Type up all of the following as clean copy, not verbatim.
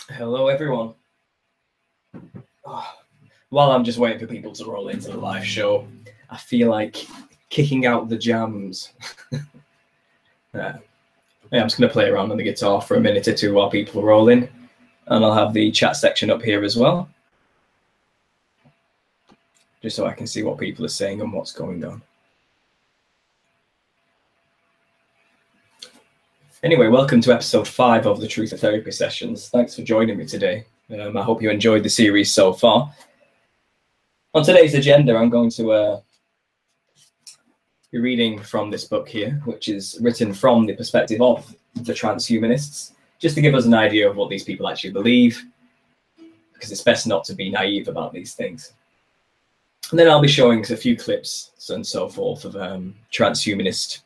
Hello, everyone. While I'm just waiting for people to roll into the live show, I feel like kicking out the jams. Yeah, I'm just going to play around on the guitar for a minute or two while people roll in, and I'll have the chat section up here as well, just so I can see what people are saying and what's going on. Anyway, welcome to episode 5 of the Truth or Therapy sessions. Thanks for joining me today. I hope you enjoyed the series so far. On today's agenda, I'm going to be reading from this book here, which is written from the perspective of the transhumanists, just to give us an idea of what these people actually believe, because it's best not to be naive about these things. And then I'll be showing a few clips and so forth of transhumanist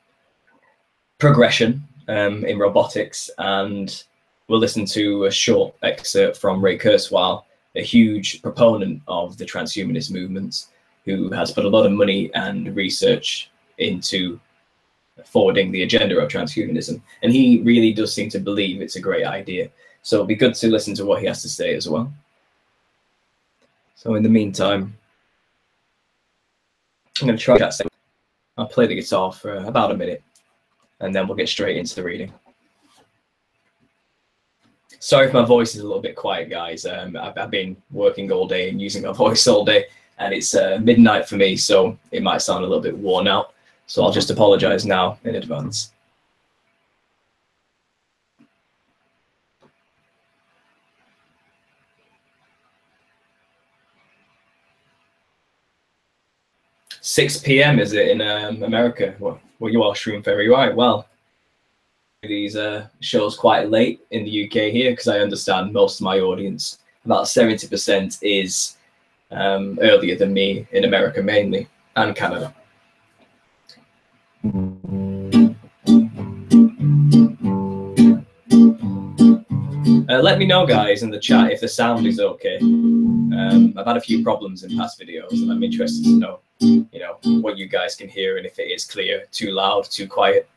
progression in robotics, and we'll listen to a short excerpt from Ray Kurzweil, a huge proponent of the transhumanist movements, who has put a lot of money and research into forwarding the agenda of transhumanism. And he really does seem to believe it's a great idea. So it'll be good to listen to what he has to say as well. So in the meantime, I'm going to try that. I'll play the guitar for about a minute, and then we'll get straight into the reading. Sorry if my voice is a little bit quiet, guys. I've been working all day and using my voice all day, and it's midnight for me, so it might sound a little bit worn out. So I'll just apologize now in advance. "6 p.m. is it in America? Well, you are Shroom Ferry, right? Well, these shows quite late in the UK here, because I understand most of my audience, about 70%, is earlier than me in America mainly, and Canada. Let me know, guys, in the chat if the sound is okay. I've had a few problems in past videos, and I'm interested to know, what you guys can hear and if it is clear, too loud, too quiet.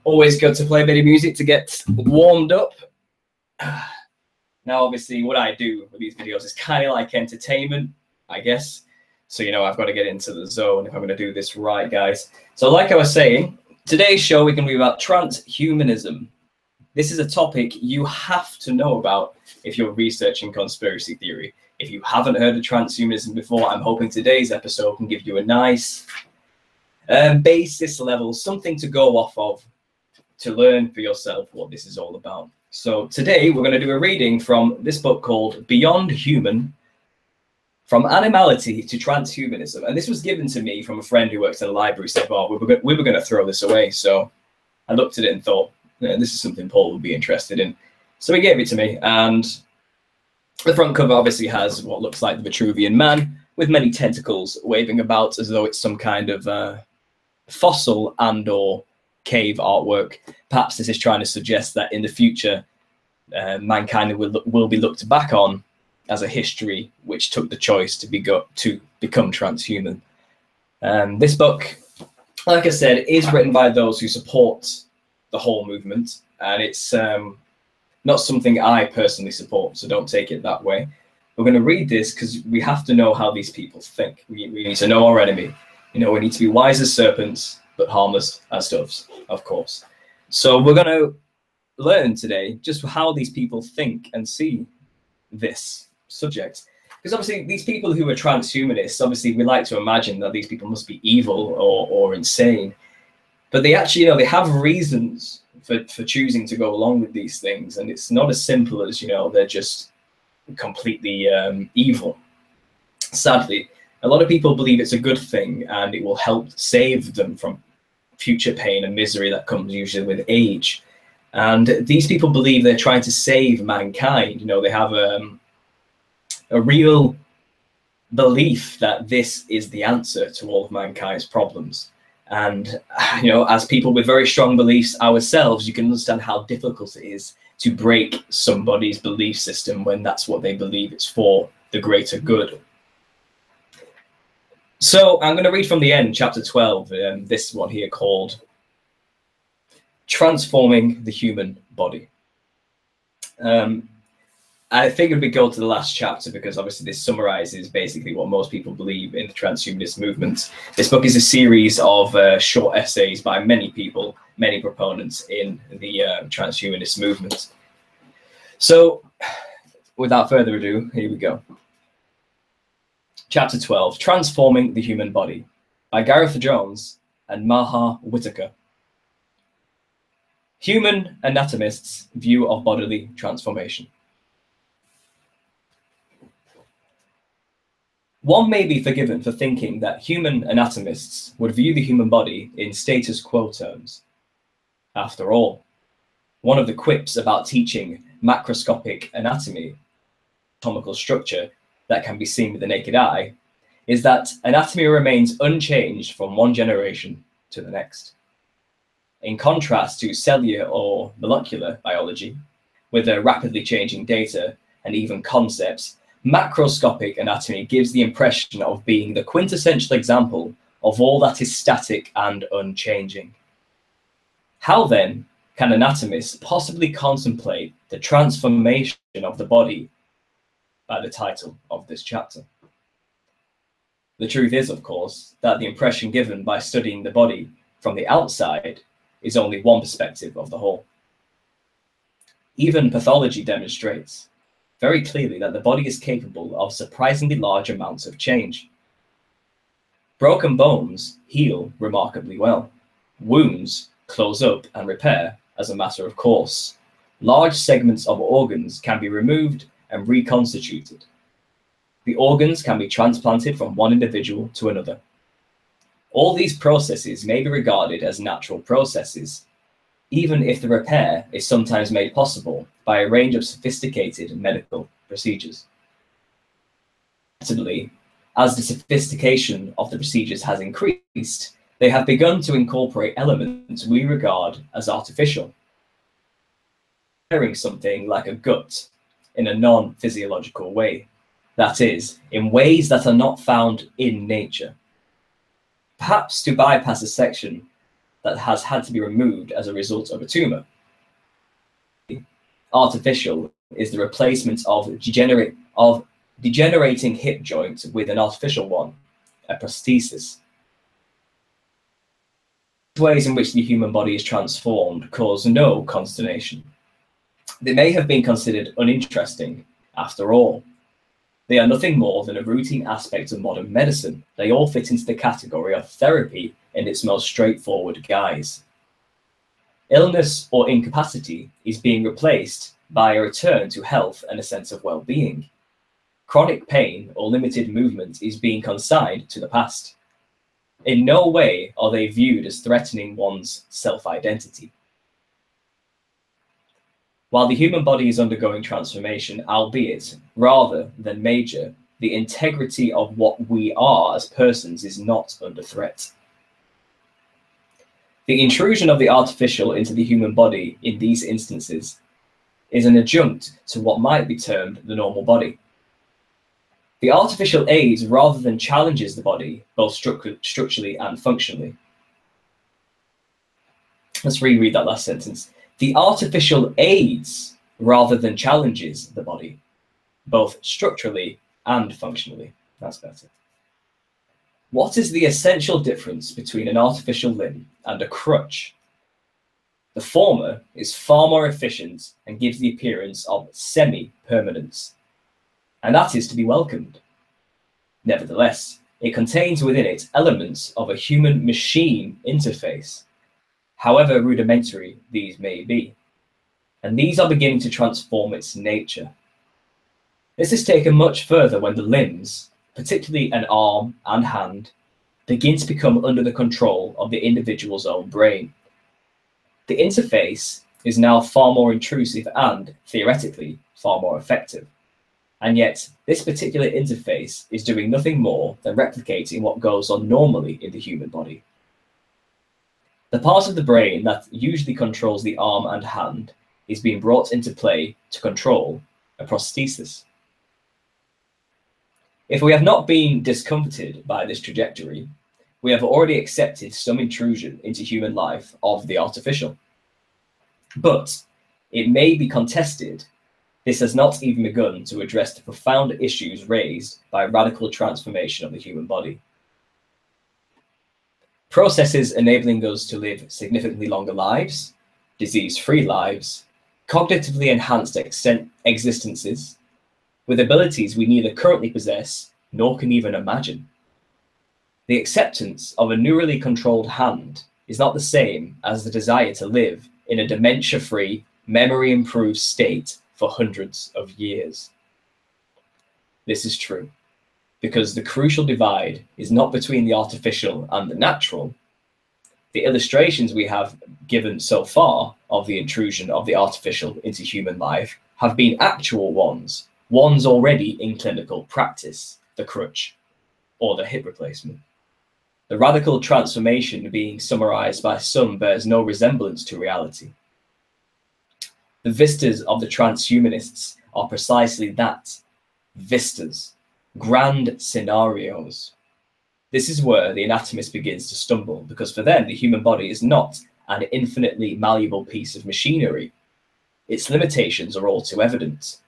Always good to play a bit of music to get warmed up. Now, obviously, what I do with these videos is kind of like entertainment, I guess. So, I've got to get into the zone if I'm going to do this right, guys. So, like I was saying, today's show, we're going to be about transhumanism. This is a topic you have to know about if you're researching conspiracy theory. If you haven't heard of transhumanism before, I'm hoping today's episode can give you a nice basis level, something to go off of, to learn for yourself what this is all about. So today we're going to do a reading from this book called Beyond Human, From Animality to Transhumanism. And this was given to me from a friend who works in a library, said, well, we were going to throw this away. So I looked at it and thought, this is something Paul would be interested in. So he gave it to me, and The front cover obviously has what looks like the Vitruvian Man with many tentacles waving about as though it's some kind of fossil and or cave artwork. Perhaps this is trying to suggest that in the future, mankind will be looked back on as a history which took the choice to become transhuman. This book, like I said, is written by those who support the whole movement, and it's not something I personally support, so don't take it that way. We're going to read this because we have to know how these people think. We need to know our enemy. You know, we need to be wise as serpents, but harmless as doves, of course. So we're going to learn today just how these people think and see this subject. Because obviously these people who are transhumanists, obviously we like to imagine that these people must be evil or insane. But they actually, you know, they have reasons for choosing to go along with these things. And it's not as simple as, you know, they're just completely evil. Sadly, a lot of people believe it's a good thing and it will help save them from future pain and misery that comes usually with age. And these people believe they're trying to save mankind. You know, they have a real belief that this is the answer to all of mankind's problems. And, you know, as people with very strong beliefs ourselves, you can understand how difficult it is to break somebody's belief system when that's what they believe it's for, the greater good. So I'm going to read from the end, chapter 12, this one here called Transforming the Human Body. I figured we'd go to the last chapter because obviously this summarizes basically what most people believe in the transhumanist movement. This book is a series of short essays by many people, many proponents in the transhumanist movement. So without further ado, here we go. Chapter 12, Transforming the Human Body by Gareth Jones and Maha Whitaker. Human anatomists' view of bodily transformation. One may be forgiven for thinking that human anatomists would view the human body in status quo terms. After all, one of the quips about teaching macroscopic anatomy, anatomical structure that can be seen with the naked eye, is that anatomy remains unchanged from one generation to the next. In contrast to cellular or molecular biology, with their rapidly changing data and even concepts, macroscopic anatomy gives the impression of being the quintessential example of all that is static and unchanging. How then can anatomists possibly contemplate the transformation of the body by the title of this chapter? The truth is, of course, that the impression given by studying the body from the outside is only one perspective of the whole. Even pathology demonstrates very clearly that the body is capable of surprisingly large amounts of change. Broken bones heal remarkably well. Wounds close up and repair as a matter of course. Large segments of organs can be removed and reconstituted. The organs can be transplanted from one individual to another. All these processes may be regarded as natural processes, even if the repair is sometimes made possible by a range of sophisticated medical procedures. Ultimately, as the sophistication of the procedures has increased, they have begun to incorporate elements we regard as artificial. Repairing something like a gut in a non-physiological way, that is, in ways that are not found in nature. Perhaps to bypass a section that has had to be removed as a result of a tumor. Artificial is the replacement of degenerating hip joint with an artificial one, a prosthesis. The ways in which the human body is transformed cause no consternation. They may have been considered uninteresting, after all. They are nothing more than a routine aspect of modern medicine. They all fit into the category of therapy in its most straightforward guise. Illness or incapacity is being replaced by a return to health and a sense of well-being. Chronic pain or limited movement is being consigned to the past. In no way are they viewed as threatening one's self-identity. While the human body is undergoing transformation, albeit rather than major, the integrity of what we are as persons is not under threat. The intrusion of the artificial into the human body in these instances is an adjunct to what might be termed the normal body. The artificial aids rather than challenges the body, both structurally and functionally. Let's reread that last sentence. The artificial aids rather than challenges the body, both structurally and functionally. That's better. What is the essential difference between an artificial limb and a crutch? The former is far more efficient and gives the appearance of semi-permanence, and that is to be welcomed. Nevertheless, it contains within it elements of a human-machine interface, however rudimentary these may be, and these are beginning to transform its nature. This is taken much further when the limbs, particularly an arm and hand, begin to become under the control of the individual's own brain. The interface is now far more intrusive and, theoretically, far more effective. And yet, this particular interface is doing nothing more than replicating what goes on normally in the human body. The part of the brain that usually controls the arm and hand is being brought into play to control a prosthesis. If we have not been discomforted by this trajectory, we have already accepted some intrusion into human life of the artificial. But it may be contested, this has not even begun to address the profound issues raised by radical transformation of the human body. Processes enabling us to live significantly longer lives, disease-free lives, cognitively enhanced existences, with abilities we neither currently possess nor can even imagine. The acceptance of a neurally controlled hand is not the same as the desire to live in a dementia-free, memory-improved state for hundreds of years. This is true, because the crucial divide is not between the artificial and the natural. The illustrations we have given so far of the intrusion of the artificial into human life have been actual ones already in clinical practice, the crutch or the hip replacement. The radical transformation being summarized by some bears no resemblance to reality. The vistas of the transhumanists are precisely that, vistas, grand scenarios. This is where the anatomist begins to stumble, because for them, the human body is not an infinitely malleable piece of machinery. Its limitations are all too evident.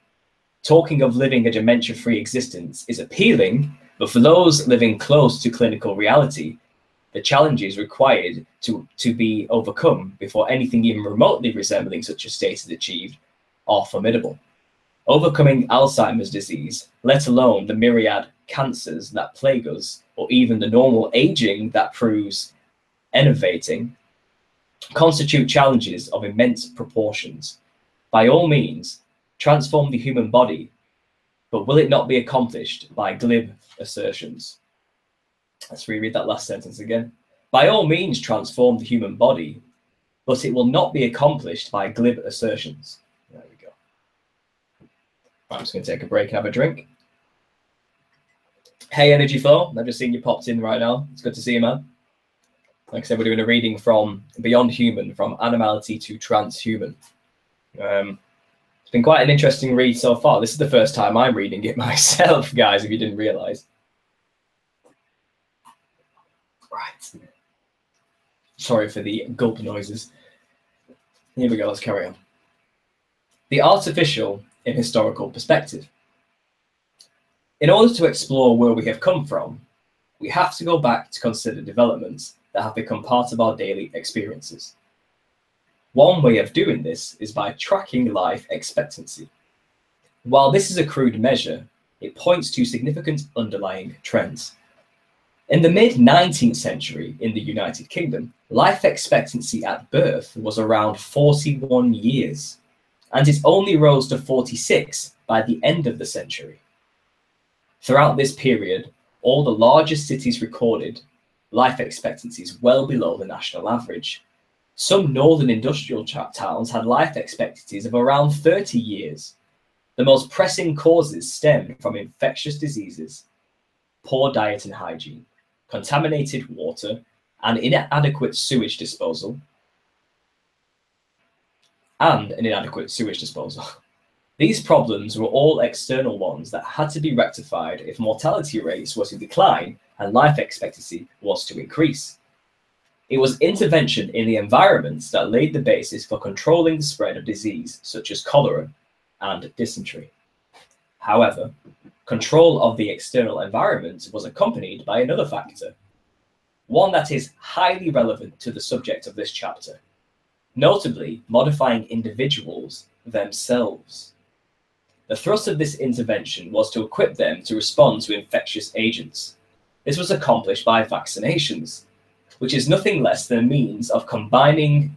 Talking of living a dementia-free existence is appealing, but for those living close to clinical reality, the challenges required to be overcome before anything even remotely resembling such a state is achieved are formidable. Overcoming Alzheimer's disease, let alone the myriad cancers that plague us, or even the normal aging that proves enervating, constitute challenges of immense proportions. By all means, transform the human body, but will it not be accomplished by glib assertions? Let's reread that last sentence again. By all means, transform the human body, but it will not be accomplished by glib assertions. There we go. I'm just going to take a break and have a drink. Hey, Energy Flow. I've just seen you popped in right now. It's good to see you, man. Like I said, we're doing a reading from Beyond Human, from Animality to Transhuman. It's been quite an interesting read so far. This is the first time I'm reading it myself, guys, if you didn't realize. Right. Sorry for the gulp noises. Here we go, let's carry on. The artificial in historical perspective. In order to explore where we have come from, we have to go back to consider developments that have become part of our daily experiences. One way of doing this is by tracking life expectancy. While this is a crude measure, it points to significant underlying trends. In the mid-19th century in the United Kingdom, life expectancy at birth was around 41 years, and it only rose to 46 by the end of the century. Throughout this period, all the largest cities recorded life expectancies well below the national average. Some northern industrial towns had life expectancies of around 30 years. The most pressing causes stemmed from infectious diseases, poor diet and hygiene, contaminated water, and inadequate sewage disposal. These problems were all external ones that had to be rectified if mortality rates were to decline and life expectancy was to increase. It was intervention in the environments that laid the basis for controlling the spread of disease such as cholera and dysentery. However, control of the external environment was accompanied by another factor, one that is highly relevant to the subject of this chapter, notably modifying individuals themselves. The thrust of this intervention was to equip them to respond to infectious agents. This was accomplished by vaccinations, which is nothing less than a means of combating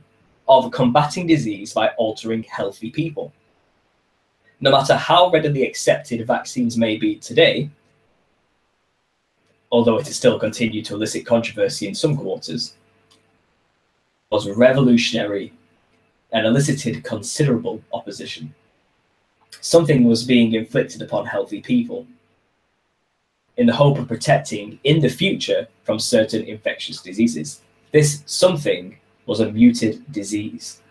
disease by altering healthy people. No matter how readily accepted vaccines may be today, although it has still continued to elicit controversy in some quarters, was revolutionary and elicited considerable opposition. Something was being inflicted upon healthy people in the hope of protecting in the future from certain infectious diseases. This something was a muted disease.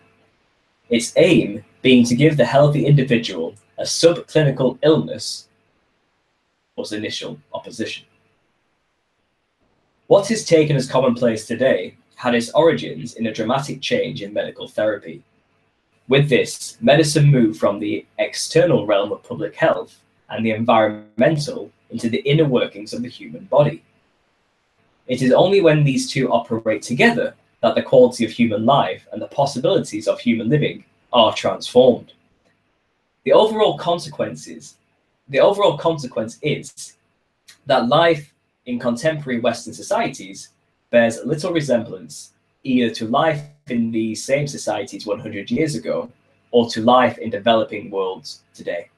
Its aim being to give the healthy individual a subclinical illness was initial opposition. What is taken as commonplace today had its origins in a dramatic change in medical therapy. With this, medicine moved from the external realm of public health and the environmental into the inner workings of the human body. It is only when these two operate together that the quality of human life and the possibilities of human living are transformed. The overall consequence is that life in contemporary Western societies bears little resemblance either to life in the same societies 100 years ago or to life in developing worlds today.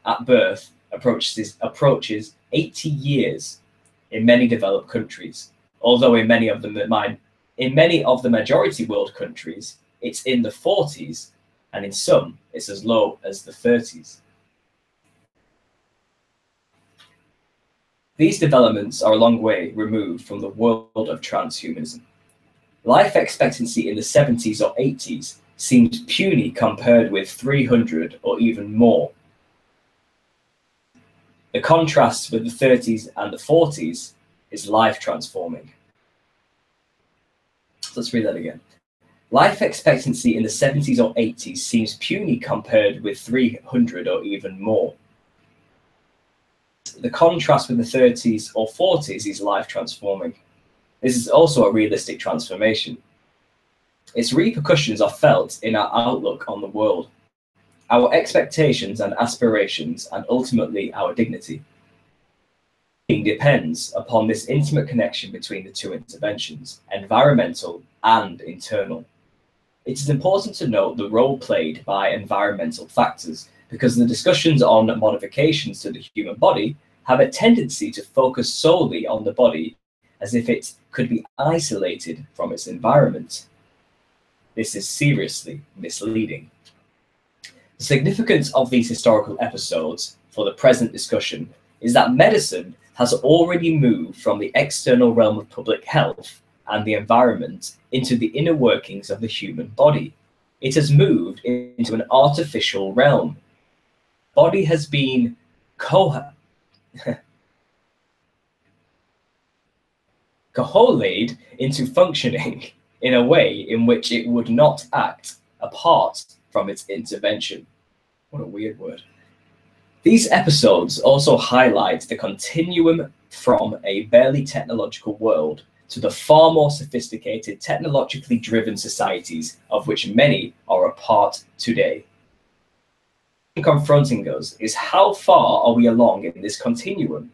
At birth approaches 80 years in many developed countries, although in many of the majority world countries, it's in the 40s, and in some, it's as low as the 30s. These developments are a long way removed from the world of transhumanism. Life expectancy in the 70s or 80s seemed puny compared with 300 or even more. The contrast with the 30s and the 40s is life transforming. So let's read that again. Life expectancy in the 70s or 80s seems puny compared with 300 or even more. The contrast with the 30s or 40s is life transforming. This is also a realistic transformation. Its repercussions are felt in our outlook on the world, our expectations and aspirations, and ultimately our dignity. It depends upon this intimate connection between the two interventions, environmental and internal. It is important to note the role played by environmental factors, because the discussions on modifications to the human body have a tendency to focus solely on the body as if it could be isolated from its environment. This is seriously misleading. The significance of these historical episodes for the present discussion is that medicine has already moved from the external realm of public health and the environment into the inner workings of the human body. It has moved into an artificial realm. Body has been coalesced into functioning in a way in which it would not act apart from its intervention. What a weird word. These episodes also highlight the continuum from a barely technological world to the far more sophisticated, technologically driven societies of which many are a part today. Confronting us is how far are we along in this continuum?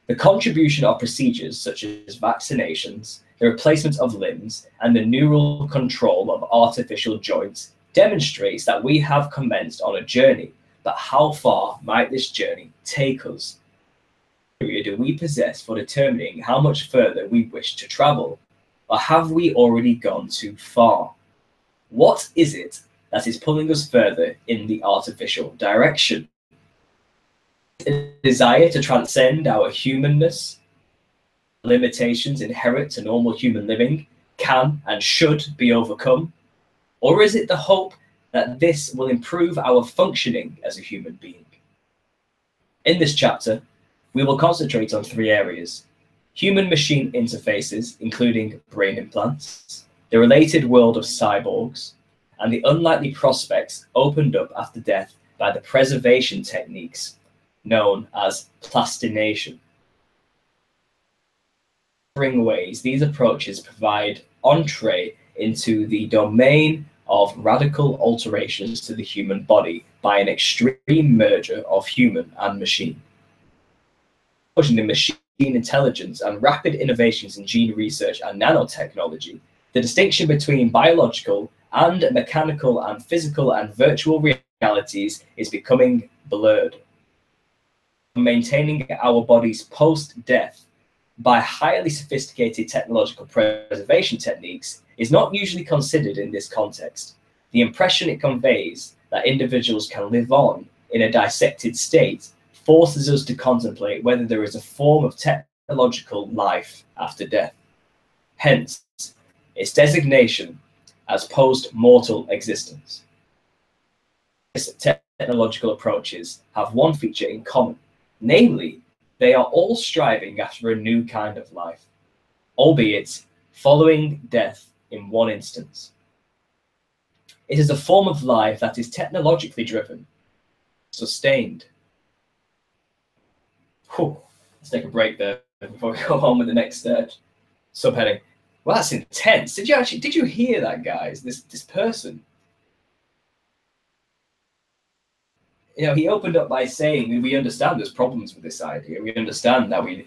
The contribution of procedures such as vaccinations, the replacement of limbs, and the neural control of artificial joints demonstrates that we have commenced on a journey, but how far might this journey take us? What criteria do we possess for determining how much further we wish to travel? or have we already gone too far? What is it that is pulling us further in the artificial direction? A desire to transcend our humanness, limitations inherent to normal human living can and should be overcome? Or is it the hope that this will improve our functioning as a human being? In this chapter, we will concentrate on three areas: human-machine interfaces, including brain implants, the related world of cyborgs, and the unlikely prospects opened up after death by the preservation techniques known as plastination. In ways, these approaches provide entree into the domain of radical alterations to the human body by an extreme merger of human and machine. In machine intelligence and rapid innovations in gene research and nanotechnology, the distinction between biological and mechanical and physical and virtual realities is becoming blurred. Maintaining our bodies post-death by highly sophisticated technological preservation techniques is not usually considered in this context. The impression it conveys that individuals can live on in a dissected state forces us to contemplate whether there is a form of technological life after death. Hence, its designation as post-mortal existence. These technological approaches have one feature in common, namely, they are all striving after a new kind of life, albeit following death in one instance. It is a form of life that is technologically driven, sustained. Whew. Let's take a break there before we go on with the next subheading. Well, that's intense. Did you hear that, guys? This person. You know, he opened up by saying, we understand there's problems with this idea. We understand that we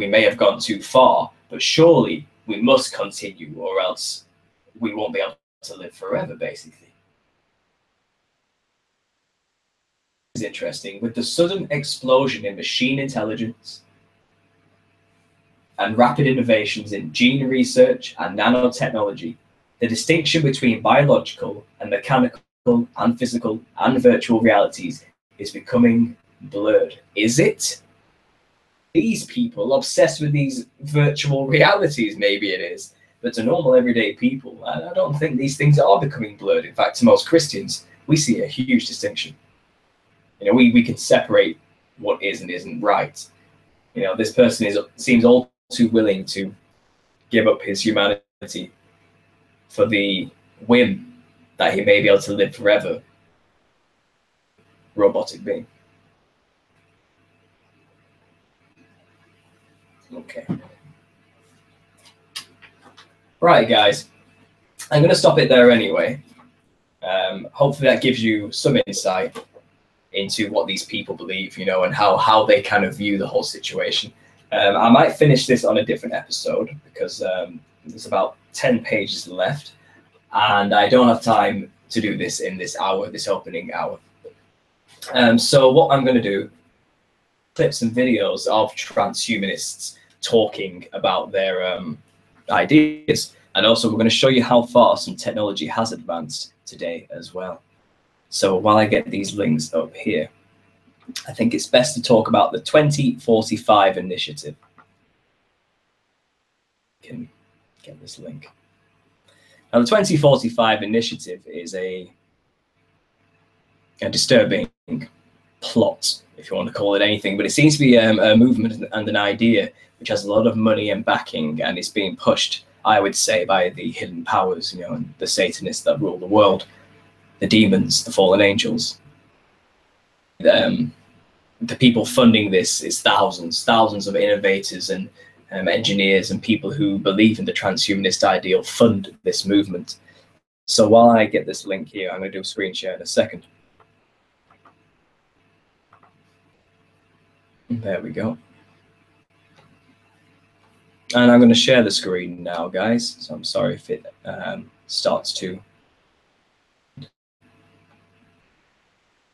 may have gone too far, but surely we must continue, or else we won't be able to live forever, basically. It's interesting. With the sudden explosion in machine intelligence and rapid innovations in gene research and nanotechnology, the distinction between biological and mechanical and physical and virtual realities is becoming blurred. Is it? These people obsessed with these virtual realities, maybe it is, but to normal everyday people, I don't think these things are becoming blurred. In fact, to most Christians, we see a huge distinction. You know, we can separate what is and isn't right. You know, this person seems all too willing to give up his humanity for the whim that he may be able to live forever, robotic being. Okay. Right, guys. I'm going to stop it there anyway. Hopefully that gives you some insight into what these people believe, you know, and how they kind of view the whole situation. I might finish this on a different episode because there's about 10 pages left, and I don't have time to do this in this hour, this opening hour. So what I'm going to do, clip some videos of transhumanists talking about their ideas, and also we're going to show you how far some technology has advanced today as well. So while I get these links up here, I think it's best to talk about the 2045 initiative. Can get this link. Now, the 2045 initiative is a disturbing plot, if you want to call it anything, but it seems to be a movement and an idea which has a lot of money and backing, and it's being pushed, I would say, by the hidden powers, you know, and the Satanists that rule the world, the demons, the fallen angels. The people funding this is thousands of innovators and engineers and people who believe in the transhumanist ideal fund this movement. So while I get this link here, I'm going to do a screen share in a second. There we go. And I'm going to share the screen now, guys. So I'm sorry if it starts to.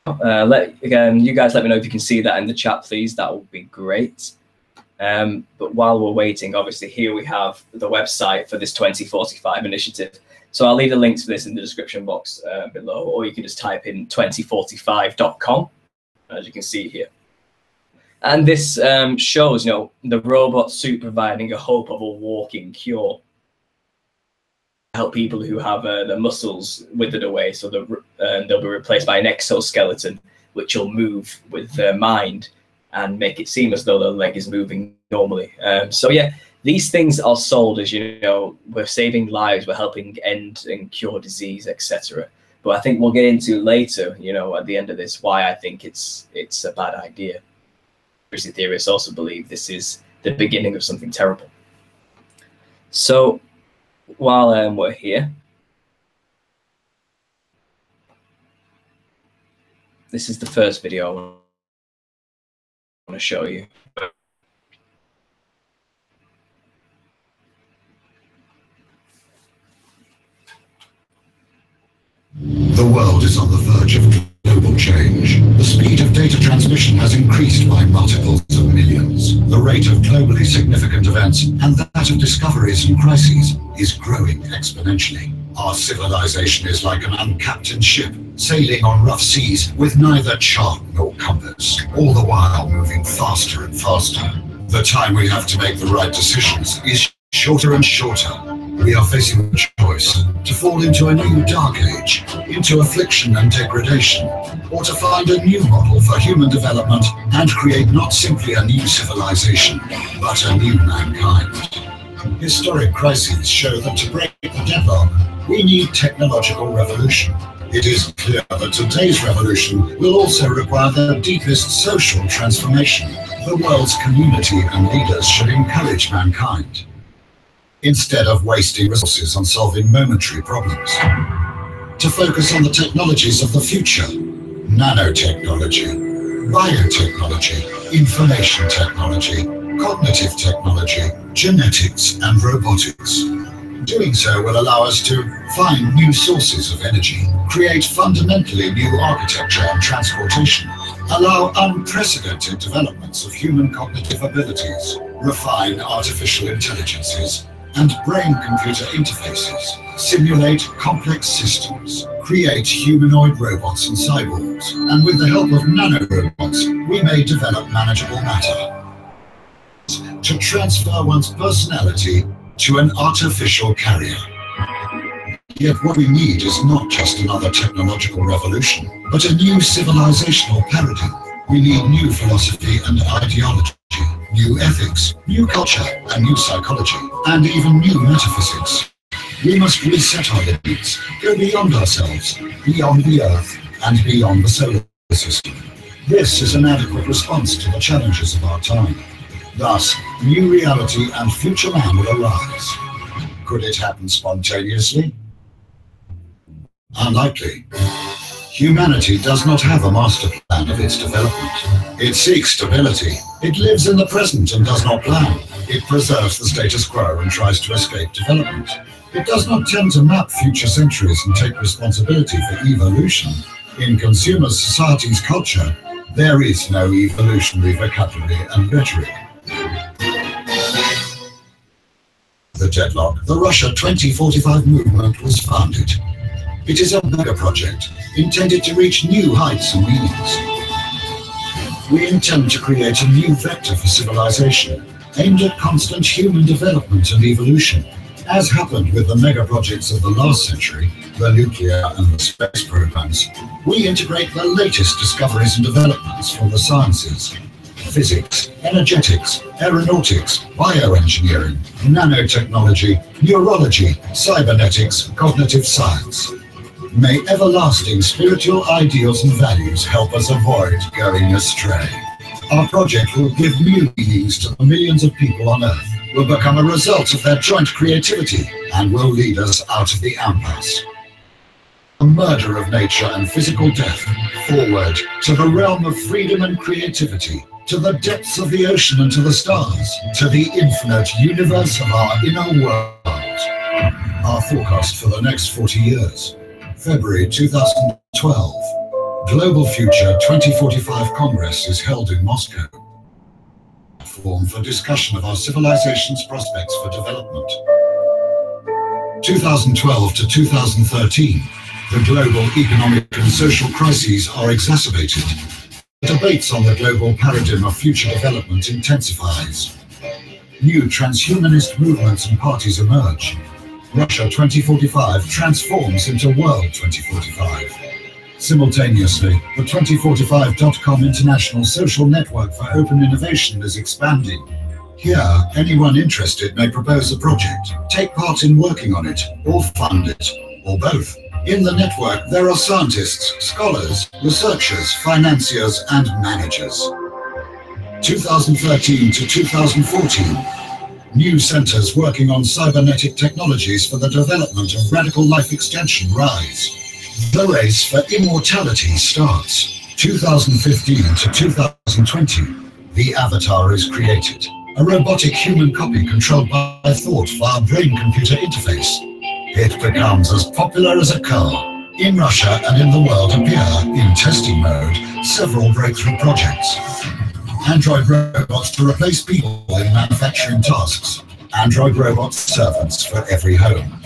Again, you guys let me know if you can see that in the chat, please. That would be great. But while we're waiting, obviously here we have the website for this 2045 initiative. So I'll leave the links for this in the description box below, or you can just type in 2045.com, as you can see here. And this shows, you know, the robot suit providing a hope of a walking cure. Help people who have their muscles withered away, so they'll be replaced by an exoskeleton, which will move with their mind and make it seem as though the leg is moving normally. So yeah, these things are sold as, you know, we're saving lives, we're helping end and cure disease, etc. But I think we'll get into later, you know, at the end of this, why I think it's a bad idea. Conspiracy theorists also believe this is the beginning of something terrible. So while we're here, this is the first video I want to show you. The world is on the verge of global change. The speed of data transmission has increased by multiples of millions. The rate of globally significant events and that of discoveries and crises is growing exponentially. Our civilization is like an uncaptained ship sailing on rough seas with neither chart nor compass, all the while moving faster and faster. The time we have to make the right decisions is shorter and shorter. We are facing the choice to fall into a new dark age, into affliction and degradation, or to find a new model for human development and create not simply a new civilization, but a new mankind. Historic crises show that to break the deadlock, we need technological revolution. It is clear that today's revolution will also require the deepest social transformation. The world's community and leaders should encourage mankind, instead of wasting resources on solving momentary problems, to focus on the technologies of the future: nanotechnology, biotechnology, information technology, cognitive technology, genetics, and robotics. Doing so will allow us to find new sources of energy, create fundamentally new architecture and transportation, allow unprecedented developments of human cognitive abilities, refine artificial intelligences and brain-computer interfaces, simulate complex systems, create humanoid robots and cyborgs, and with the help of nanorobots, we may develop manageable matter to transfer one's personality to an artificial carrier. Yet what we need is not just another technological revolution, but a new civilizational paradigm. We need new philosophy and ideology, new ethics, new culture, and new psychology, and even new metaphysics. We must reset our limits, go beyond ourselves, beyond the Earth, and beyond the solar system. This is an adequate response to the challenges of our time. Thus, new reality and future man will arise. Could it happen spontaneously? Unlikely. Humanity does not have a master plan of its development. It seeks stability. It lives in the present and does not plan. It preserves the status quo and tries to escape development. It does not tend to map future centuries and take responsibility for evolution. In consumer society's culture, there is no evolutionary vocabulary and rhetoric. The deadlock, the Russia 2045 movement was founded. It is a mega project intended to reach new heights and meanings. We intend to create a new vector for civilization aimed at constant human development and evolution. As happened with the mega projects of the last century, the nuclear and the space programs, we integrate the latest discoveries and developments from the sciences: physics, energetics, aeronautics, bioengineering, nanotechnology, neurology, cybernetics, cognitive science. May everlasting spiritual ideals and values help us avoid going astray. Our project will give new meanings to the millions of people on Earth, will become a result of their joint creativity, and will lead us out of the impasse. A murder of nature and physical death, forward to the realm of freedom and creativity, to the depths of the ocean and to the stars, to the infinite universe of our inner world. Our forecast for the next 40 years. February 2012. Global Future 2045 Congress is held in Moscow. platform for discussion of our civilization's prospects for development. 2012 to 2013, the global economic and social crises are exacerbated. Debates on the global paradigm of future development intensifies. New transhumanist movements and parties emerge. Russia 2045 transforms into World 2045. Simultaneously, the 2045.com international social network for open innovation is expanding. Here, anyone interested may propose a project, take part in working on it, or fund it, or both. In the network, there are scientists, scholars, researchers, financiers, and managers. 2013 to 2014, new centers working on cybernetic technologies for the development of radical life extension rise. The race for immortality starts. 2015 to 2020, the avatar is created. A robotic human copy controlled by thought via brain-computer interface. It becomes as popular as a car. In Russia and in the world appear, in testing mode, several breakthrough projects. Android robots to replace people in manufacturing tasks. Android robot servants for every home.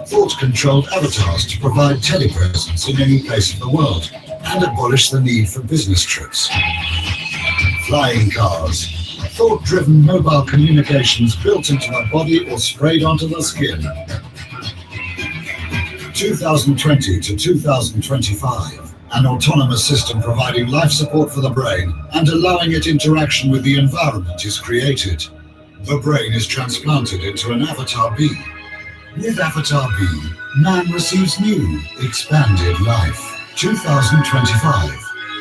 Thought-controlled avatars to provide telepresence in any place of the world and abolish the need for business trips. Flying cars. Thought-driven mobile communications built into the body or sprayed onto the skin. 2020 to 2025, an autonomous system providing life support for the brain and allowing it interaction with the environment is created. The brain is transplanted into an Avatar B. With Avatar B, man receives new, expanded life. 2025.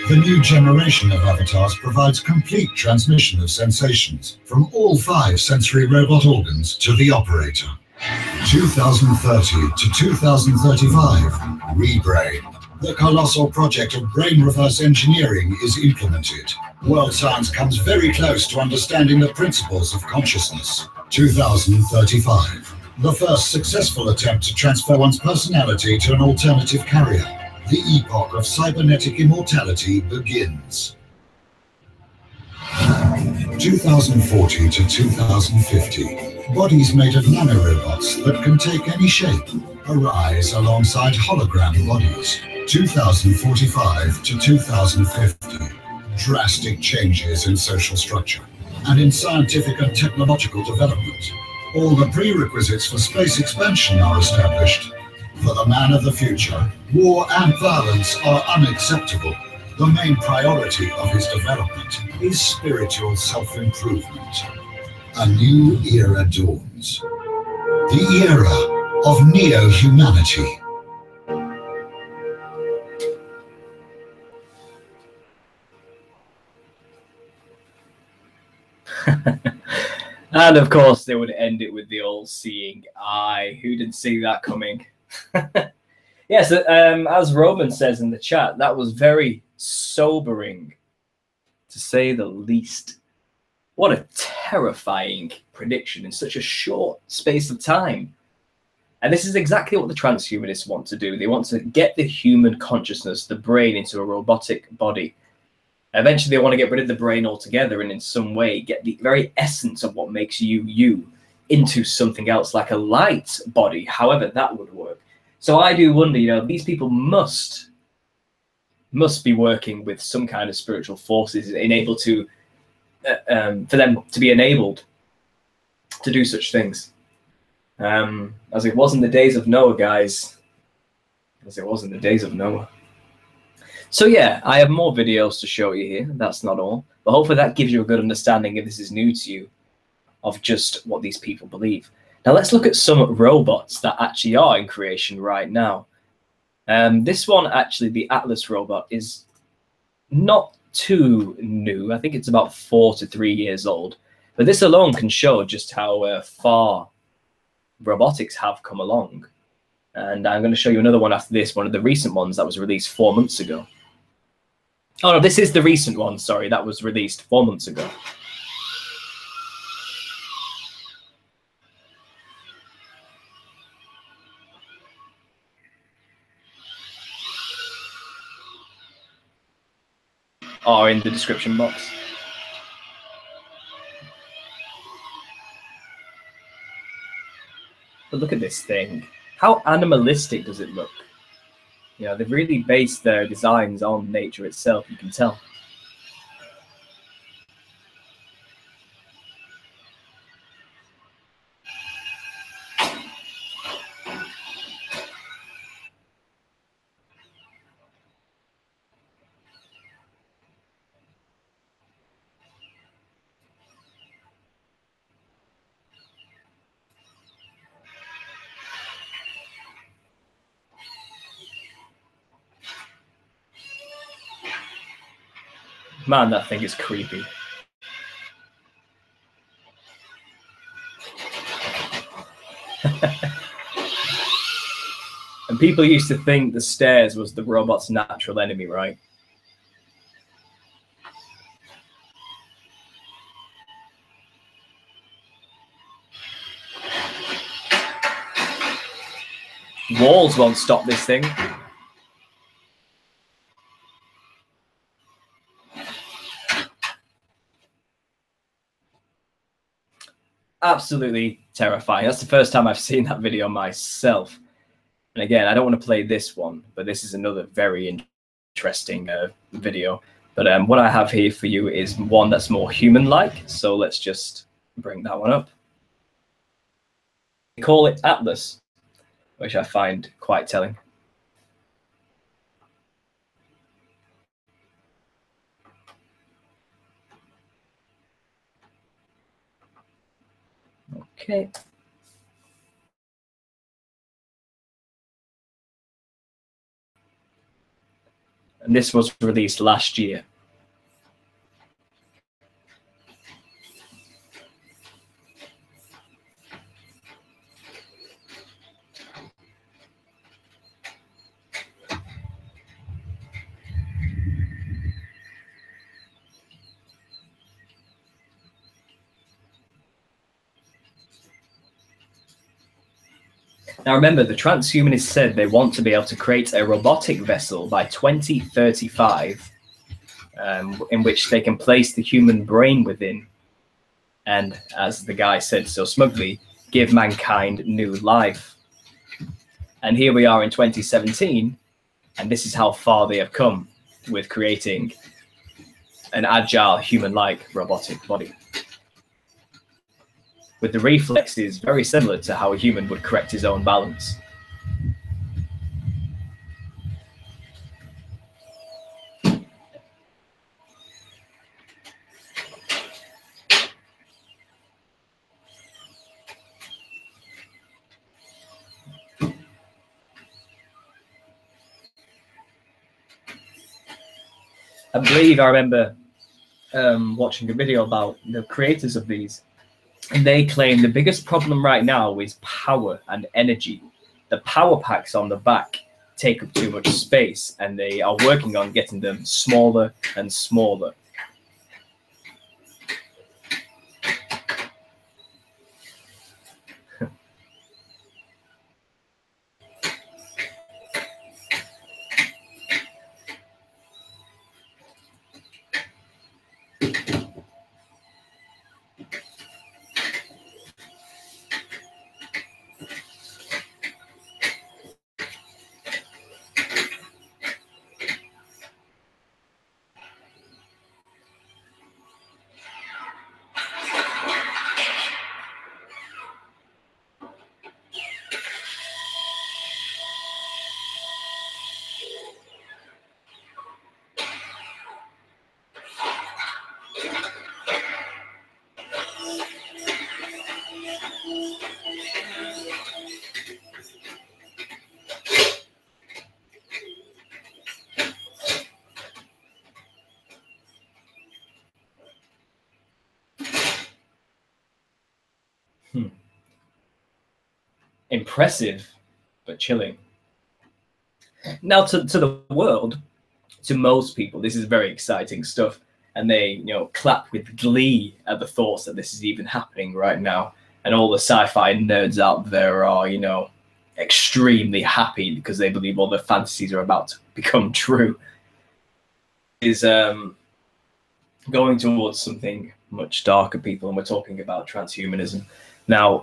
The new generation of avatars provides complete transmission of sensations from all 5 sensory robot organs to the operator. 2030 to 2035, Rebrain. The colossal project of brain reverse engineering is implemented. World science comes very close to understanding the principles of consciousness. 2035. The first successful attempt to transfer one's personality to an alternative carrier. The epoch of cybernetic immortality begins. 2040 to 2050. Bodies made of nanorobots that can take any shape arise alongside hologram bodies. 2045 to 2050. Drastic changes in social structure and in scientific and technological development. All the prerequisites for space expansion are established. For the man of the future, war and violence are unacceptable. The main priority of his development is spiritual self-improvement. A new era dawns. The era of neo-humanity. And of course, they would end it with the all-seeing eye. Who didn't see that coming? Yes, as Roman says in the chat, that was very sobering, to say the least. What a terrifying prediction in such a short space of time. And this is exactly what the transhumanists want to do. They want to get the human consciousness, the brain, into a robotic body. Eventually, they want to get rid of the brain altogether and in some way get the very essence of what makes you, you, into something else, like a light body, however that would work. So I do wonder, you know, these people must be working with some kind of spiritual forces enabled to, for them to be enabled to do such things. As it was in the days of Noah, guys. As it was in the days of Noah. So yeah, I have more videos to show you here. That's not all. But hopefully that gives you a good understanding, if this is new to you, of just what these people believe. Now let's look at some robots that actually are in creation right now. This one, actually, the Atlas robot, is not too new. I think it's about 4 to 3 years old. But this alone can show just how far robotics have come along. And I'm going to show you another one after this, one of the recent ones that was released 4 months ago. Oh, no, this is the recent one, sorry, that was released 4 months ago. Or in the description box. But look at this thing. How animalistic does it look? You know, they've really based their designs on nature itself, you can tell. Man, that thing is creepy. And people used to think the stairs was the robot's natural enemy, right? Walls won't stop this thing. Absolutely terrifying. That's the first time I've seen that video myself. And again, I don't want to play this one, but this is another very interesting video. But what I have here for you is one that's more human-like. So let's just bring that one up. They call it Atlas, which I find quite telling. Okay. And this was released last year. Now remember, the transhumanists said they want to be able to create a robotic vessel by 2035, in which they can place the human brain within, and as the guy said so smugly, give mankind new life. And here we are in 2017, and this is how far they have come with creating an agile, human-like robotic body, with the reflexes very similar to how a human would correct his own balance. I believe I remember watching a video about the creators of these, and they claim the biggest problem right now is power and energy. The power packs on the back take up too much space, and they are working on getting them smaller and smaller. Impressive, but chilling. Now, to the world, to most people, this is very exciting stuff, and they, clap with glee at the thoughts that this is even happening right now. And all the sci-fi nerds out there are, extremely happy because they believe all their fantasies are about to become true. Is going towards something much darker, people, and we're talking about transhumanism. Now,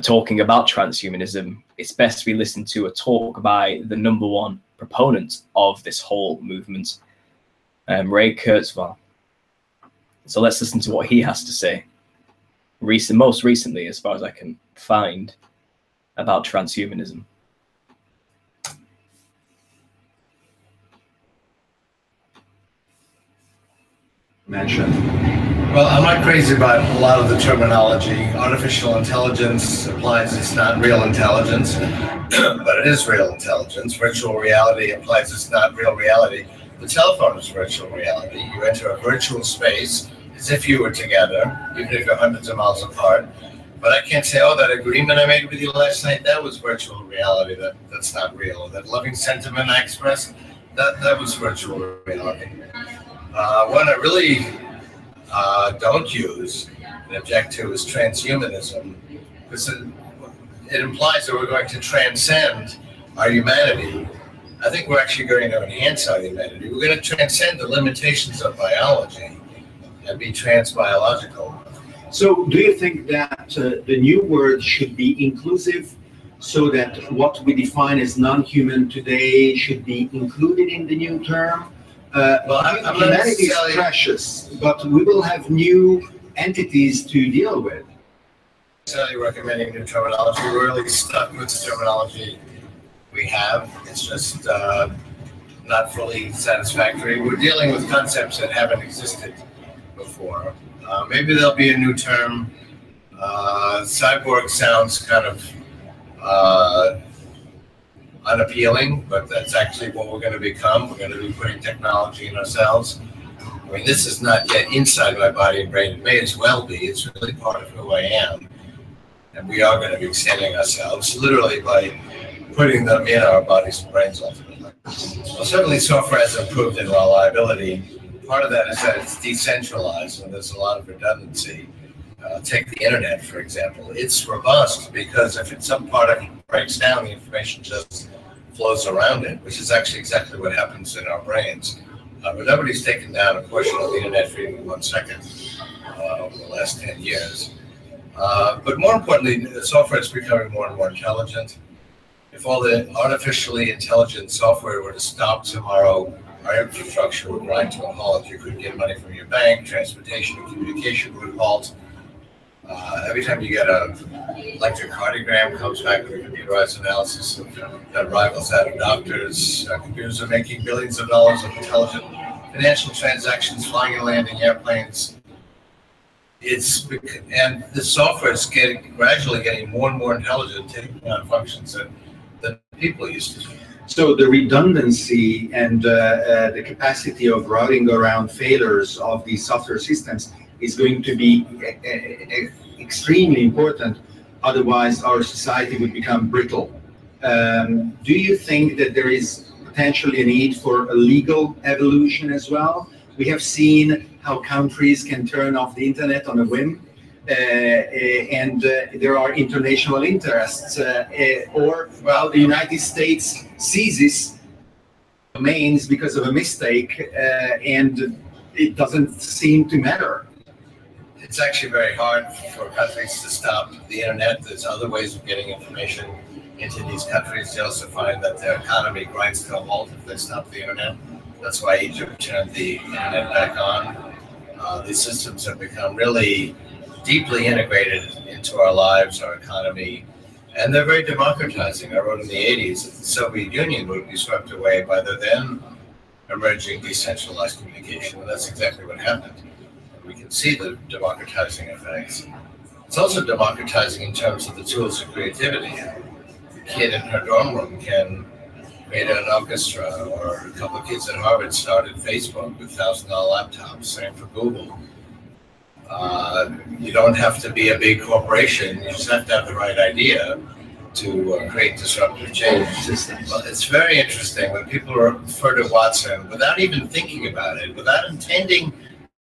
talking about transhumanism, it's best we listen to a talk by the #1 proponent of this whole movement, Ray Kurzweil. So let's listen to what he has to say, most recently, as far as I can find, about transhumanism. Well, I'm not crazy about a lot of the terminology. Artificial intelligence implies it's not real intelligence, but it is real intelligence. Virtual reality implies it's not real reality. The telephone is virtual reality. You enter a virtual space as if you were together, even if you're hundreds of miles apart. But I can't say, oh, that agreement I made with you last night, that was virtual reality. That's not real. That loving sentiment I expressed, that was virtual reality. What I really don't use and object to is transhumanism, because it implies that we're going to transcend our humanity. I think we're actually going to enhance our humanity. We're going to transcend the limitations of biology and be transbiological. So do you think that the new word should be inclusive, so that what we define as non-human today should be included in the new term? Well, humanity is precious, but we will have new entities to deal with. I'm necessarily recommending new terminology. We're really stuck with the terminology we have. It's just not fully satisfactory. We're dealing with concepts that haven't existed before. Maybe there'll be a new term. Cyborg sounds kind of unappealing, but that's actually what we're going to become. We're going to be putting technology in ourselves. I mean, this is not yet inside my body and brain. It may as well be. It's really part of who I am. And we are going to be extending ourselves, literally by putting them in our bodies and brains ultimately. Well, certainly software has improved in reliability. Part of that is that it's decentralized and there's a lot of redundancy. Take the internet, for example. It's robust because if some part of it breaks down, the information just flows around it, which is actually exactly what happens in our brains. But nobody's taken down a portion of the internet for even 1 second over the last 10 years. But more importantly, the software is becoming more and more intelligent. If all the artificially intelligent software were to stop tomorrow, our infrastructure would grind to a halt. You couldn't get money from your bank, transportation and communication would halt. Every time you get an electrocardiogram, comes back with a computerized analysis that rivals that of doctors. Computers are making billions of dollars of intelligent financial transactions, flying and landing airplanes. And the software is gradually getting more and more intelligent, taking on functions that people used to do. So the redundancy and the capacity of routing around failures of these software systems is going to be extremely important. Otherwise, our society would become brittle. Do you think that there is potentially a need for a legal evolution as well? We have seen how countries can turn off the internet on a whim, and there are international interests. Or the United States seizes domains because of a mistake, and it doesn't seem to matter. It's actually very hard for countries to stop the internet. There's other ways of getting information into these countries. They also find that their economy grinds to a halt if they stop the internet. That's why Egypt turned the internet back on. These systems have become really deeply integrated into our lives, our economy, and they're very democratizing. I wrote in the 80s that the Soviet Union would be swept away by the then emerging decentralized communication, and that's exactly what happened. We can see the democratizing effects. It's also democratizing in terms of the tools of creativity. A kid in her dorm room can create an orchestra, or a couple of kids at Harvard started Facebook with $1,000 laptops, same for Google. You don't have to be a big corporation, you just have to have the right idea to create disruptive change. Well, it's very interesting when people refer to Watson without even thinking about it, without intending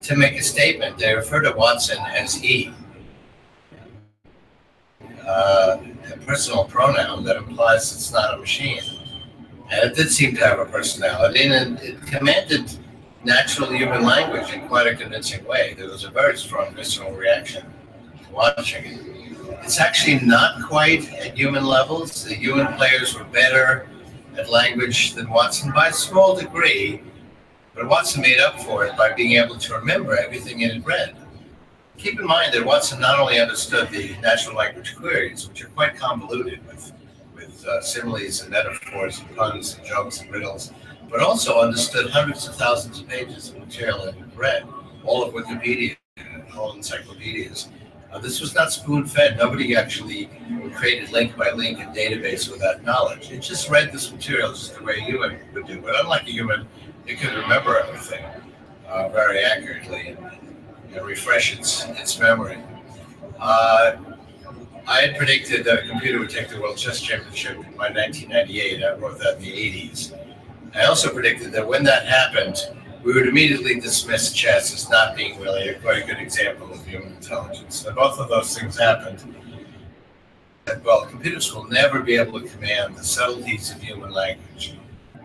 to make a statement, they refer to Watson as he. A personal pronoun that implies it's not a machine. And it did seem to have a personality, and it commanded natural human language in quite a convincing way. There was a very strong visceral reaction to watching it. It's actually not quite at human levels. The human players were better at language than Watson by a small degree, but Watson made up for it by being able to remember everything it had read. Keep in mind that Watson not only understood the natural language queries, which are quite convoluted with similes and metaphors and puns and jokes and riddles, but also understood hundreds of thousands of pages of material that it read, all of Wikipedia and all encyclopedias. This was not spoon-fed. Nobody actually created link by link a database with that knowledge. It just read this material just the way a human would do. But unlike a human, it could remember everything very accurately and refresh its memory. I had predicted that a computer would take the World Chess Championship by 1998. I wrote that in the 80s. I also predicted that when that happened, we would immediately dismiss chess as not being really a quite a good example of human intelligence. And both of those things happened. Well, computers will never be able to command the subtleties of human language.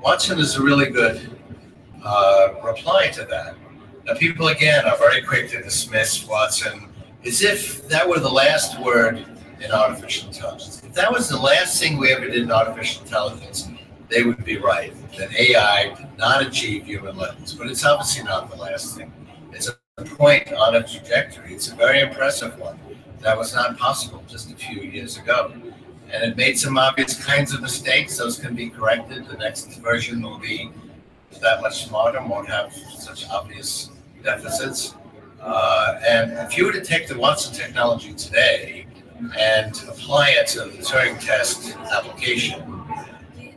Watson is a really good reply to that. Now, people, again, are very quick to dismiss Watson as if that were the last word in artificial intelligence. If that was the last thing we ever did in artificial intelligence, they would be right, that AI did not achieve human levels. But it's obviously not the last thing. It's a point on a trajectory. It's a very impressive one. That was not possible just a few years ago. And it made some obvious kinds of mistakes. Those can be corrected. The next version will be that much smarter, won't have such obvious deficits. And if you were to take the Watson technology today and apply it to the Turing test application,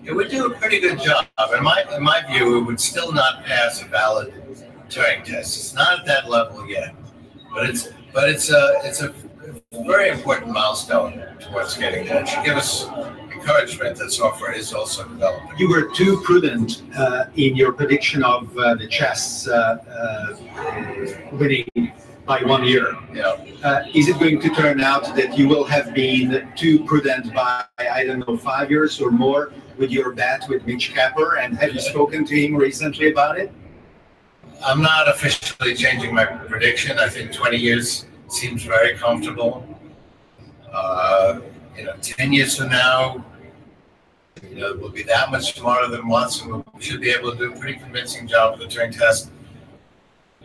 it would do a pretty good job. In my view, it would still not pass a valid Turing test. It's not at that level yet, but it's a very important milestone towards getting there. It should give us encouragement that software is also developing. You were too prudent in your prediction of the chess winning by 1 year. Yeah. Is it going to turn out that you will have been too prudent by, I don't know, 5 years or more with your bet with Mitch Capper? And have you spoken to him recently about it? I'm not officially changing my prediction. I think 20 years seems very comfortable. 10 years from now, we'll be that much smarter than Watson. We should be able to do a pretty convincing job with the Turing test.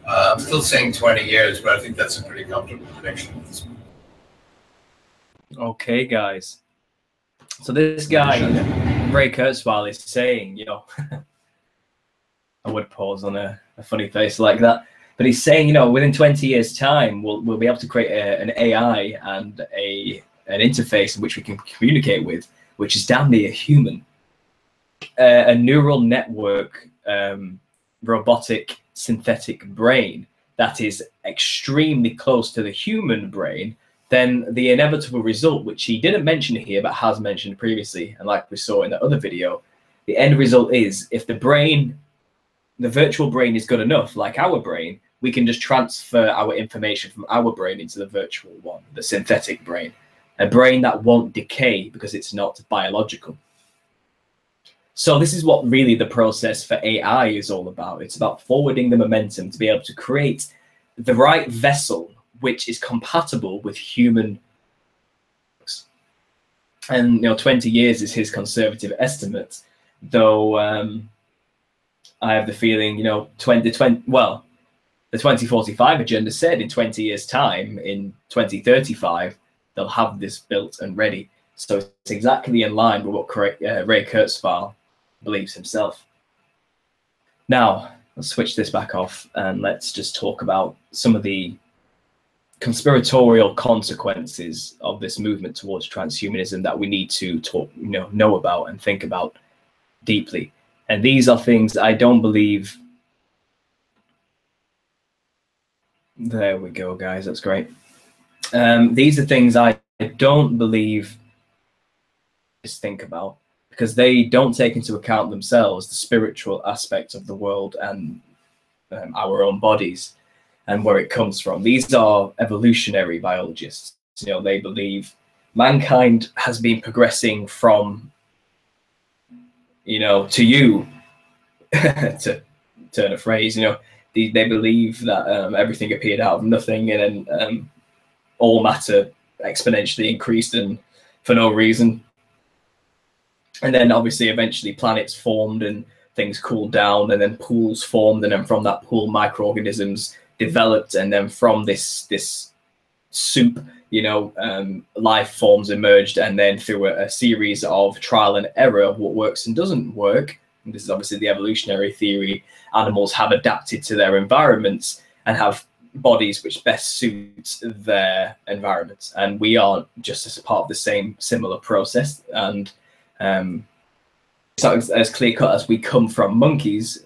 I'm still saying 20 years, but I think that's a pretty comfortable prediction. Okay, guys. So this guy, Ray Kurzweil, is saying, I would pause on a funny face like that, but he's saying, within 20 years' time, we'll be able to create an AI and an interface in which we can communicate with, which is damn near human. A neural network, robotic synthetic brain that is extremely close to the human brain, then the inevitable result, which he didn't mention here but has mentioned previously, and like we saw in the other video, the end result is if the virtual brain is good enough, like our brain, we can just transfer our information from our brain into the virtual one, the synthetic brain, a brain that won't decay because it's not biological. So this is what really the process for AI is all about. It's about forwarding the momentum to be able to create the right vessel which is compatible with human. And 20 years is his conservative estimate, though I have the feeling, the 2045 agenda said in 20 years' time, in 2035, they'll have this built and ready. So it's exactly in line with what Ray Kurzweil believes himself. Now, let's switch this back off and let's just talk about some of the conspiratorial consequences of this movement towards transhumanism that we need to know about and think about deeply. And these are things I don't believe. There we go, guys. That's great. These are things I don't believe just think about, because they don't take into account themselves the spiritual aspect of the world and our own bodies and where it comes from. These are evolutionary biologists. They believe mankind has been progressing from, to you, to turn a phrase, they believe that everything appeared out of nothing, and then all matter exponentially increased and for no reason. And then obviously eventually planets formed and things cooled down, and then pools formed, and then from that pool microorganisms developed, and then from this soup, life forms emerged, and then through a series of trial and error of what works and doesn't work, and this is obviously the evolutionary theory, animals have adapted to their environments and have bodies which best suit their environments, and we are just as part of the same similar process. And it's not as clear cut as we come from monkeys.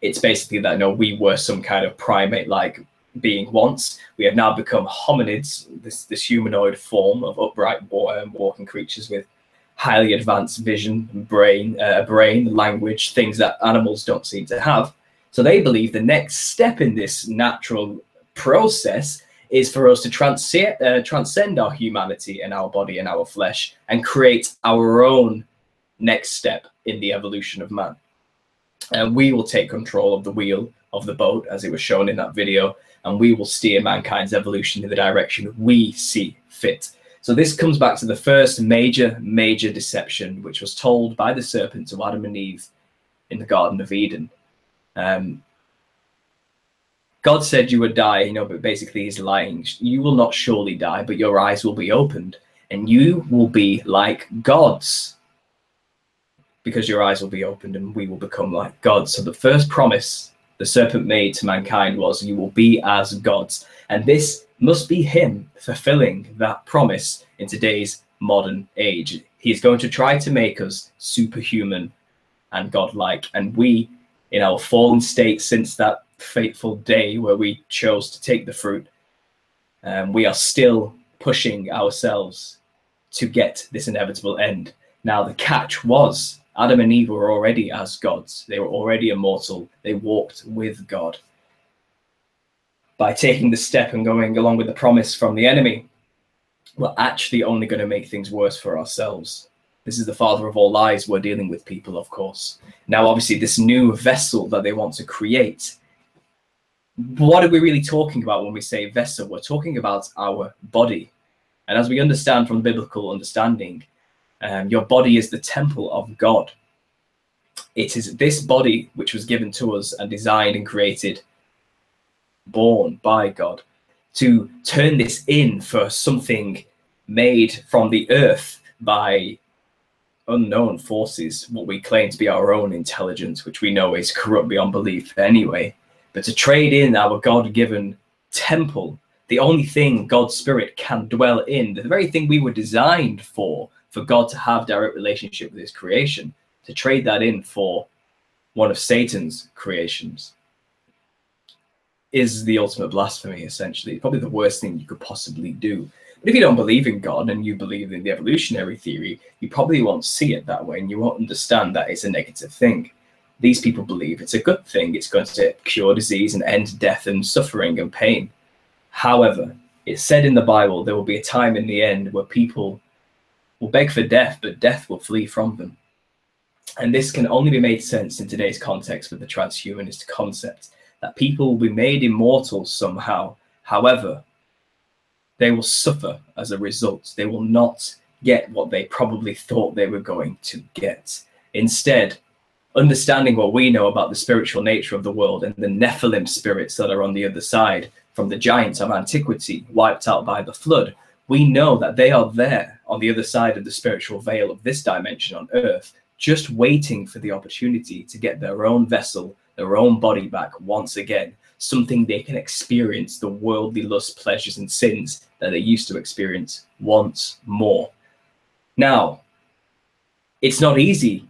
It's basically that we were some kind of primate like being once. We have now become hominids, this humanoid form of upright walking creatures with highly advanced vision, brain, language, things that animals don't seem to have. So they believe the next step in this natural process is for us to transcend our humanity and our body and our flesh and create our own next step in the evolution of man. And we will take control of the wheel of the boat, as it was shown in that video, and we will steer mankind's evolution in the direction we see fit. So this comes back to the first major deception, which was told by the serpent to Adam and Eve in the Garden of Eden. God said you would die, but basically he's lying. You will not surely die, but your eyes will be opened, and you will be like gods, because your eyes will be opened and we will become like gods. So the first promise the serpent made to mankind was, you will be as gods. And this must be him fulfilling that promise in today's modern age. He's going to try to make us superhuman and godlike. And we, in our fallen state since that fateful day where we chose to take the fruit, we are still pushing ourselves to get this inevitable end. Now, the catch was Adam and Eve were already as gods. They were already immortal. They walked with God. By taking the step and going along with the promise from the enemy, we're actually only going to make things worse for ourselves. This is the father of all lies we're dealing with, people, of course. Now, obviously, this new vessel that they want to create, what are we really talking about when we say vessel? We're talking about our body. And as we understand from biblical understanding, your body is the temple of God. It is this body which was given to us and designed and created, born by God, to turn this in for something made from the earth by unknown forces, what we claim to be our own intelligence, which we know is corrupt beyond belief anyway. But to trade in our God-given temple, the only thing God's spirit can dwell in, the very thing we were designed for God to have direct relationship with his creation, to trade that in for one of Satan's creations, is the ultimate blasphemy, essentially. Probably the worst thing you could possibly do. But if you don't believe in God and you believe in the evolutionary theory, you probably won't see it that way, and you won't understand that it's a negative thing. These people believe it's a good thing. It's going to cure disease and end death and suffering and pain. However, it's said in the Bible there will be a time in the end where people will beg for death, but death will flee from them. And this can only be made sense in today's context with the transhumanist concept, that people will be made immortal somehow. However, they will suffer as a result. They will not get what they probably thought they were going to get. Instead, understanding what we know about the spiritual nature of the world and the Nephilim spirits that are on the other side, from the giants of antiquity wiped out by the flood, we know that they are there on the other side of the spiritual veil of this dimension on earth, just waiting for the opportunity to get their own vessel, their own body back once again, something they can experience the worldly lust, pleasures, and sins that they used to experience once more. Now, it's not easy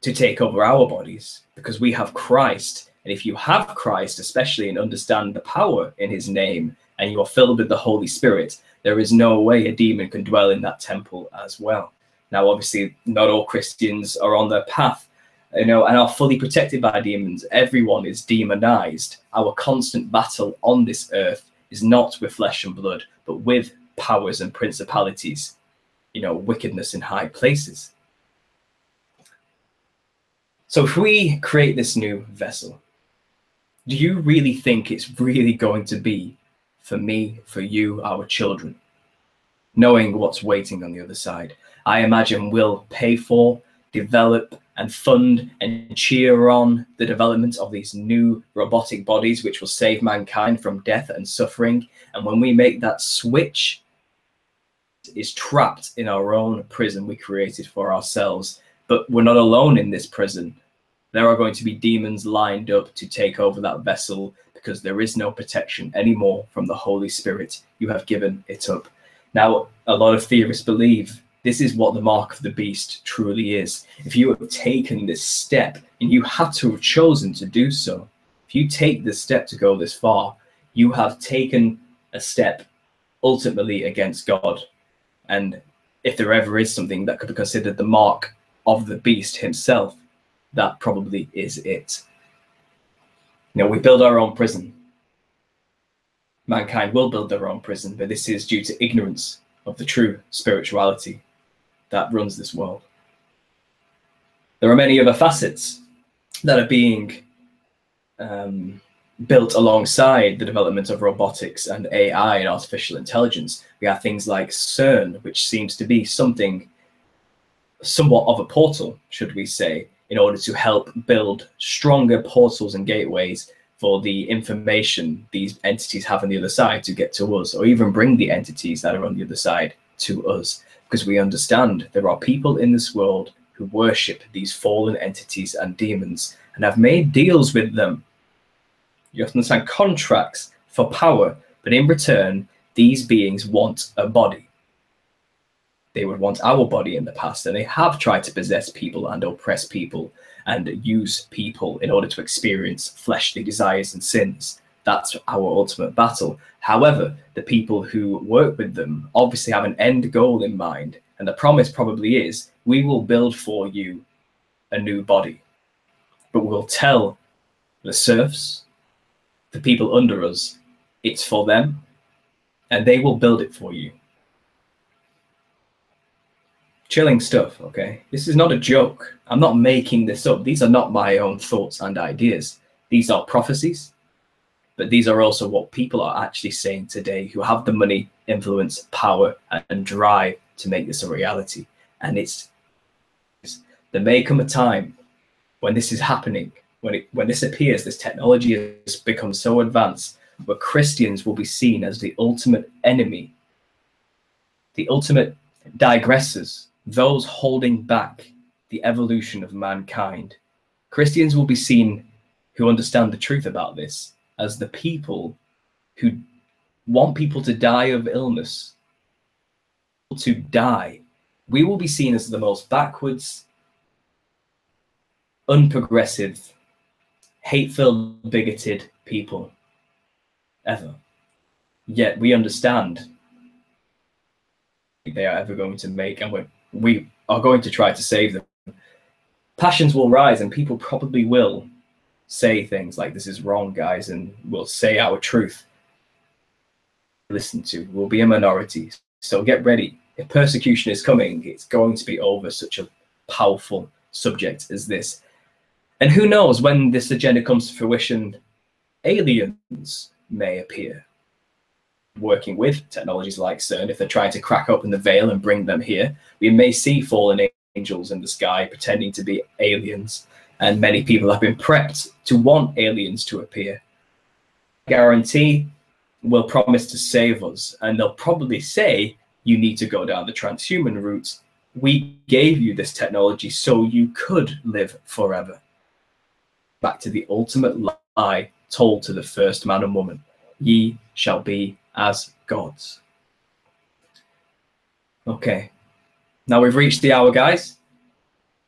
to take over our bodies because we have Christ. And if you have Christ, especially, and understand the power in his name, and you are filled with the Holy Spirit, there is no way a demon can dwell in that temple as well. Now, obviously, not all Christians are on their path, and are fully protected by demons. Everyone is demonized. Our constant battle on this earth is not with flesh and blood, but with powers and principalities, wickedness in high places. So if we create this new vessel, do you really think it's really going to be for me, for you, our children? knowing what's waiting on the other side. I imagine we'll pay for, develop, and fund and cheer on the development of these new robotic bodies which will save mankind from death and suffering. And when we make that switch, is trapped in our own prison we created for ourselves. But we're not alone in this prison. There are going to be demons lined up to take over that vessel, because there is no protection anymore from the Holy Spirit. You have given it up. Now, a lot of theorists believe this is what the mark of the beast truly is. If you have taken this step, and you had to have chosen to do so, if you take this step to go this far, you have taken a step ultimately against God. And if there ever is something that could be considered the mark of the beast himself, that probably is it. You know, we build our own prison. Mankind will build their own prison, but this is due to ignorance of the true spirituality that runs this world. There are many other facets that are being built alongside the development of robotics and AI and artificial intelligence. We have things like CERN, which seems to be something somewhat of a portal, should we say, in order to help build stronger portals and gateways for the information these entities have on the other side to get to us, or even bring the entities that are on the other side to us. Because we understand there are people in this world who worship these fallen entities and demons and have made deals with them. You have to understand, contracts for power, but in return, these beings want a body. They would want our body in the past, and they have tried to possess people and oppress people and use people in order to experience fleshly desires and sins. That's our ultimate battle. However, the people who work with them obviously have an end goal in mind, and the promise probably is, we will build for you a new body, but we'll tell the serfs, the people under us, it's for them, and they will build it for you. Chilling stuff, okay? This is not a joke. I'm not making this up. These are not my own thoughts and ideas. These are prophecies, but these are also what people are actually saying today, who have the money, influence, power, and drive to make this a reality. And there may come a time when this is happening, when this appears, this technology has become so advanced, where Christians will be seen as the ultimate enemy, the ultimate digressors, those holding back the evolution of mankind. Christians will be seen, who understand the truth about this, as the people who want people to die of illness, to die. We will be seen as the most backwards, unprogressive, hate-filled, bigoted people ever. Yet we understand they are ever going to make, and we are going to try to save them. Passions will rise, and people probably will say things like, this is wrong, guys, and we'll say our truth. Listen to, we'll be a minority, so get ready. If persecution is coming, it's going to be over such a powerful subject as this. And who knows, when this agenda comes to fruition, aliens may appear, working with technologies like CERN. If they're trying to crack open the veil and bring them here, we may see fallen angels in the sky pretending to be aliens, and many people have been prepped to want aliens to appear. Guarantee will promise to save us, and they'll probably say, you need to go down the transhuman route. We gave you this technology so you could live forever. Back to the ultimate lie told to the first man and woman, ye shall be as gods. Okay, now we've reached the hour, guys.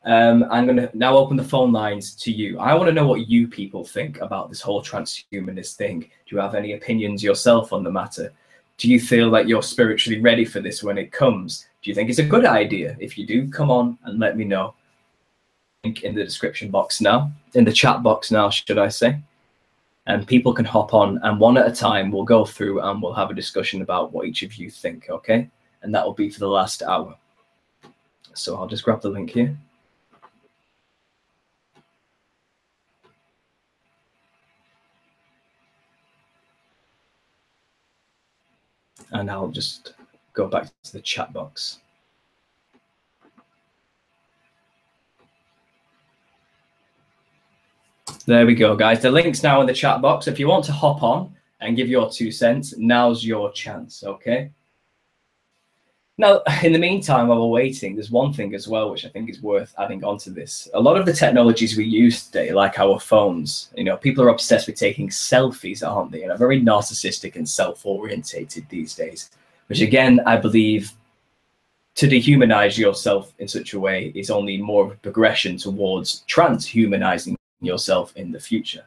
I'm going to now open the phone lines to you. I want to know what you people think about this whole transhumanist thing. Do you have any opinions yourself on the matter? Do you feel like you're spiritually ready for this when it comes? Do you think it's a good idea? If you do, come on and let me know. Link in the description box now, in the chat box now, should I say. And people can hop on, and one at a time we'll go through and we'll have a discussion about what each of you think, okay? And that will be for the last hour. So I'll just grab the link here. And I'll just go back to the chat box. There we go, guys. The link's now in the chat box. If you want to hop on and give your 2 cents, now's your chance, okay? Now, in the meantime, while we're waiting, there's one thing as well, which I think is worth adding onto this. A lot of the technologies we use today, like our phones, you know, people are obsessed with taking selfies, aren't they? And are very narcissistic and self-orientated these days, which again, I believe to dehumanize yourself in such a way is only more of a progression towards transhumanizing yourself in the future.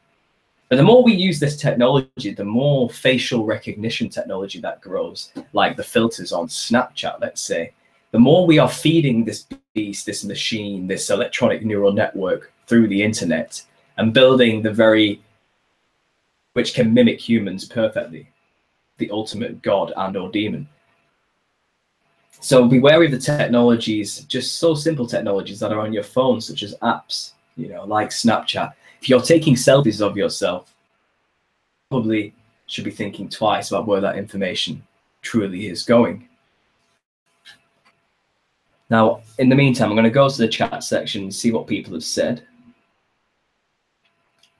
But the more we use this technology, the more facial recognition technology that grows, like the filters on Snapchat, let's say, the more we are feeding this beast, this machine, this electronic neural network through the internet and building the very, which can mimic humans perfectly, the ultimate god and or demon. So be wary of the technologies, just so simple technologies that are on your phone, such as apps, you know, like Snapchat. If you're taking selfies of yourself, probably should be thinking twice about where that information truly is going. Now, in the meantime, I'm going to go to the chat section and see what people have said.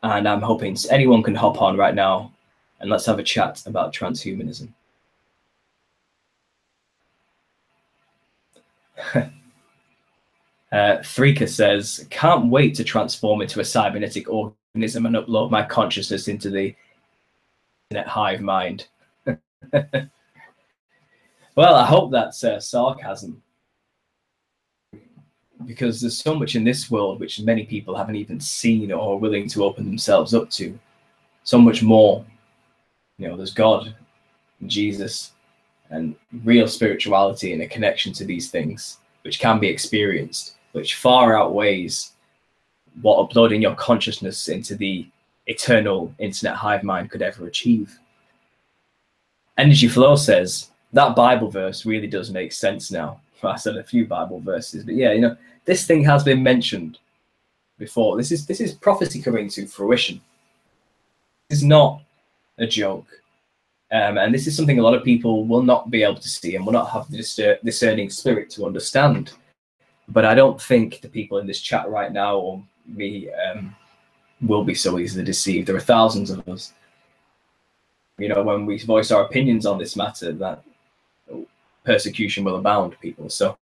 And I'm hoping anyone can hop on right now and let's have a chat about transhumanism. Freaka says, can't wait to transform into a cybernetic organism and upload my consciousness into the internet hive mind. Well, I hope that's sarcasm, because there's so much in this world which many people haven't even seen or are willing to open themselves up to. So much more. You know, there's God, and Jesus, and real spirituality and a connection to these things, which can be experienced, which far outweighs what uploading your consciousness into the eternal internet hive mind could ever achieve. Energy Flow says, that Bible verse really does make sense now. Well, I said a few Bible verses, but yeah, you know, this thing has been mentioned before. This is prophecy coming to fruition. This is not a joke. And this is something a lot of people will not be able to see and will not have the discerning spirit to understand. But I don't think the people in this chat right now or me will be so easily deceived. There are thousands of us. You know, when we voice our opinions on this matter, that persecution will abound, people. So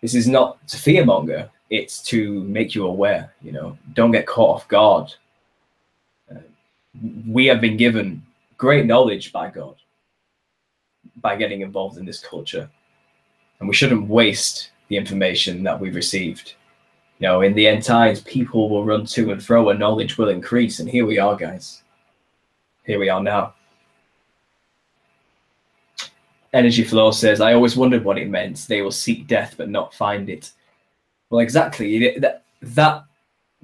this is not to fearmonger. It's to make you aware, you know, don't get caught off guard. We have been given great knowledge by God by getting involved in this culture. And we shouldn't waste the information that we've received. You know, in the end times, people will run to and fro and knowledge will increase. And here we are, guys. Here we are now. Energy Flow says, I always wondered what it meant. They will seek death but not find it. Well, exactly. That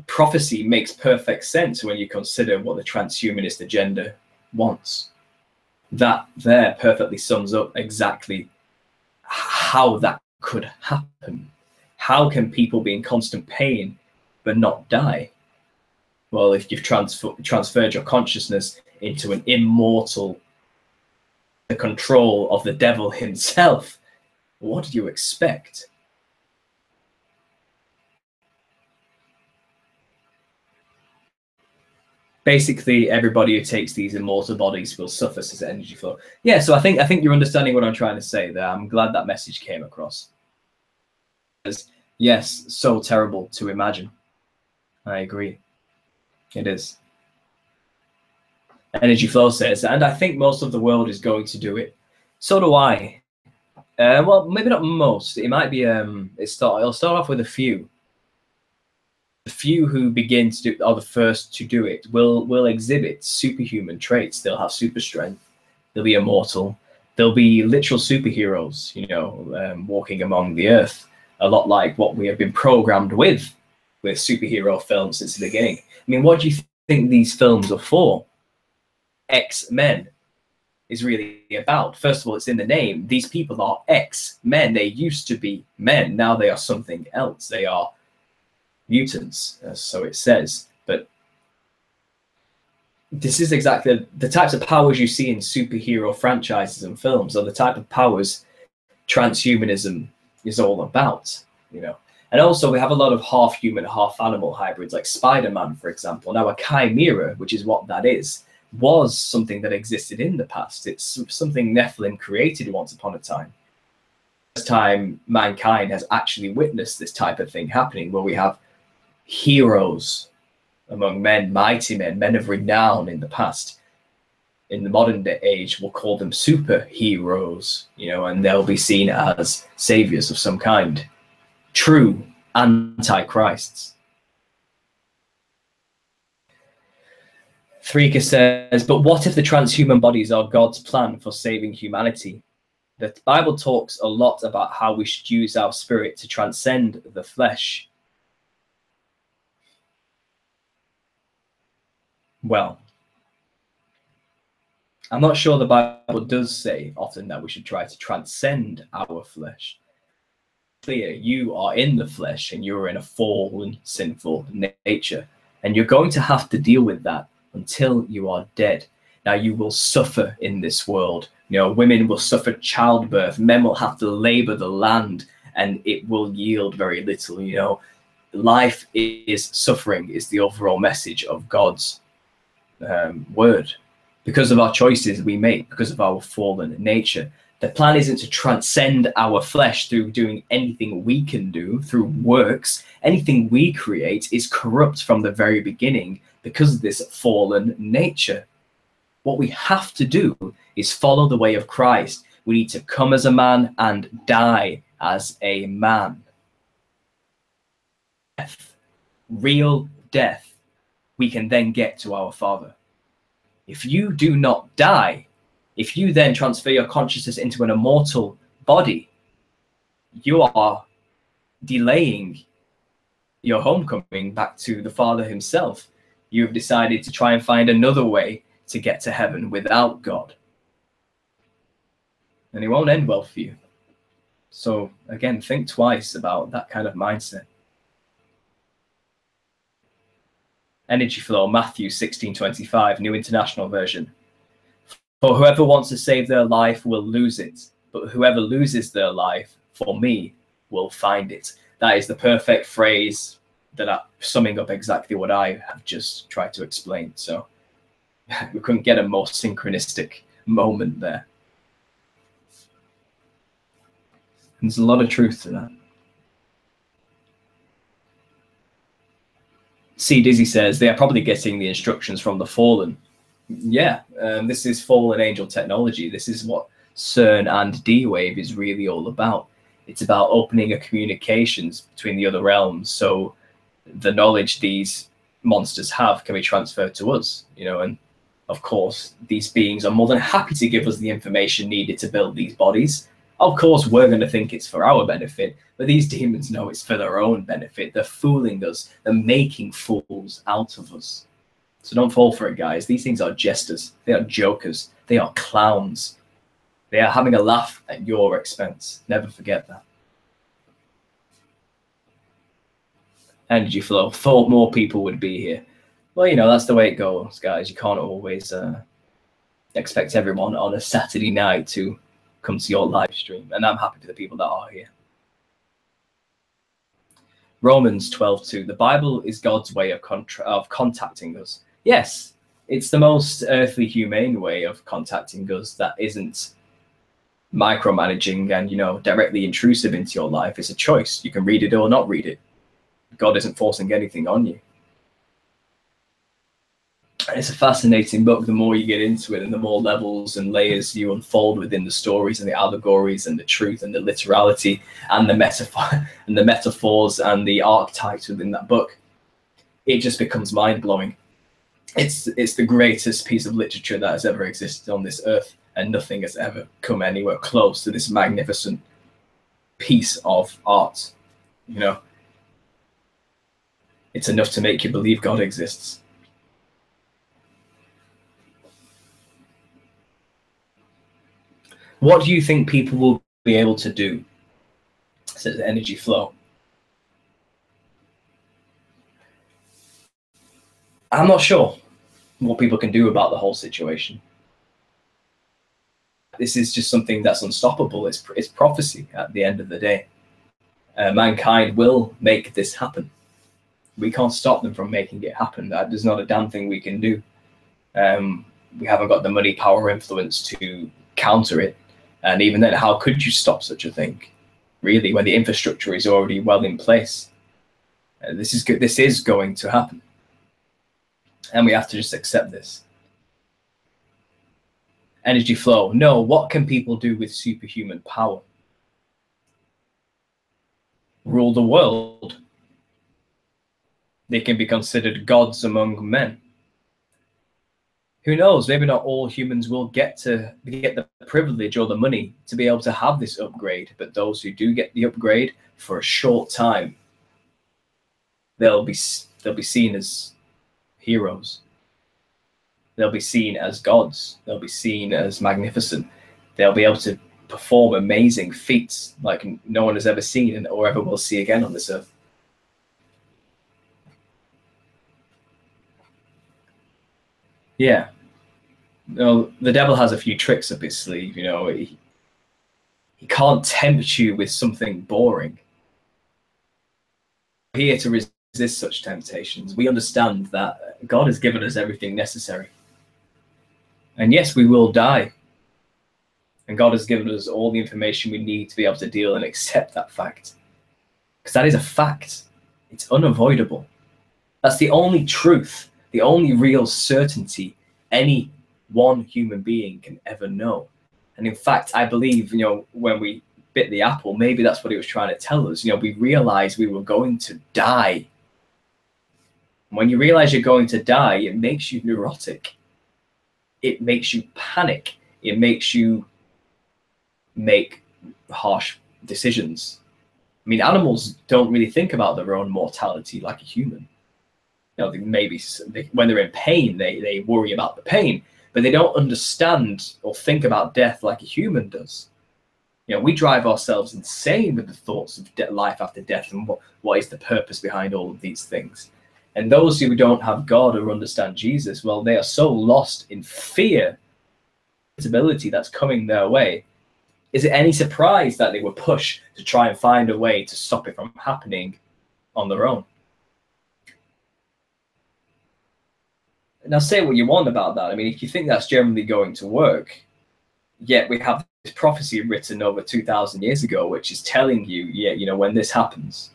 prophecy makes perfect sense when you consider what the transhumanist agenda wants. That there perfectly sums up exactly how that could happen. How can people be in constant pain but not die? Well, if you've transferred your consciousness into an immortal, the control of the devil himself, what do you expect? Basically, everybody who takes these immortal bodies will suffer, says Energy Flow. Yeah, so I think you're understanding what I'm trying to say there. I'm glad that message came across. Yes, so terrible to imagine. I agree. It is. Energy Flow says, and I think most of the world is going to do it. So do I. Well, maybe not most. It might be. It'll start off with a few. The few who begin to do are the first to do it will exhibit superhuman traits. They'll have super strength. They'll be immortal. They'll be literal superheroes. You know, walking among the earth. A lot like what we have been programmed with superhero films since the beginning. I mean, what do you think these films are for? X-Men is really about. First of all, it's in the name. These people are X-Men. They used to be men. Now they are something else. They are mutants, so it says. But this is exactly the types of powers you see in superhero franchises and films are the type of powers transhumanism is all about, you know. And also we have a lot of half human, half animal hybrids, like Spider-Man, for example. Now a chimera, which is what that is, was something that existed in the past. It's something Nephilim created once upon a time. First time mankind has actually witnessed this type of thing happening, where we have heroes among men, mighty men, men of renown in the past. In the modern day age, we'll call them superheroes, you know, and they'll be seen as saviors of some kind. True antichrists. Thrika says, but what if the transhuman bodies are God's plan for saving humanity? The Bible talks a lot about how we should use our spirit to transcend the flesh. Well, I'm not sure the Bible does say often that we should try to transcend our flesh. Clear, you are in the flesh and you're in a fallen, sinful nature, and you're going to have to deal with that until you are dead. Now, you will suffer in this world. You know, women will suffer childbirth, men will have to labor the land, and it will yield very little. You know, life is suffering is the overall message of God's word. Because of our choices we make, because of our fallen nature. The plan isn't to transcend our flesh through doing anything we can do, through works. Anything we create is corrupt from the very beginning because of this fallen nature. What we have to do is follow the way of Christ. We need to come as a man and die as a man. Death, real death, we can then get to our Father. If you do not die, if you then transfer your consciousness into an immortal body, you are delaying your homecoming back to the Father himself. You've decided to try and find another way to get to heaven without God. And it won't end well for you. So again, think twice about that kind of mindset. Energy flow, Matthew 16:25, New International Version. For whoever wants to save their life will lose it, but whoever loses their life for me will find it. That is the perfect phrase that I'm summing up exactly what I have just tried to explain. So we couldn't get a more synchronistic moment there. There's a lot of truth to that. C. Dizzy says they are probably getting the instructions from the fallen. Yeah, this is fallen angel technology. This is what CERN and D-Wave is really all about. It's about opening a communications between the other realms, so the knowledge these monsters have can be transferred to us, you know. And of course, these beings are more than happy to give us the information needed to build these bodies. Of course, we're going to think it's for our benefit, but these demons know it's for their own benefit. They're fooling us. They're making fools out of us. So don't fall for it, guys. These things are jesters. They are jokers. They are clowns. They are having a laugh at your expense. Never forget that. Energy flow. Thought more people would be here. Well, you know, that's the way it goes, guys. You can't always expect everyone on a Saturday night to come to your live stream. And I'm happy for the people that are here. Romans 12:2. The Bible is God's way of contacting us. Yes, it's the most earthly, humane way of contacting us that isn't micromanaging and, you know, directly intrusive into your life. It's a choice. You can read it or not read it. God isn't forcing anything on you. It's a fascinating book. The more you get into it and the more levels and layers you unfold within the stories and the allegories and the truth and the literality and the metaphor and the metaphors and the archetypes within that book, it just becomes mind-blowing. It's the greatest piece of literature that has ever existed on this earth, and nothing has ever come anywhere close to this magnificent piece of art. You know, it's enough to make you believe God exists. What do you think people will be able to do? Says Energy Flow. I'm not sure what people can do about the whole situation. This is just something that's unstoppable. It's prophecy at the end of the day. Mankind will make this happen. We can't stop them from making it happen. There's not a damn thing we can do. We haven't got the money, power, influence to counter it. And even then, how could you stop such a thing, really, when the infrastructure is already well in place? This is going to happen. And we have to just accept this. Energy flow. No, what can people do with superhuman power? Rule the world. They can be considered gods among men. Who knows? Maybe not all humans will get the privilege or the money to be able to have this upgrade, but those who do get the upgrade for a short time, they'll be seen as heroes. They'll be seen as gods. They'll be seen as magnificent. They'll be able to perform amazing feats like no one has ever seen or ever will see again on this earth. Yeah. No, the devil has a few tricks up his sleeve. He can't tempt you with something boring. We're here to resist such temptations. We understand that God has given us everything necessary. And yes, we will die. And God has given us all the information we need to be able to deal and accept that fact. Because that is a fact. It's unavoidable. That's the only truth, the only real certainty any one human being can ever know. And in fact, I believe, when we bit the apple, maybe that's what he was trying to tell us. We realized we were going to die. And when you realize you're going to die, it makes you neurotic. It makes you panic. It makes you make harsh decisions. I mean, animals don't really think about their own mortality like a human. When they're in pain, they worry about the pain, but they don't understand or think about death like a human does. We drive ourselves insane with the thoughts of life after death and what is the purpose behind all of these things. And those who don't have God or understand Jesus, well, they are so lost in fear, ability that's coming their way. Is it any surprise that they were pushed to try and find a way to stop it from happening on their own? Now, say what you want about that. I mean, if you think that's generally going to work, yet we have this prophecy written over 2,000 years ago, which is telling you, when this happens,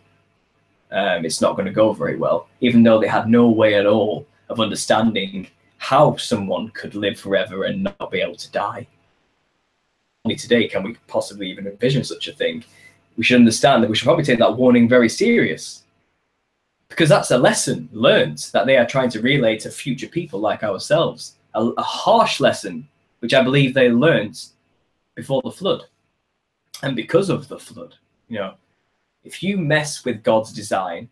it's not going to go very well, even though they had no way at all of understanding how someone could live forever and not be able to die. Only today can we possibly even envision such a thing. We should understand that we should probably take that warning very serious, because that's a lesson learned that they are trying to relay to future people like ourselves. A harsh lesson, which I believe they learned before the flood. And because of the flood, if you mess with God's design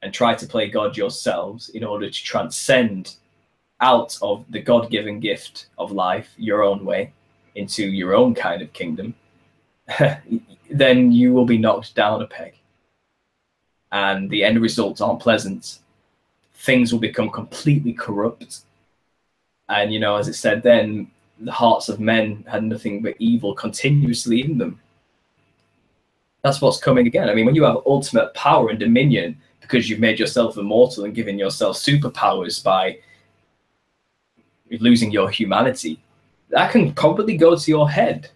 and try to play God yourselves in order to transcend out of the God-given gift of life your own way into your own kind of kingdom, then you will be knocked down a peg. And the end results aren't pleasant. Things will become completely corrupt. And, as it said then, the hearts of men had nothing but evil continuously in them. That's what's coming again. I mean, when you have ultimate power and dominion because you've made yourself immortal and given yourself superpowers by losing your humanity, that can probably go to your head.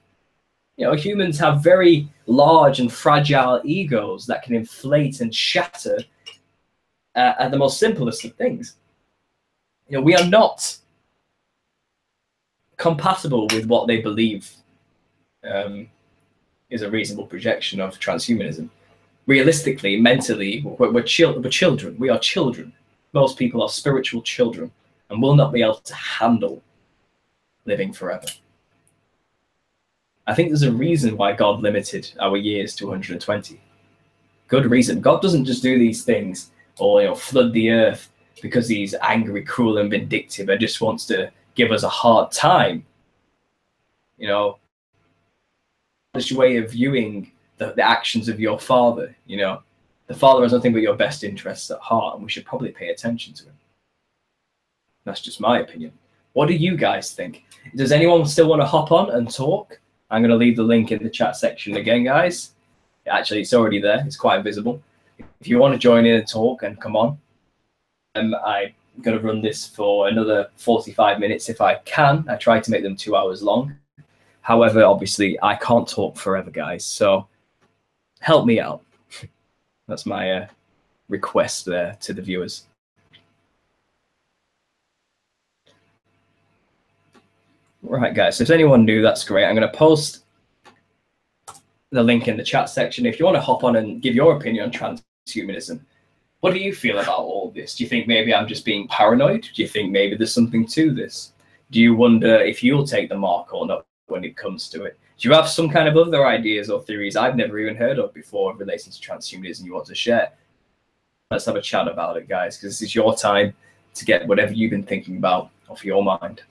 Humans have very large and fragile egos that can inflate and shatter at the most simplest of things. We are not compatible with what they believe is a reasonable projection of transhumanism. Realistically, mentally, we're children. We are children. Most people are spiritual children and will not be able to handle living forever. I think there's a reason why God limited our years to 120. Good reason. God doesn't just do these things or flood the earth because he's angry, cruel, and vindictive and just wants to give us a hard time. This way of viewing the actions of your father. The father has nothing but your best interests at heart, and we should probably pay attention to him. That's just my opinion. What do you guys think? Does anyone still want to hop on and talk? I'm going to leave the link in the chat section again, guys. Actually, it's already there. It's quite visible. If you want to join in and talk and come on, I'm going to run this for another 45 minutes if I can. I try to make them 2 hours long. However, obviously, I can't talk forever, guys. So help me out. That's my request there to the viewers. Right, guys. So if anyone new, that's great. I'm going to post the link in the chat section. If you want to hop on and give your opinion on transhumanism, what do you feel about all this? Do you think maybe I'm just being paranoid? Do you think maybe there's something to this? Do you wonder if you'll take the mark or not when it comes to it? Do you have some kind of other ideas or theories I've never even heard of before relating to transhumanism you want to share? Let's have a chat about it, guys, because this is your time to get whatever you've been thinking about off your mind.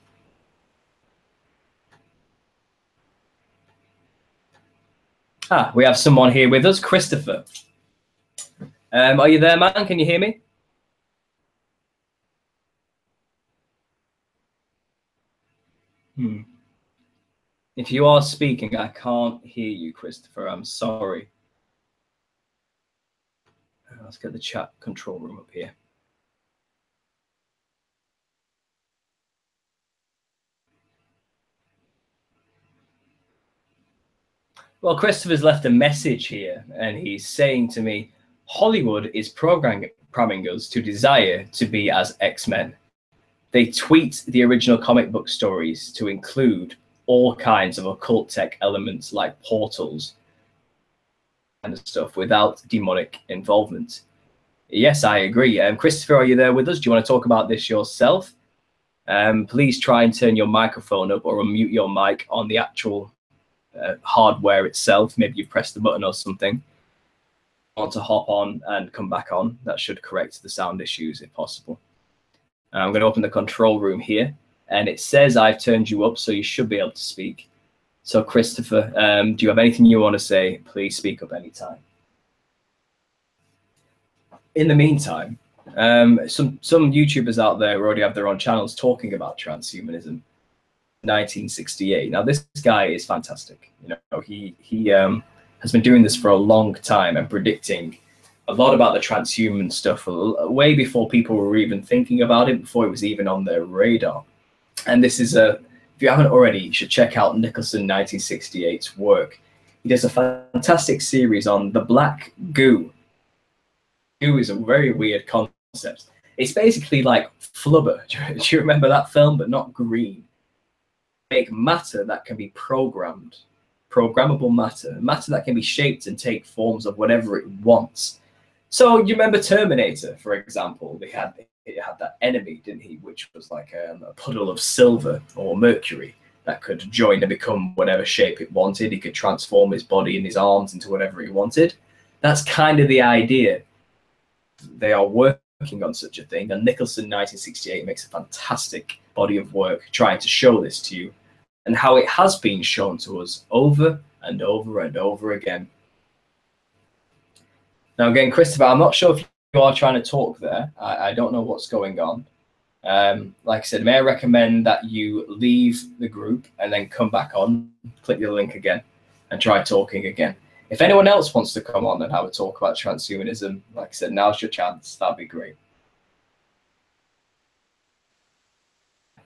We have someone here with us, Christopher. Are you there, man? Can you hear me? If you are speaking, I can't hear you, Christopher. I'm sorry. Let's get the chat control room up here. Well, Christopher's left a message here, and he's saying to me, Hollywood is programming us to desire to be as X-Men. They tweet the original comic book stories to include all kinds of occult tech elements like portals and stuff without demonic involvement. Yes, I agree. Christopher, are you there with us? Do you want to talk about this yourself? Please try and turn your microphone up or unmute your mic on the actual hardware itself. Maybe you pressed the button or something. Want to hop on and come back on. That should correct the sound issues if possible. I'm going to open the control room here, and it says I've turned you up, so you should be able to speak. So Christopher, do you have anything you want to say? Please speak up anytime. In the meantime, some YouTubers out there already have their own channels talking about transhumanism. 1968. Now this guy is fantastic. You know, he has been doing this for a long time and predicting a lot about the transhuman stuff way before people were even thinking about it, before it was even on their radar. And this is if you haven't already, you should check out Nicholson 1968's work. He does a fantastic series on the black goo. Goo is a very weird concept. It's basically like flubber. Do you remember that film? But not green. Make matter that can be programmed. Programmable matter. Matter that can be shaped and take forms of whatever it wants. So you remember Terminator, for example? It had that enemy, didn't he? Which was like a puddle of silver or mercury that could join and become whatever shape it wanted. He could transform his body and his arms into whatever he wanted. That's kind of the idea. They are working on such a thing. And Nicholson 1968 makes a fantastic body of work trying to show this to you and how it has been shown to us over and over and over again. Now, again, Christopher, I'm not sure if you are trying to talk there. I don't know what's going on. Like I said, may I recommend that you leave the group and then come back on, click the link again, and try talking again. If anyone else wants to come on and have a talk about transhumanism, like I said, now's your chance. That'd be great.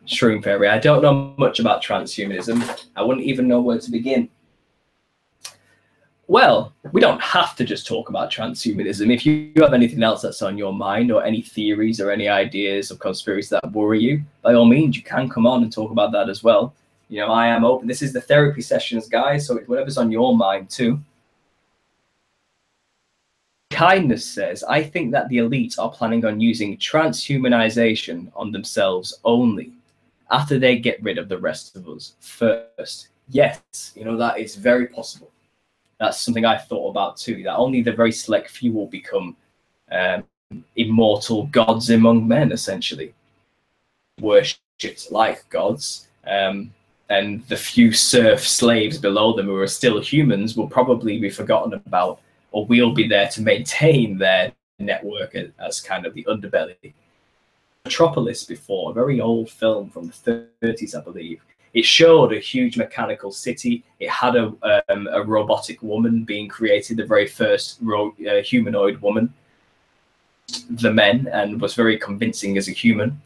Shroom Fairy, I don't know much about transhumanism. I wouldn't even know where to begin. Well, we don't have to just talk about transhumanism. If you have anything else that's on your mind, or any theories or any ideas of conspiracy that worry you, by all means, you can come on and talk about that as well. You know, I am open. This is the therapy sessions, guys, so it's whatever's on your mind too. Kindness says, I think that the elite are planning on using transhumanization on themselves only after they get rid of the rest of us first. Yes, you know, that is very possible. That's something I thought about too, that only the very select few will become immortal gods among men, essentially. Worshipped like gods. And the few serf slaves below them who are still humans will probably be forgotten about, or we'll be there to maintain their network as kind of the underbelly. Metropolis before, a very old film from the 30s, I believe. It showed a huge mechanical city. It had a robotic woman being created, the very first humanoid woman, the men, and was very convincing as a human.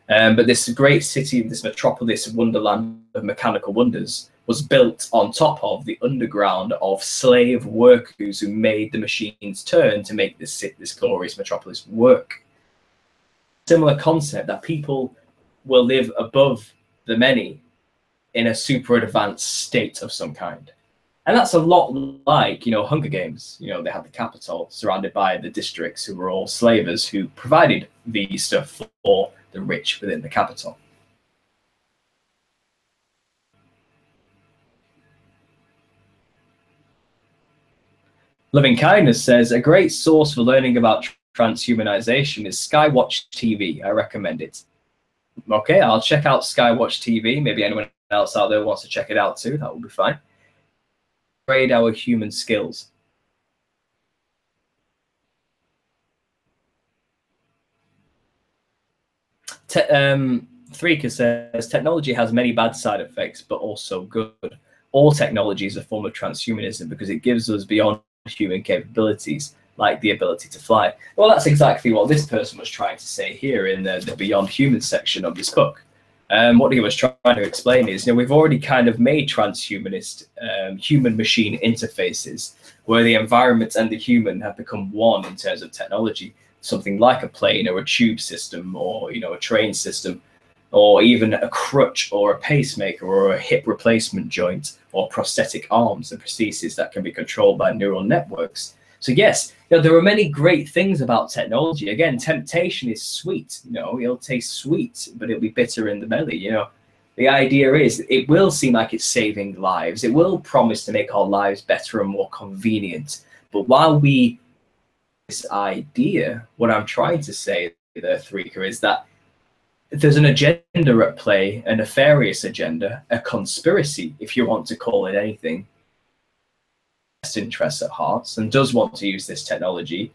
But this great city, this metropolis wonderland of mechanical wonders, was built on top of the underground of slave workers who made the machines turn to make this glorious metropolis work. Similar concept that people will live above the many in a super advanced state of some kind. And that's a lot like, Hunger Games. They had the capital surrounded by the districts who were all slavers who provided the stuff for the rich within the capital. Loving Kindness says, a great source for learning about transhumanization is Skywatch TV. I recommend it. Okay, I'll check out Skywatch TV. Maybe anyone else out there wants to check it out too. That will be fine. Grade our human skills. Thrika says, technology has many bad side effects, but also good. All technology is a form of transhumanism because it gives us beyond human capabilities, like the ability to fly. Well, that's exactly what this person was trying to say here in the Beyond Human section of this book. What he was trying to explain is, we've already kind of made transhumanist human-machine interfaces where the environment and the human have become one in terms of technology, something like a plane or a tube system or, a train system, or even a crutch or a pacemaker or a hip replacement joint or prosthetic arms and prostheses that can be controlled by neural networks. So yes, there are many great things about technology. Again, temptation is sweet. It'll taste sweet, but it'll be bitter in the belly. The idea is it will seem like it's saving lives. It will promise to make our lives better and more convenient. But while this idea, what I'm trying to say there, Thrika, is that there's an agenda at play, a nefarious agenda, a conspiracy, if you want to call it anything, best interests at heart, and does want to use this technology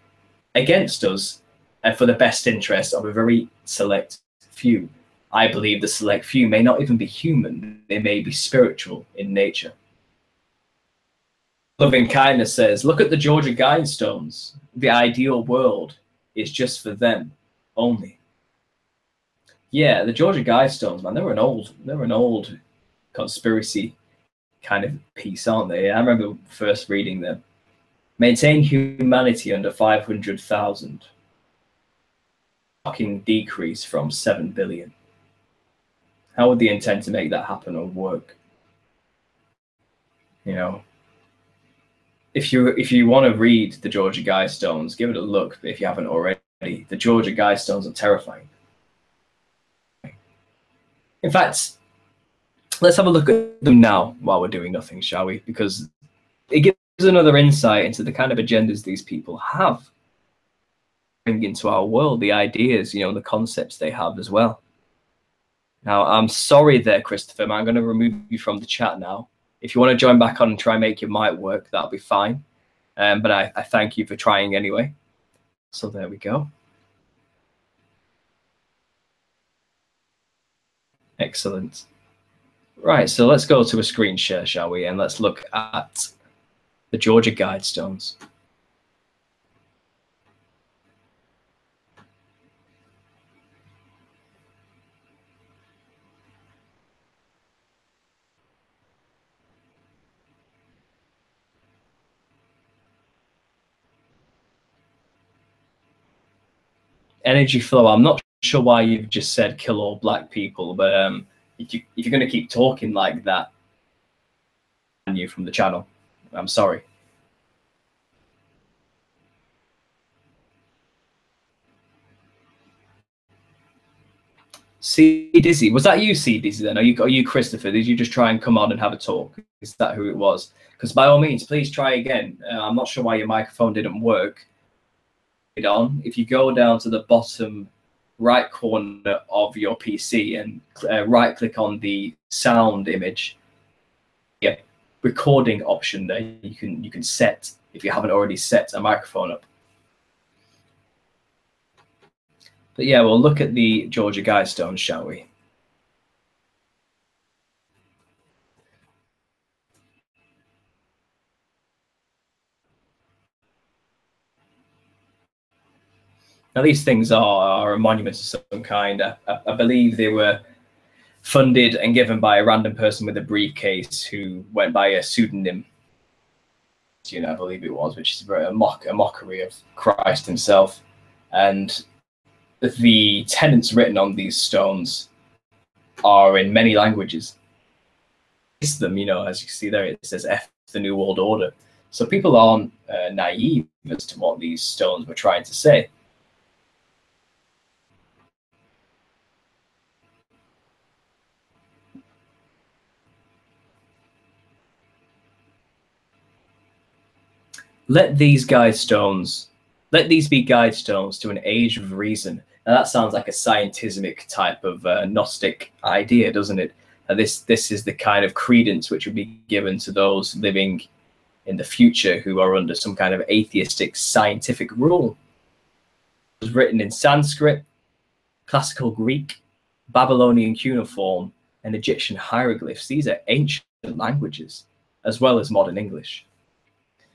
against us and for the best interest of a very select few. I believe the select few may not even be human, they may be spiritual in nature. Loving Kindness says, look at the Georgia Guidestones. The ideal world is just for them only. Yeah, the Georgia Guidestones, man, they were an old conspiracy kind of piece, aren't they? I remember first reading them. Maintain humanity under 500,000. Shocking decrease from 7 billion. How would they intend to make that happen or work? If you want to read the Georgia Guidestones, give it a look if you haven't already. The Georgia Guidestones are terrifying. In fact, let's have a look at them now while we're doing nothing, shall we? Because it gives another insight into the kind of agendas these people have bring into our world, the ideas, the concepts they have as well. Now, I'm sorry there, Christopher, I'm going to remove you from the chat now. If you want to join back on and try and make your mic work, that'll be fine. But I thank you for trying anyway. So there we go. Excellent. Right, so let's go to a screen share, shall we? And let's look at the Georgia Guidestones. Energy flow. I'm not sure why you've just said kill all black people, but if you're going to keep talking like that, you from the channel, I'm sorry. C Dizzy, was that you, C Dizzy? Then are you Christopher? Did you just try and come on and have a talk? Is that who it was? Because by all means, please try again. I'm not sure why your microphone didn't work. If you go down to the bottom right corner of your PC and right click on the sound image, recording option there, you can set, if you haven't already set a microphone up. But yeah, we'll look at the Georgia Guidestones, shall we? Now, these things are a monument of some kind. I believe they were funded and given by a random person with a briefcase who went by a pseudonym, I believe it was, which is a mockery of Christ himself. And the tenets written on these stones are in many languages. As you see there, it says F the New World Order. So people aren't naive as to what these stones were trying to say. Let these be guidestones to an age of reason. Now that sounds like a scientismic type of Gnostic idea, doesn't it? This is the kind of credence which would be given to those living in the future who are under some kind of atheistic scientific rule. It was written in Sanskrit, Classical Greek, Babylonian cuneiform, and Egyptian hieroglyphs. These are ancient languages, as well as modern English.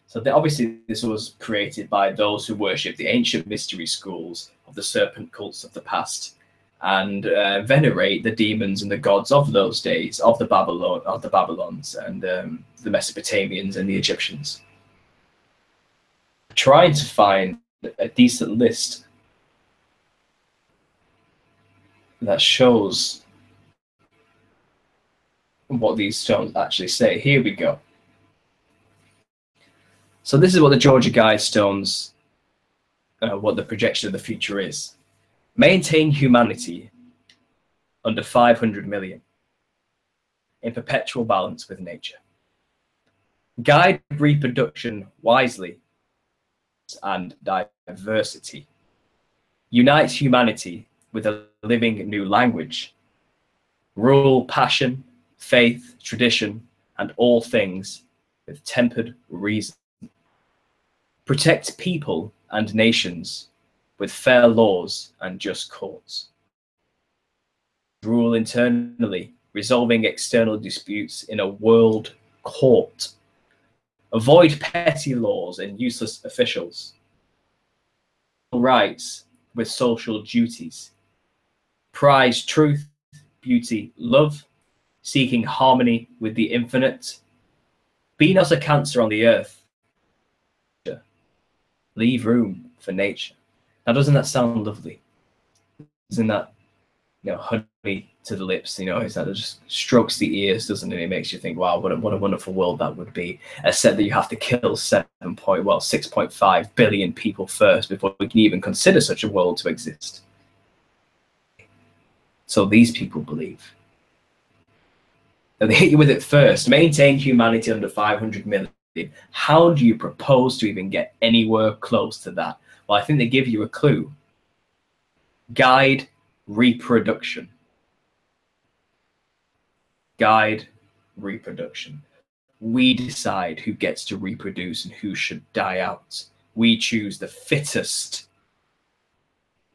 So obviously this was created by those who worship the ancient mystery schools of the serpent cults of the past, and venerate the demons and the gods of those days, of the Babylons and the Mesopotamians and the Egyptians. Trying to find a decent list that shows what these stones actually say. Here we go. So this is what the Georgia Guidestones, what the projection of the future is. Maintain humanity under 500 million in perpetual balance with nature. Guide reproduction wisely and diversity. Unite humanity with a living new language. Rule passion, faith, tradition, and all things with tempered reason. Protect people and nations with fair laws and just courts. Rule internally, resolving external disputes in a world court. Avoid petty laws and useless officials. Rights with social duties. Prize truth, beauty, love, seeking harmony with the infinite. Be not a cancer on the earth. Leave room for nature. Now, doesn't that sound lovely? Isn't that, honey to the lips? Is that it just strokes the ears, doesn't it? It makes you think, wow, what a wonderful world that would be. Except that you have to kill 6.5 billion people first before we can even consider such a world to exist. So these people believe. And they hit you with it first. Maintain humanity under 500 million. How do you propose to even get anywhere close to that? Well, I think they give you a clue. Guide reproduction. Guide reproduction. We decide who gets to reproduce and who should die out. We choose the fittest,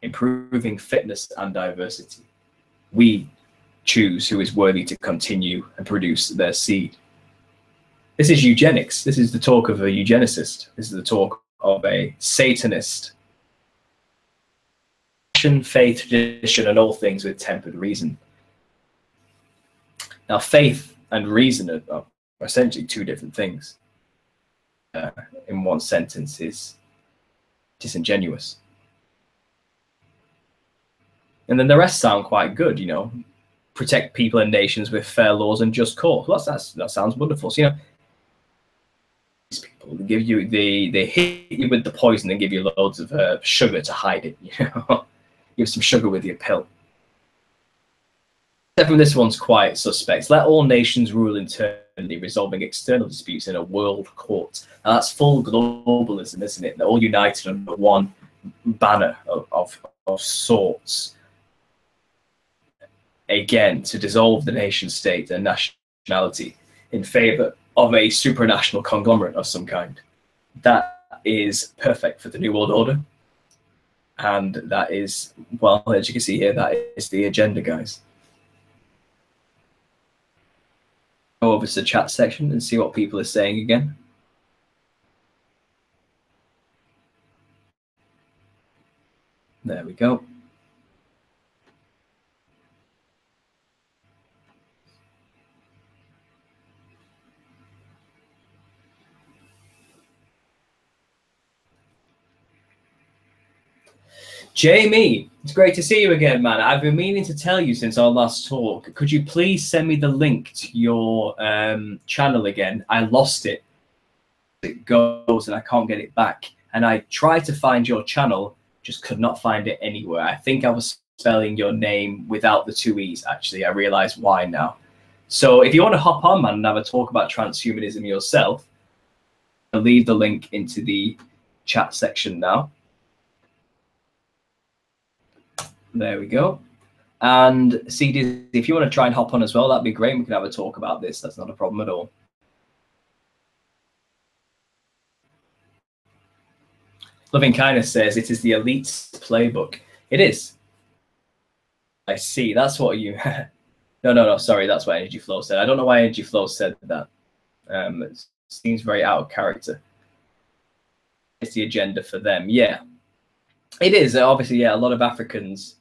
improving fitness and diversity. We choose who is worthy to continue and produce their seed. This is eugenics. This is the talk of a eugenicist. This is the talk of a Satanist. Faith, tradition, and all things with tempered reason. Now, faith and reason are essentially two different things. In one sentence is disingenuous. And then the rest sound quite good, Protect people and nations with fair laws and just courts. Well, that sounds wonderful. So, these people give you, they hit you with the poison and give you loads of sugar to hide it. Give some sugar with your pill. Except from this one's quite suspect. Let all nations rule internally, resolving external disputes in a world court. Now that's full globalism, isn't it? They're all united under one banner of sorts. Again, to dissolve the nation state and nationality in favor of a supranational conglomerate of some kind. That is perfect for the New World Order. And that is, well, as you can see here, that is the agenda, guys. Go over to the chat section and see what people are saying again. There we go. Jamie, it's great to see you again, man. I've been meaning to tell you since our last talk. Could you please send me the link to your channel again? I lost it. It goes and I can't get it back. And I tried to find your channel, just could not find it anywhere. I think I was spelling your name without the 2 E's, actually. I realize why now. So if you want to hop on, man, and have a talk about transhumanism yourself, I'll leave the link into the chat section now. There we go. And CD, if you want to try and hop on as well, that'd be great. We can have a talk about this. That's not a problem at all. Loving Kindness says it is the elite's playbook. It is. I see. That's what you. No. Sorry, that's what Energy Flow said. I don't know why Energy Flow said that. It seems very out of character. It's the agenda for them. Yeah, it is. Obviously, yeah, a lot of Africans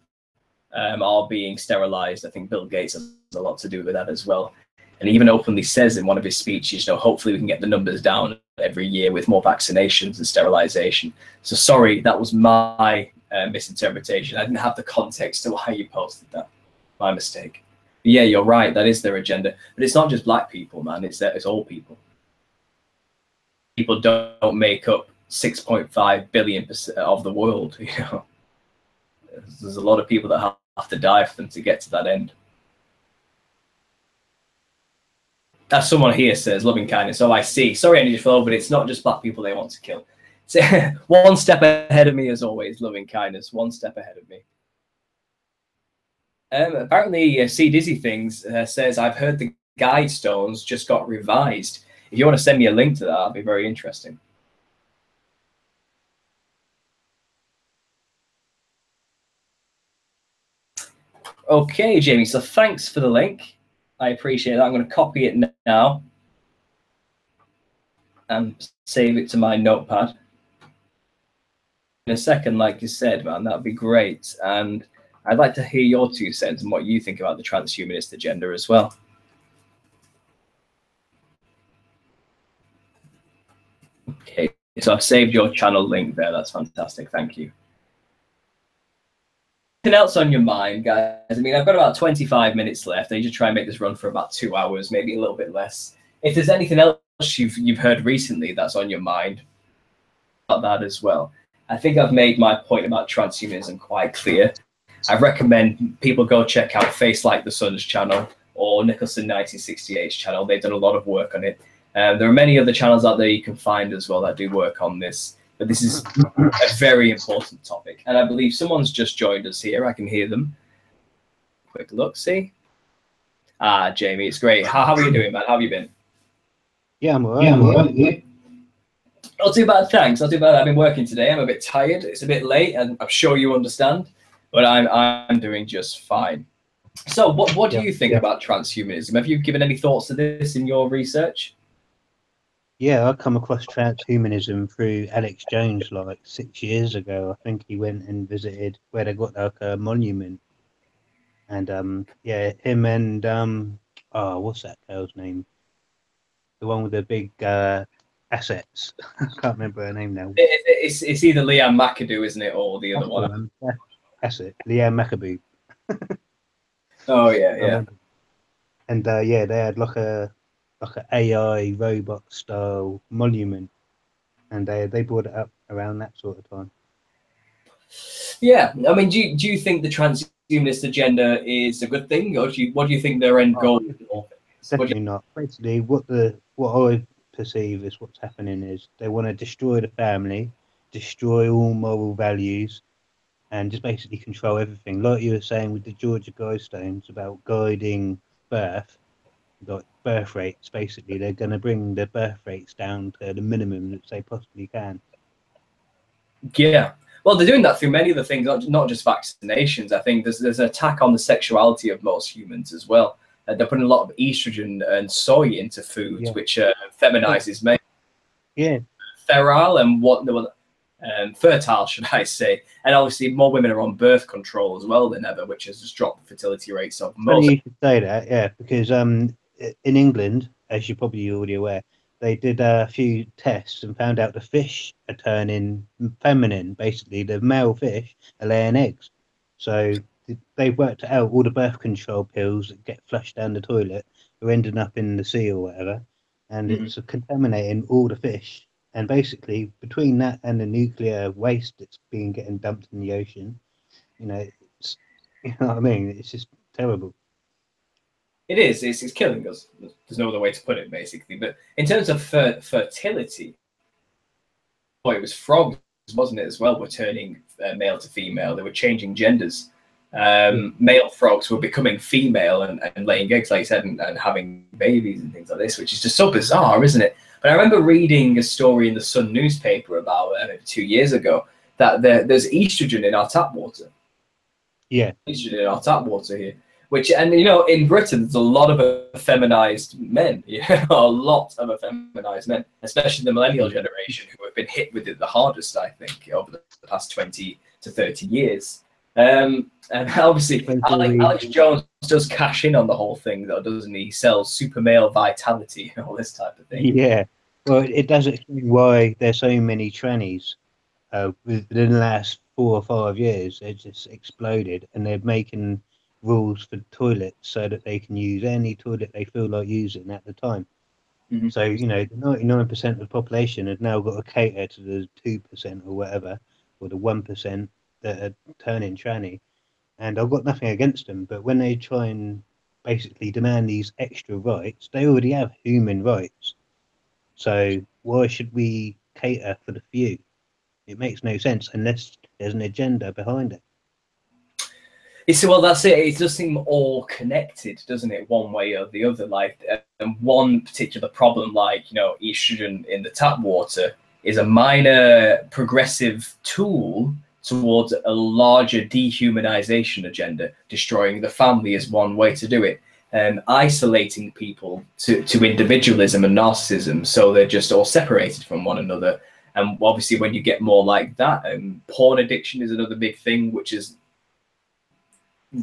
are being sterilized. I think Bill Gates has a lot to do with that as well. And he even openly says in one of his speeches, you know, hopefully we can get the numbers down every year with more vaccinations and sterilization. So sorry, that was my misinterpretation. I didn't have the context to why you posted that. My mistake. But yeah, you're right. That is their agenda. But it's not just black people, man. It's all people. People don't make up 6.5 billion of the world. You know, there's a lot of people that have to die for them to get to that end. As someone here says, Loving Kindness. Oh, I see. Sorry, Energy Flow, but it's not just black people they want to kill. So, one step ahead of me, as always, Loving Kindness. One step ahead of me. Apparently, C Dizzy Things says, I've heard the guide stones just got revised. If you want to send me a link to that, that'd be very interesting. Okay, Jamie, so thanks for the link. I appreciate that. I'm going to copy it now and save it to my notepad. In a second, like you said, man, that'd be great. And I'd like to hear your 2 cents and what you think about the transhumanist agenda as well. Okay, so I've saved your channel link there. That's fantastic. Thank you. Anything else on your mind, guys? I mean, I've got about 25 minutes left. I usually try and make this run for about 2 hours, maybe a little bit less. If there's anything else you've heard recently that's on your mind about that as well. I think I've made my point about transhumanism quite clear. I recommend people go check out Face Like the Sun's channel or Nicholson 1968's channel. They've done a lot of work on it. There are many other channels out there you can find as well that do work on this. But this is a very important topic. And I believe someone's just joined us here. I can hear them. Quick look, see? Ah, Jamie, it's great. How are you doing, man? How have you been? Yeah, I'm all right. Yeah. Not too bad, thanks. Not too bad. I've been working today. I'm a bit tired. It's a bit late, and I'm sure you understand. But I'm doing just fine. So what do you think about transhumanism? Have you given any thoughts to this in your research? Yeah, I come across transhumanism through Alex Jones like 6 years ago. I think he went and visited where they got like a monument. And yeah, him and oh, what's that girl's name? The one with the big assets. I can't remember her name now. It's either Leanne McAdoo, isn't it, or the other one? That's it, Leanne McAdoo. Oh yeah. And yeah, they had like an AI robot style monument, and they brought it up around that sort of time. Yeah, I mean, do you think the transhumanist agenda is a good thing, or what do you think their end goal is? Definitely not. Basically, what I perceive is what's happening is they want to destroy the family, destroy all moral values, and just basically control everything. Like you were saying with the Georgia Guidestones about guiding birth, like birth rates. Basically, they're going to bring the birth rates down to the minimum that they possibly can. Yeah. Well, they're doing that through many of the things, not just vaccinations. I think there's an attack on the sexuality of most humans as well. They're putting a lot of estrogen and soy into foods, which feminizes men. Yeah. Feral and fertile, should I say? And obviously, more women are on birth control as well than ever, which has just dropped the fertility rates of most. Funny you should say that, yeah, because in England, as you're probably already aware, they did a few tests and found out the fish are turning feminine. Basically, the male fish are laying eggs. So they worked out all the birth control pills that get flushed down the toilet are ending up in the sea or whatever, and it's contaminating all the fish. And basically, between that and the nuclear waste that's being getting dumped in the ocean, you know, it's, you know what I mean? It's just terrible. It is. It's killing us. There's no other way to put it, basically. But in terms of fertility, it was frogs, wasn't it, as well? Were turning male to female. They were changing genders. Male frogs were becoming female and laying eggs, like you said, and having babies and things like this, which is just so bizarre, isn't it? But I remember reading a story in the Sun newspaper about 2 years ago that there's estrogen in our tap water. Yeah. Estrogen in our tap water here. Which, and you know, in Britain, there's a lot of effeminized men, a lot of effeminized men, especially the millennial generation, who have been hit with it the hardest, I think, over the past 20 to 30 years. And obviously, Alex Jones does cash in on the whole thing, though, doesn't he? He sells super male vitality and all this type of thing. Yeah. Well, it does explain why there's so many trannies. Within the last 4 or 5 years, they just exploded, and they're making rules for toilets so that they can use any toilet they feel like using at the time. So, you know, the 99% of the population have now got to cater to the 2% or whatever, or the 1% that are turning tranny. And I've got nothing against them, but when they try and basically demand these extra rights, they already have human rights. So why should we cater for the few? It makes no sense unless there's an agenda behind it. Well, that's it. It does seem all connected, doesn't it? One way or the other. Like, and one particular problem, like, you know, estrogen in the tap water, is a minor progressive tool towards a larger dehumanization agenda. Destroying the family is one way to do it, and isolating people to individualism and narcissism, so they're just all separated from one another. And obviously, when you get more like that, porn addiction is another big thing, which is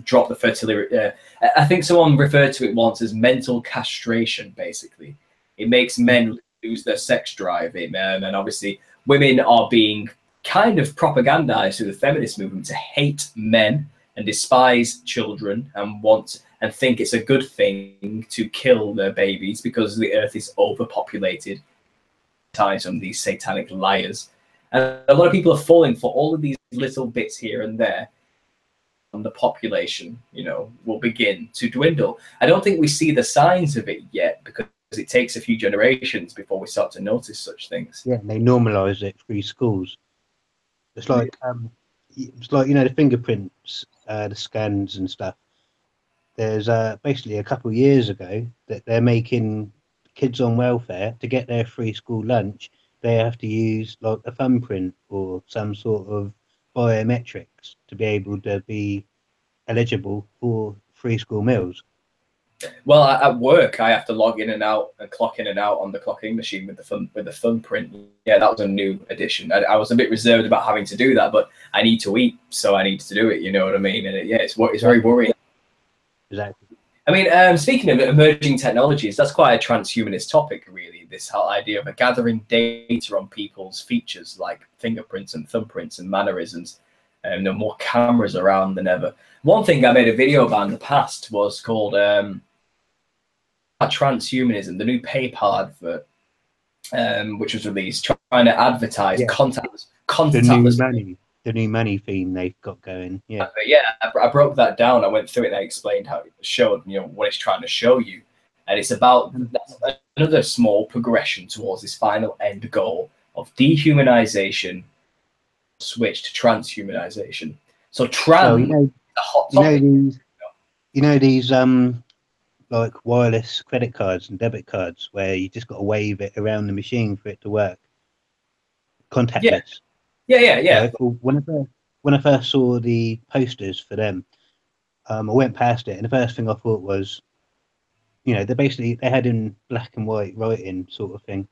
drop the fertility. I think someone referred to it once as mental castration. Basically, it makes men lose their sex drive. And obviously, women are being kind of propagandized through the feminist movement to hate men and despise children and think it's a good thing to kill their babies because the earth is overpopulated. Times from these satanic liars, and a lot of people are falling for all of these little bits here and there. And the population, you know, will begin to dwindle. I don't think we see the signs of it yet because it takes a few generations before we start to notice such things. Yeah, and they normalise it through schools. It's like you know, the fingerprints, the scans and stuff. There's basically a couple of years ago that they're making kids on welfare to get their free school lunch. They have to use like a thumbprint or some sort of biometrics to be able to be eligible for free school meals. Well, at work, I have to log in and out and clock in and out on the clocking machine with the thumbprint. Yeah, that was a new addition. I was a bit reserved about having to do that, but I need to eat, so I need to do it. You know what I mean? And it's very worrying. Exactly. I mean, speaking of emerging technologies, that's quite a transhumanist topic, really. This whole idea of gathering data on people's features like fingerprints and thumbprints and mannerisms. There are more cameras around than ever. One thing I made a video about in the past was called Transhumanism, the new PayPal advert, which was released, trying to advertise contactless. The new money theme they've got going. Yeah. I broke that down. I went through it and I explained how it showed, you know, what it's trying to show you. And it's about another small progression towards this final end goal of dehumanization, switch to transhumanization. So trans, the hot topic. You know these like wireless credit cards and debit cards where you just got to wave it around the machine for it to work. Contactless. Yeah. Like, when I first saw the posters for them, I went past it, and the first thing I thought was, they had in black and white writing sort of thing,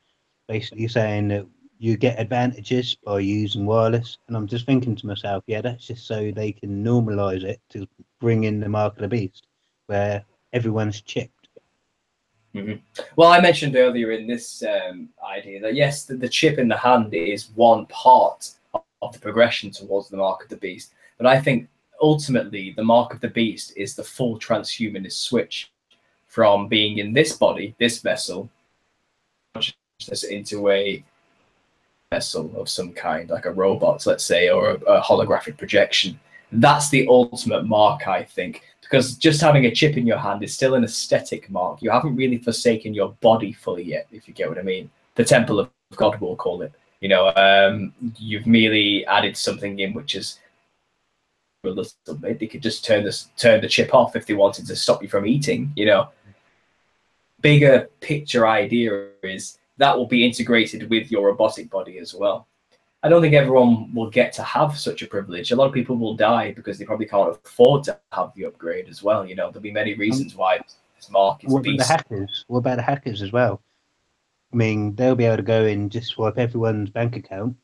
basically saying that you get advantages by using wireless. And I'm just thinking to myself, yeah, that's just so they can normalize it to bring in the mark of the beast, where everyone's chipped. Well, I mentioned earlier in this idea that yes, the chip in the hand is one part of the progression towards the mark of the beast, but I think ultimately the mark of the beast is the full transhumanist switch from being in this body, this vessel, into a vessel of some kind, like a robot, let's say, or a holographic projection. That's the ultimate mark, I think, because just having a chip in your hand is still an aesthetic mark. You haven't really forsaken your body fully yet, if you get what I mean. The temple of God, we'll call it. You've merely added something in which is a little bit. They could just turn the chip off if they wanted to stop you from eating. Bigger picture idea is that will be integrated with your robotic body as well. I don't think everyone will get to have such a privilege. A lot of people will die because they probably can't afford to have the upgrade as well. There'll be many reasons why this mark is beast. What about the hackers as well? I mean, they'll be able to go in, just swipe everyone's bank account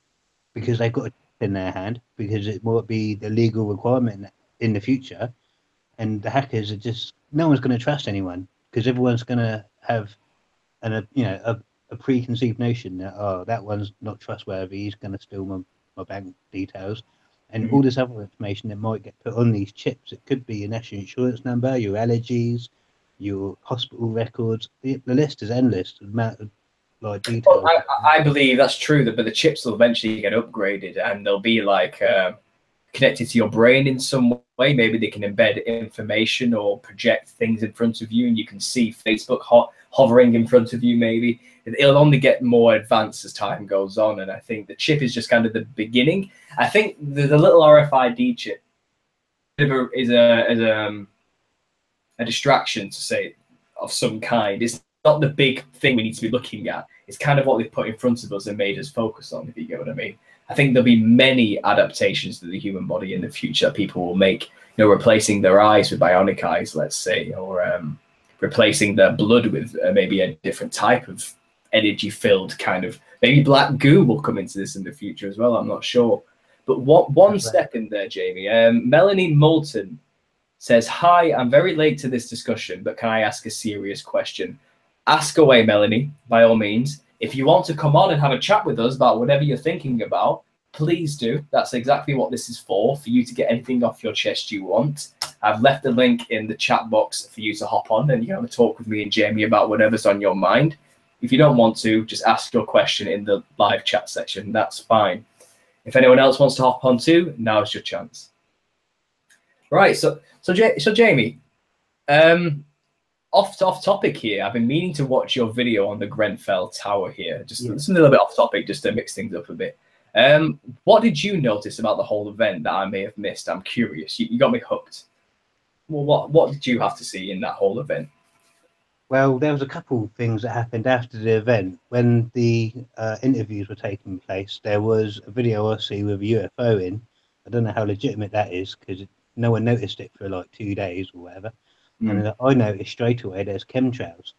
because they've got a chip in their hand, because it might be the legal requirement in the future. And the hackers are just, no one's going to trust anyone, because everyone's going to have a preconceived notion that, oh, that one's not trustworthy, he's going to steal my bank details, and all this other information that might get put on these chips. It could be your national insurance number, your allergies, your hospital records. The list is endless. The amount of details. Well, I believe that's true, but the chips will eventually get upgraded, and they'll be connected to your brain in some way. Maybe they can embed information or project things in front of you, and you can see Facebook hovering in front of you. Maybe it'll only get more advanced as time goes on, and I think the chip is just kind of the beginning. I think the little RFID chip is a distraction, to say, of some kind. It's not the big thing we need to be looking at. It's kind of what they've put in front of us and made us focus on, if you get what I mean. I think there'll be many adaptations to the human body in the future people will make, replacing their eyes with bionic eyes, let's say, or replacing their blood with maybe a different type of energy-filled kind of, maybe black goo will come into this in the future as well, I'm not sure. But one step in there, Jamie. Melanie Moulton says, hi, I'm very late to this discussion, but can I ask a serious question? Ask away, Melanie, by all means. If you want to come on and have a chat with us about whatever you're thinking about, please do. That's exactly what this is for you to get anything off your chest you want. I've left a link in the chat box for you to hop on and you can have a talk with me and Jamie about whatever's on your mind. If you don't want to, just ask your question in the live chat section. That's fine. If anyone else wants to hop on too, now's your chance. Right, so Jamie, off topic here. I've been meaning to watch your video on the Grenfell Tower here. Just a little bit off topic, just to mix things up a bit. What did you notice about the whole event that I may have missed? I'm curious. You got me hooked. Well, what did you have to see in that whole event? Well, there was a couple of things that happened after the event. When the interviews were taking place, there was a video I see with a UFO in. I don't know how legitimate that is, because no one noticed it for like 2 days or whatever. And I noticed straight away there's chemtrails.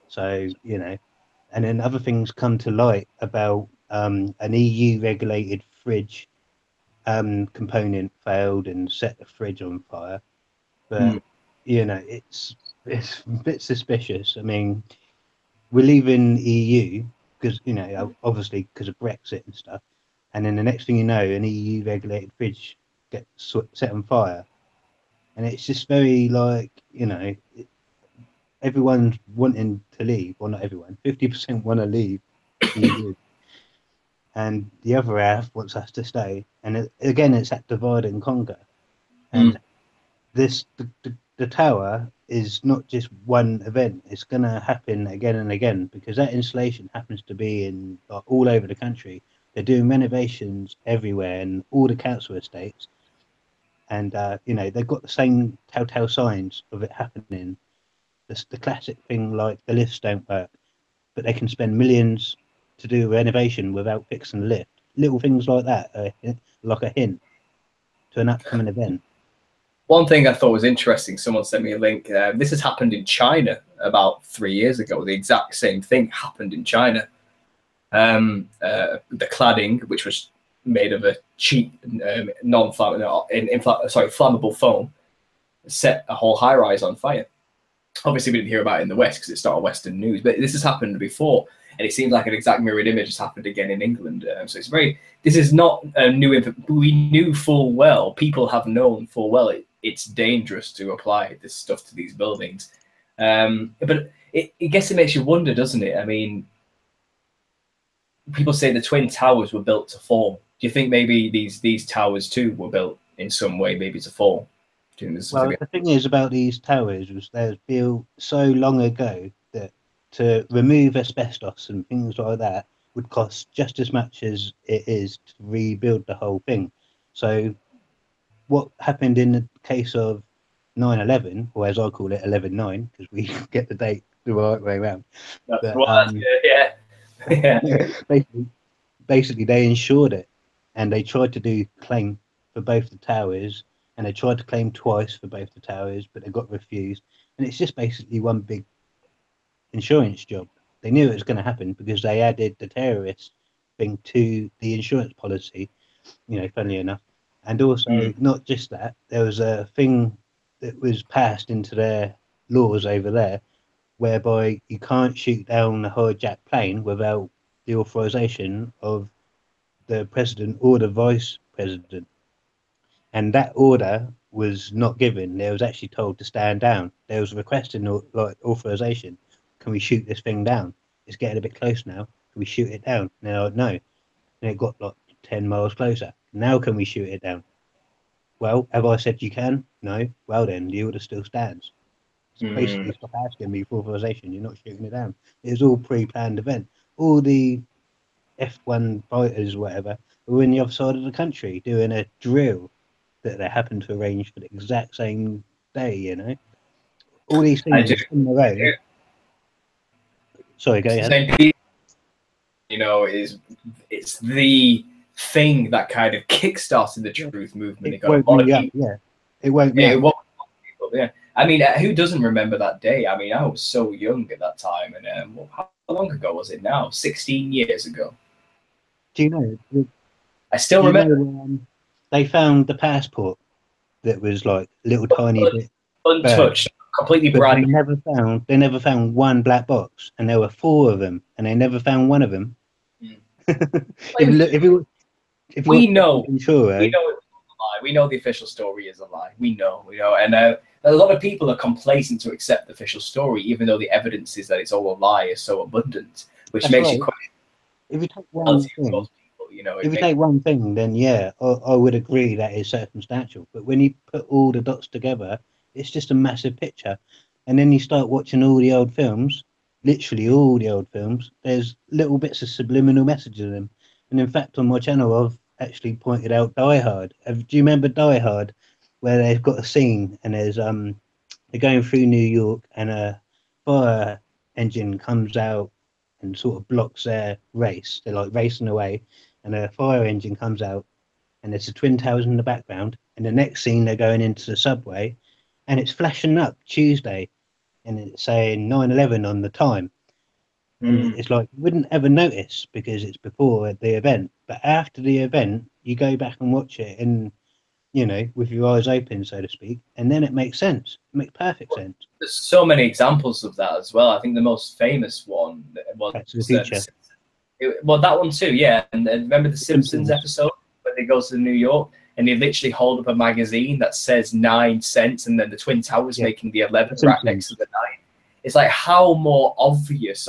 So, and then other things come to light about an EU regulated fridge component failed and set the fridge on fire. But, it's a bit suspicious. I mean, we're leaving EU because, obviously because of Brexit and stuff. And then the next thing you know, an EU regulated fridge gets set on fire. And it's just very everyone's wanting to leave. Well, not everyone. 50% want to leave EU, and the other half wants us to stay. And again, it's that divide and conquer. And the tower is not just one event. It's going to happen again and again, because that installation happens to be in all over the country. They're doing renovations everywhere in all the council estates. And, they've got the same telltale signs of it happening. The classic thing like the lifts don't work, but they can spend millions to do a renovation without fixing the lift. little things like that, like a hint to an upcoming event. One thing I thought was interesting, someone sent me a link. This has happened in China about 3 years ago. The exact same thing happened in China. The cladding, which was made of a cheap, flammable foam, set a whole high-rise on fire. Obviously, we didn't hear about it in the West because it's not Western news, but this has happened before, and it seems like an exact mirrored image has happened again in England. So it's very. This is not new. We knew full well. People have known full well it's dangerous to apply this stuff to these buildings. But I guess it makes you wonder, doesn't it? I mean, people say the Twin Towers were built to fall. Do you think maybe these towers too were built in some way, maybe to fall? Well, the thing is about these towers was they were built so long ago that to remove asbestos and things like that would cost just as much as it is to rebuild the whole thing. So what happened in the case of 9/11, or as I call it, 11/9, because we get the date the right way around. That's but, yeah. basically, they insured it, and they tried to do claim for both the towers, and they tried to claim twice for both the towers, but they got refused. And it's just basically one big insurance job. They knew it was going to happen because they added the terrorist thing to the insurance policy, funnily enough. And also, not just that, there was a thing that was passed into their laws over there, whereby you can't shoot down a hijacked plane without the authorization of the president or the vice president. And that order was not given. They was actually told to stand down. They was requesting authorization. Can we shoot this thing down? It's getting a bit close now. Can we shoot it down? And they're like, no. And it got like 10 miles closer. Now can we shoot it down? Well, have I said you can? No. Well then, the order still stands. So basically, stop asking me for authorization. You're not shooting it down. It was all pre-planned event. All the F1 fighters, whatever, were in the other side of the country doing a drill that they happened to arrange for the exact same day. All these things in the road. Sorry, go ahead. It's the thing that kind of kickstarted the truth movement. It woke me up. Yeah, it woke me up. Yeah. I mean, who doesn't remember that day? I mean, I was so young at that time, and how long ago was it now? 16 years ago. Do you know? I still remember. They found the passport that was like a little tiny bit untouched, completely brand new. They never found one black box, and there were 4 of them, and they never found one of them. We know it's a lie. We know the official story is a lie. We know, and a lot of people are complacent to accept the official story, even though the evidence is that it's all a lie is so abundant, which makes you question. If you take one thing, take one thing, then yeah, I would agree that is circumstantial. But when you put all the dots together, it's just a massive picture. And then you start watching all the old films, literally all the old films. There's little bits of subliminal messages in them. And in fact, on my channel, I've actually pointed out Die Hard. Do you remember Die Hard, where they've got a scene and there's they're going through New York and a fire engine comes out and sort of blocks their race. They're like racing away, and a fire engine comes out, and there's the Twin Towers in the background. And the next scene, they're going into the subway, and it's flashing up Tuesday, and it's saying 9/11 on the time. And it's like you wouldn't ever notice because it's before the event, but after the event, you go back and watch it, and with your eyes open, so to speak, and then it makes sense. It makes perfect sense. There's so many examples of that as well. I think the most famous one was Back to the Future. Well, that one too, yeah. And remember the Simpsons episode where they go to New York and they literally hold up a magazine that says 9 cents, and then the Twin Towers making the 11 right next to the 9. It's like, how more obvious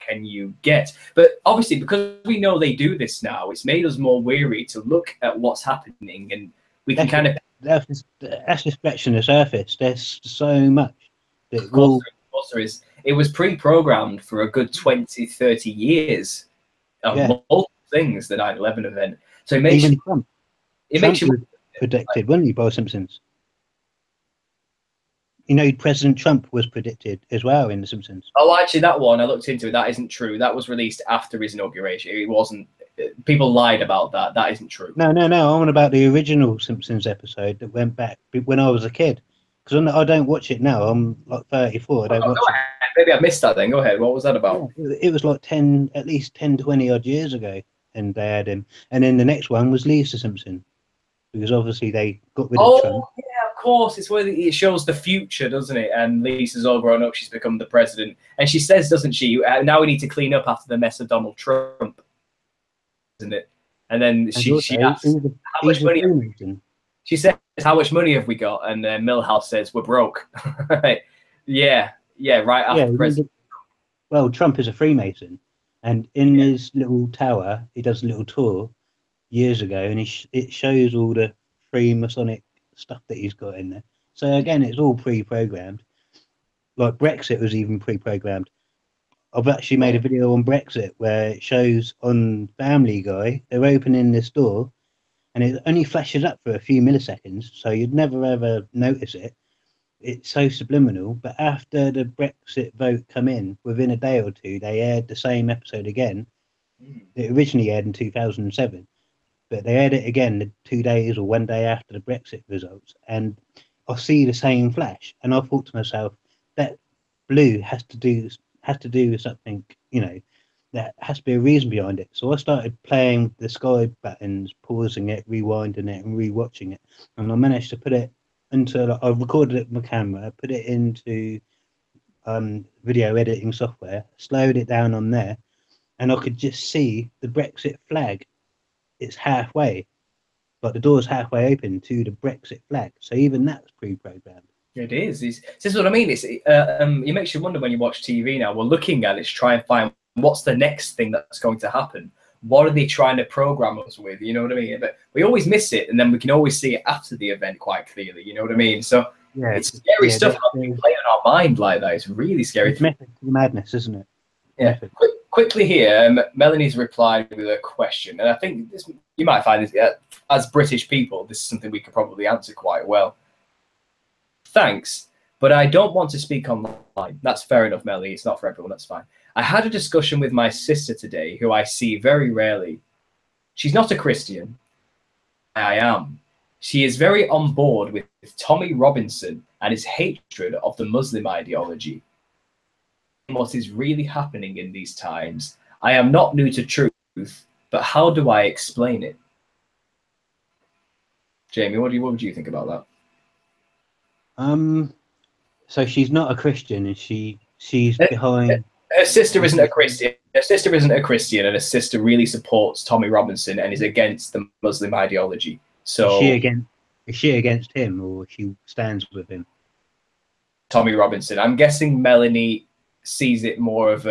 can you get? But obviously, because we know they do this now, it's made us more weary to look at what's happening, and we can kind of. That's just scratching the surface. There's so much that there is. It was pre-programmed for a good 20, 30 years of multiple things, the 9/11 event. So it makes Trump was predicted, wasn't he, by Simpsons? President Trump was predicted as well in The Simpsons. Oh, actually, that one I looked into. That isn't true. That was released after his inauguration. It wasn't. people lied about that. That isn't true. No. I'm on about the original Simpsons episode that went back when I was a kid. Because I don't watch it now. I'm like 34. I don't watch it. Maybe I missed that then. Go ahead. What was that about? Yeah, it was like at least 10, 20 odd years ago. And they had him. And then the next one was Lisa Simpson. Because obviously they got rid of Trump. Yeah, of course. It's where it shows the future, doesn't it? And Lisa's all grown up. She's become the president. And she says, doesn't she, now we need to clean up after the mess of Donald Trump. Isn't it? And then she asks, how much money? She says, how much money have we got? And Milhouse says, we're broke. Yeah, right after the president. Well, Trump is a Freemason. And in his little tower, he does a little tour years ago, and it shows all the Freemasonic stuff that he's got in there. So again, it's all pre-programmed. Like Brexit was even pre-programmed. I've actually made a video on Brexit where it shows on Family Guy, they're opening this door, and it only flashes up for a few milliseconds, so you'd never ever notice it. It's so subliminal. But after the Brexit vote come in, within a day or two, they aired the same episode again. It originally aired in 2007, but they aired it again 2 days or 1 day after the Brexit results, and I see the same flash, and I thought to myself, that blue has to do with something, there has to be a reason behind it. So I started playing the sky buttons, pausing it, rewinding it, and rewatching it, and I managed to put it into, I recorded it with my camera, put it into video editing software, slowed it down on there, and I could just see the Brexit flag. It's halfway, but the door's halfway open to the Brexit flag. So even that's pre-programmed. It is. This is what I mean. It makes you wonder when you watch TV now. We're looking at it to try and find what's the next thing that's going to happen. What are they trying to program us with? You know what I mean? But we always miss it, and then we can always see it after the event quite clearly. You know what I mean? So yeah, it's scary stuff how we play on our mind like that. It's really scary. It's method to the madness, isn't it? Yeah. Quickly here, Melanie's replied with a question, and I think you might find this, as British people, this is something we could probably answer quite well. Thanks, but I don't want to speak online. That's fair enough, Melanie. It's not for everyone. That's fine. I had a discussion with my sister today, who I see very rarely. She's not a Christian. I am. She is very on board with Tommy Robinson and his hatred of the Muslim ideology. What is really happening in these times? I am not new to truth, but how do I explain it? Jamie, what would you think about that? So she's not a Christian, and she's behind. Her sister isn't a Christian. Her sister isn't a Christian, and her sister really supports Tommy Robinson and is against the Muslim ideology. So is she against him, or she stands with him? Tommy Robinson. I'm guessing Melanie sees it more of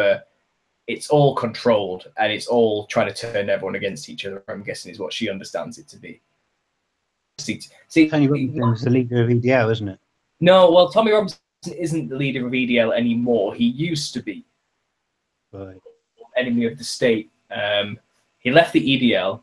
it's all controlled and it's all trying to turn everyone against each other. I'm guessing is what she understands it to be. See, Tommy Robinson's the leader of EDL, isn't it? No, well, Tommy Robinson isn't the leader of EDL anymore. He used to be. Right. Enemy of the state. He left the EDL,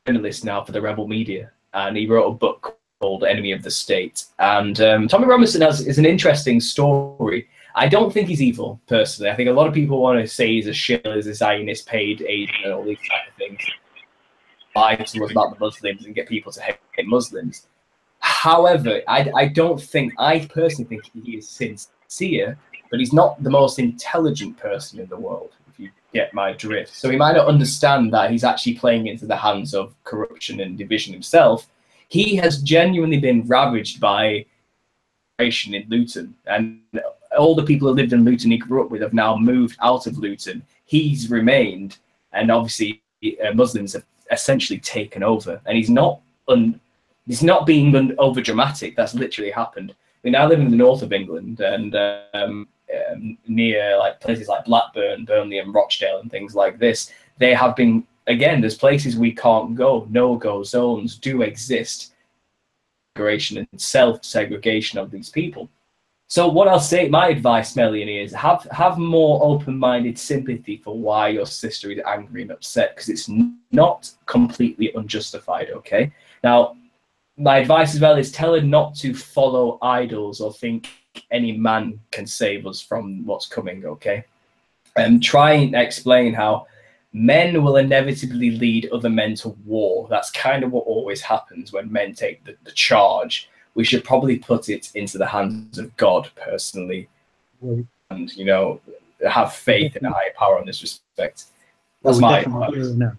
journalist now for the Rebel Media, and he wrote a book called Enemy of the State. And Tommy Robinson is an interesting story. I don't think he's evil, personally. I think a lot of people want to say he's a shill, he's a Zionist paid agent, and all these type of things. Lie to us about the Muslims and get people to hate Muslims. However, I personally think he is sincere, but he's not the most intelligent person in the world, if you get my drift. So he might not understand that he's actually playing into the hands of corruption and division himself. He has genuinely been ravaged by in Luton, and all the people who lived in Luton he grew up with have now moved out of Luton. He's remained, and obviously Muslims have essentially taken over, and he's not being over dramatic. That's literally happened. We now live in the north of England, and near like places like Blackburn, Burnley, and Rochdale, and things like this. They have been, again, there's places we can't go. No-go zones do exist. And self-segregation of these people. So what I'll say, my advice, Melanie, is have more open-minded sympathy for why your sister is angry and upset, because it's not completely unjustified, okay? Now, my advice as well is tell her not to follow idols or think any man can save us from what's coming, okay? And try and explain how men will inevitably lead other men to war. That's kind of what always happens when men take the charge. We should probably put it into the hands of God, personally, and, you know, have faith in a higher power in this respect. That's we're my definitely gearing up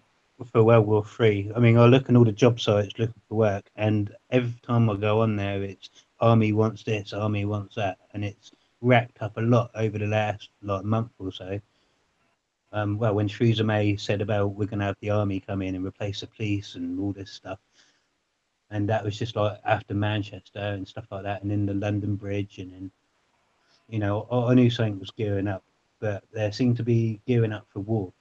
for World War III. I mean, I look at all the job sites looking for work, and every time I go on there, it's army wants this, army wants that, and it's racked up a lot over the last like month or so. Well, when Theresa May said about we're going to have the army come in and replace the police and all this stuff, and that was just like after Manchester and stuff like that, and then the London Bridge, and then, you know, I knew something was gearing up, but there seemed to be gearing up for war.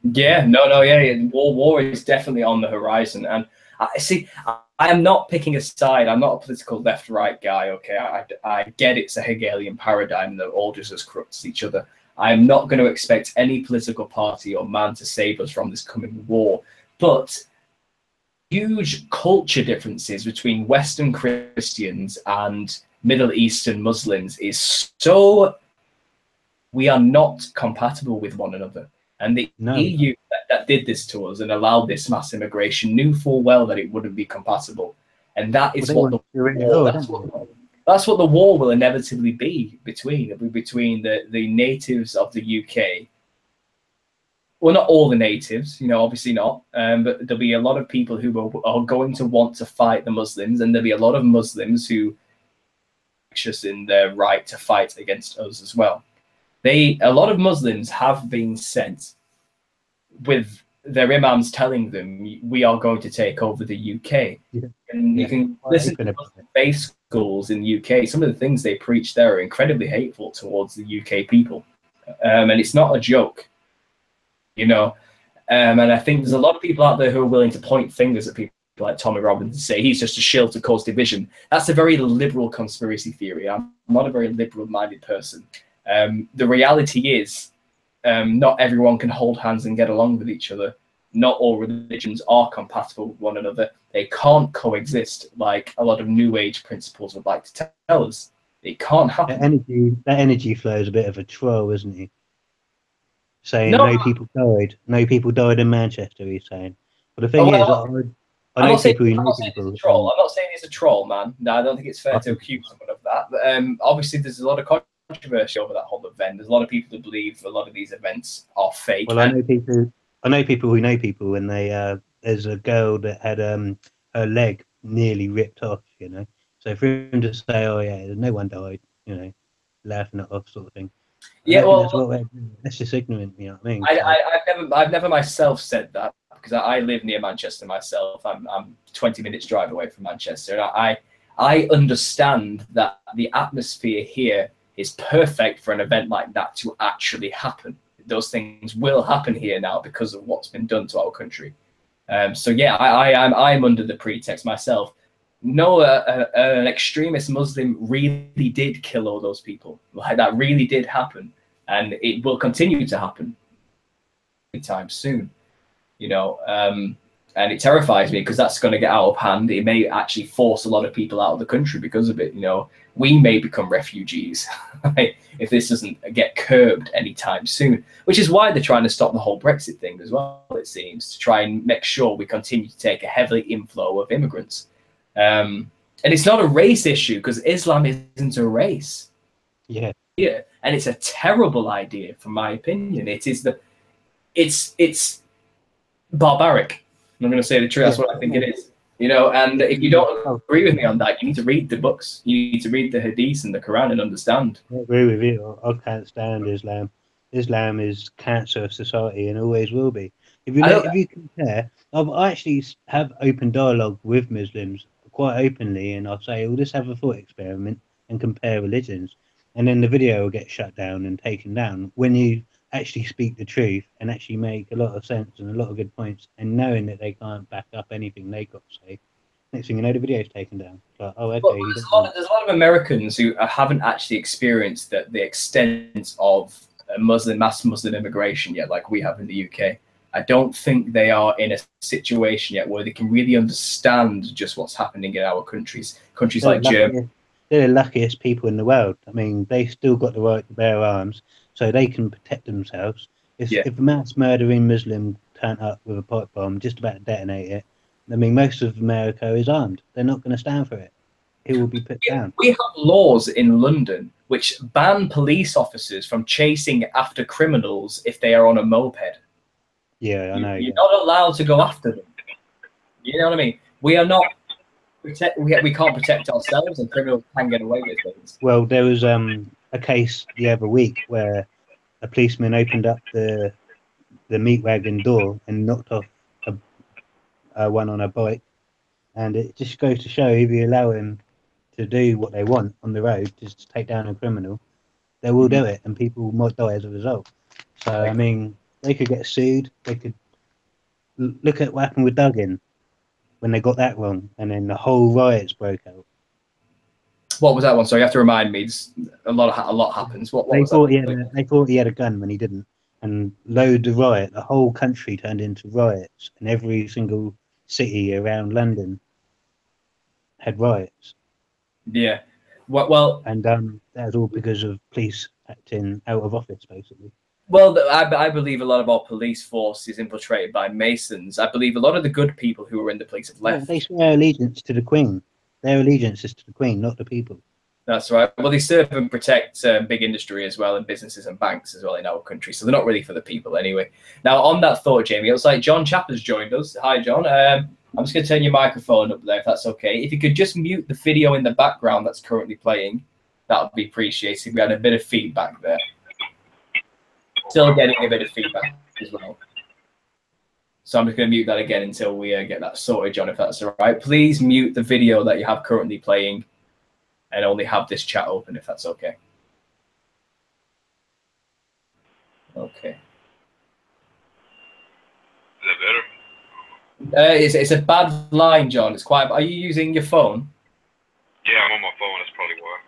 Yeah, yeah. War is definitely on the horizon, and I see. I am not picking a side. I'm not a political left-right guy. Okay, I get it's a Hegelian paradigm that all just as corrupts each other. I'm not going to expect any political party or man to save us from this coming war, but huge culture differences between Western Christians and Middle Eastern Muslims is so we are not compatible with one another. And the EU that did this to us and allowed this mass immigration knew full well that it wouldn't be compatible. And that is what that's what the war will inevitably be between the natives of the UK. Well, not all the natives, you know, obviously not. But there'll be a lot of people who are going to want to fight the Muslims, and there'll be a lot of Muslims who are anxious in their right to fight against us as well. A lot of Muslims have been sent with their imams telling them, we are going to take over the UK. Yeah. And you can listen to faith schools in the UK. Some of the things they preach there are incredibly hateful towards the UK people. And it's not a joke, you know. And I think there's a lot of people out there who are willing to point fingers at people like Tommy Robinson and say he's just a shill to cause division. That's a very liberal conspiracy theory. I'm not a very liberal-minded person. The reality is, not everyone can hold hands and get along with each other. Not all religions are compatible with one another. They can't coexist like a lot of New Age principles would like to tell us. It can't happen. That energy flow is a bit of a troll, isn't he? Saying no people died in Manchester, he's saying. But the thing is, I know people who know people. I'm not saying he's a troll, man. No, I don't think it's fair to accuse someone of that. But obviously, there's a lot of controversy over that whole event. There's a lot of people who believe a lot of these events are fake. Well, I know people who know people, and there's a girl that had her leg nearly ripped off, you know. So for him to say, "Oh yeah, no one died," you know, laughing it off, sort of thing. Yeah, well, that's just ignorant, you know what I mean? I've never myself said that, because I live near Manchester myself. I'm 20 minutes drive away from Manchester, and I understand that the atmosphere here is perfect for an event like that to actually happen. Those things will happen here now because of what's been done to our country. So yeah, I'm under the pretext myself. No, an extremist Muslim really did kill all those people. Like, that really did happen, and it will continue to happen anytime soon. You know, and it terrifies me because that's going to get out of hand. It may actually force a lot of people out of the country because of it. You know, we may become refugees if this doesn't get curbed anytime soon, which is why they're trying to stop the whole Brexit thing as well, it seems, to try and make sure we continue to take a heavy inflow of immigrants. And it's not a race issue, because Islam isn't a race. Yeah. And it's a terrible idea, from my opinion. It's barbaric. I'm going to say the truth. That's what I think it is. You know, and if you don't agree with me on that, you need to read the books. You need to read the Hadith and the Quran and understand. I agree with you. I can't stand Islam. Islam is cancer of society and always will be. If you compare, I actually have open dialogue with Muslims quite openly, and I'll say, well, let's have a thought experiment and compare religions. And then the video will get shut down and taken down. When you actually speak the truth and actually make a lot of sense and a lot of good points, and knowing that they can't back up anything they got to say, next thing you know, the video's taken down. Like, oh, okay. There's a lot of Americans who haven't actually experienced the extent of mass Muslim immigration yet, like we have in the UK. I don't think they are in a situation yet where they can really understand just what's happening in our countries. Countries like Germany. They're the luckiest people in the world. I mean, they still got the right to bear arms, so they can protect themselves. If a mass murdering Muslim turned up with a pipe bomb just about to detonate it, I mean, most of America is armed. They're not going to stand for it. It will be put down. We have laws in London which ban police officers from chasing after criminals if they are on a moped. Yeah, I know. You're not allowed to go after them. You know what I mean? We are not we can't protect ourselves, and criminals can get away with things. Well, there was a case the other week where a policeman opened up the meat wagon door and knocked off one on a bike, and it just goes to show if you allow him to do what they want on the road, just to take down a criminal, they will do it, and people might die as a result. So I mean, they could get sued. They could look at what happened with Duggan when they got that wrong, and then the whole riots broke out. What was that one? Sorry, you have to remind me. A lot happens. What they was thought that? They thought he had a gun when he didn't, and loads of riot. The whole country turned into riots, and every single city around London had riots. Yeah. Well, and that was all because of police acting out of office, basically. Well, I believe a lot of our police force is infiltrated by Masons. I believe a lot of the good people who were in the police have left. Yeah, they swear allegiance to the Queen. Their allegiance is to the Queen, not the people. That's right. Well, they serve and protect big industry as well, and businesses and banks as well in our country. So they're not really for the people anyway. Now, on that thought, Jamie, it looks like John Chapper's joined us. Hi, John. I'm just going to turn your microphone up there, if that's okay. If you could just mute the video in the background that's currently playing, that would be appreciated. We had a bit of feedback there. Still getting a bit of feedback as well. So I'm just going to mute that again until we get that sorted, John, if that's all right. Please mute the video that you have currently playing and only have this chat open, if that's okay. Okay. Is that better? It's a bad line, John. It's quite. Are you using your phone? Yeah, I'm on my phone. That's probably why.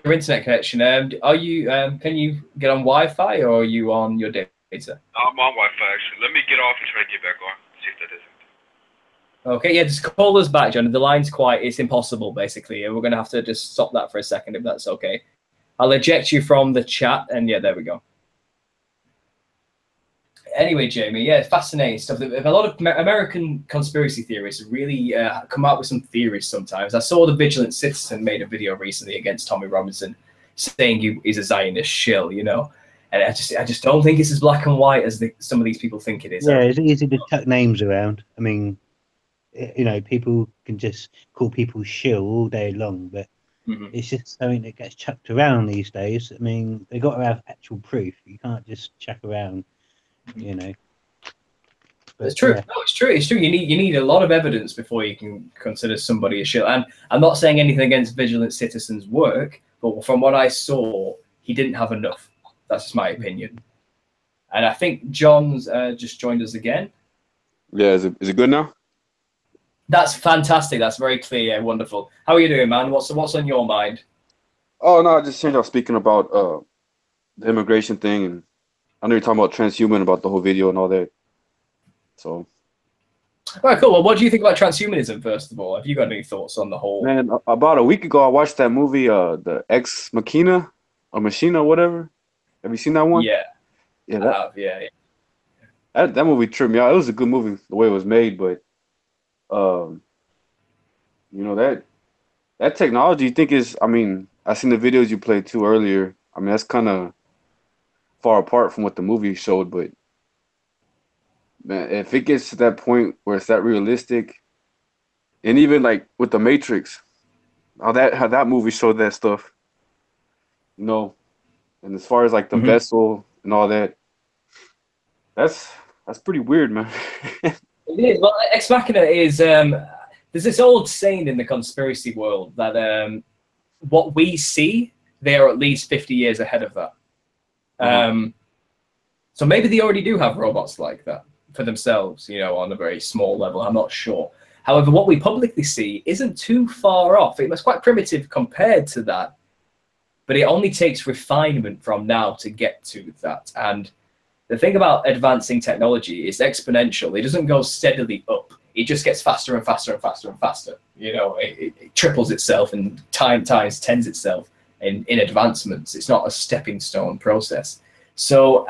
Your internet connection. Are you? Can you get on Wi-Fi, or are you on your data? I'm on Wi-Fi actually. Let me get off and try to get back on. See if that isn't. Okay, yeah, just call us back, John. The line's it's impossible, basically. We're going to have to just stop that for a second, if that's okay. I'll eject you from the chat, and yeah, there we go. Anyway, Jamie, yeah, fascinating stuff. A lot of American conspiracy theorists really come out with some theories sometimes. I saw the Vigilant Citizen made a video recently against Tommy Robinson, saying he's a Zionist shill, you know. And I just don't think it's as black and white as some of these people think it is. Yeah, it's easy to chuck names around. I mean, you know, people can just call people shill all day long, but it's just something that gets chucked around these days. I mean, they got to have actual proof. You can't just chuck around, you know. But, it's true. Yeah. No, it's true. It's true. You need a lot of evidence before you can consider somebody a shill. And I'm not saying anything against Vigilant Citizen's work, but from what I saw, he didn't have enough. That's just my opinion. And I think John's just joined us again. Yeah, is it good now? That's fantastic. That's very clear. Yeah, wonderful. How are you doing, man? What's on your mind? Oh no, I just heard y'all speaking about the immigration thing, and I know you're talking about transhuman, about the whole video and all that. So. All right, cool. Well, what do you think about transhumanism, first of all? Have you got any thoughts on the whole? Man, about a week ago, I watched that movie, the Ex Machina, or Machina, whatever. Have you seen that one? Yeah. Yeah. Yeah. That movie tripped me out. It was a good movie the way it was made, but you know, that technology, you think is, I mean, I seen the videos you played too earlier. I mean, that's kind of far apart from what the movie showed, but man, if it gets to that point where it's that realistic, and even like with the Matrix, how that movie showed that stuff, you know. And as far as like the vessel and all that, that's pretty weird, man. It is. Well, Ex Machina is there's this old saying in the conspiracy world that what we see, they are at least 50 years ahead of that. So maybe they already do have robots like that for themselves, you know, on a very small level. I'm not sure. However, what we publicly see isn't too far off. It was quite primitive compared to that. But it only takes refinement from now to get to that. And the thing about advancing technology is exponential. It doesn't go steadily up. It just gets faster and faster and faster and faster. You know, it triples itself and times tens itself in advancements. It's not a stepping stone process. So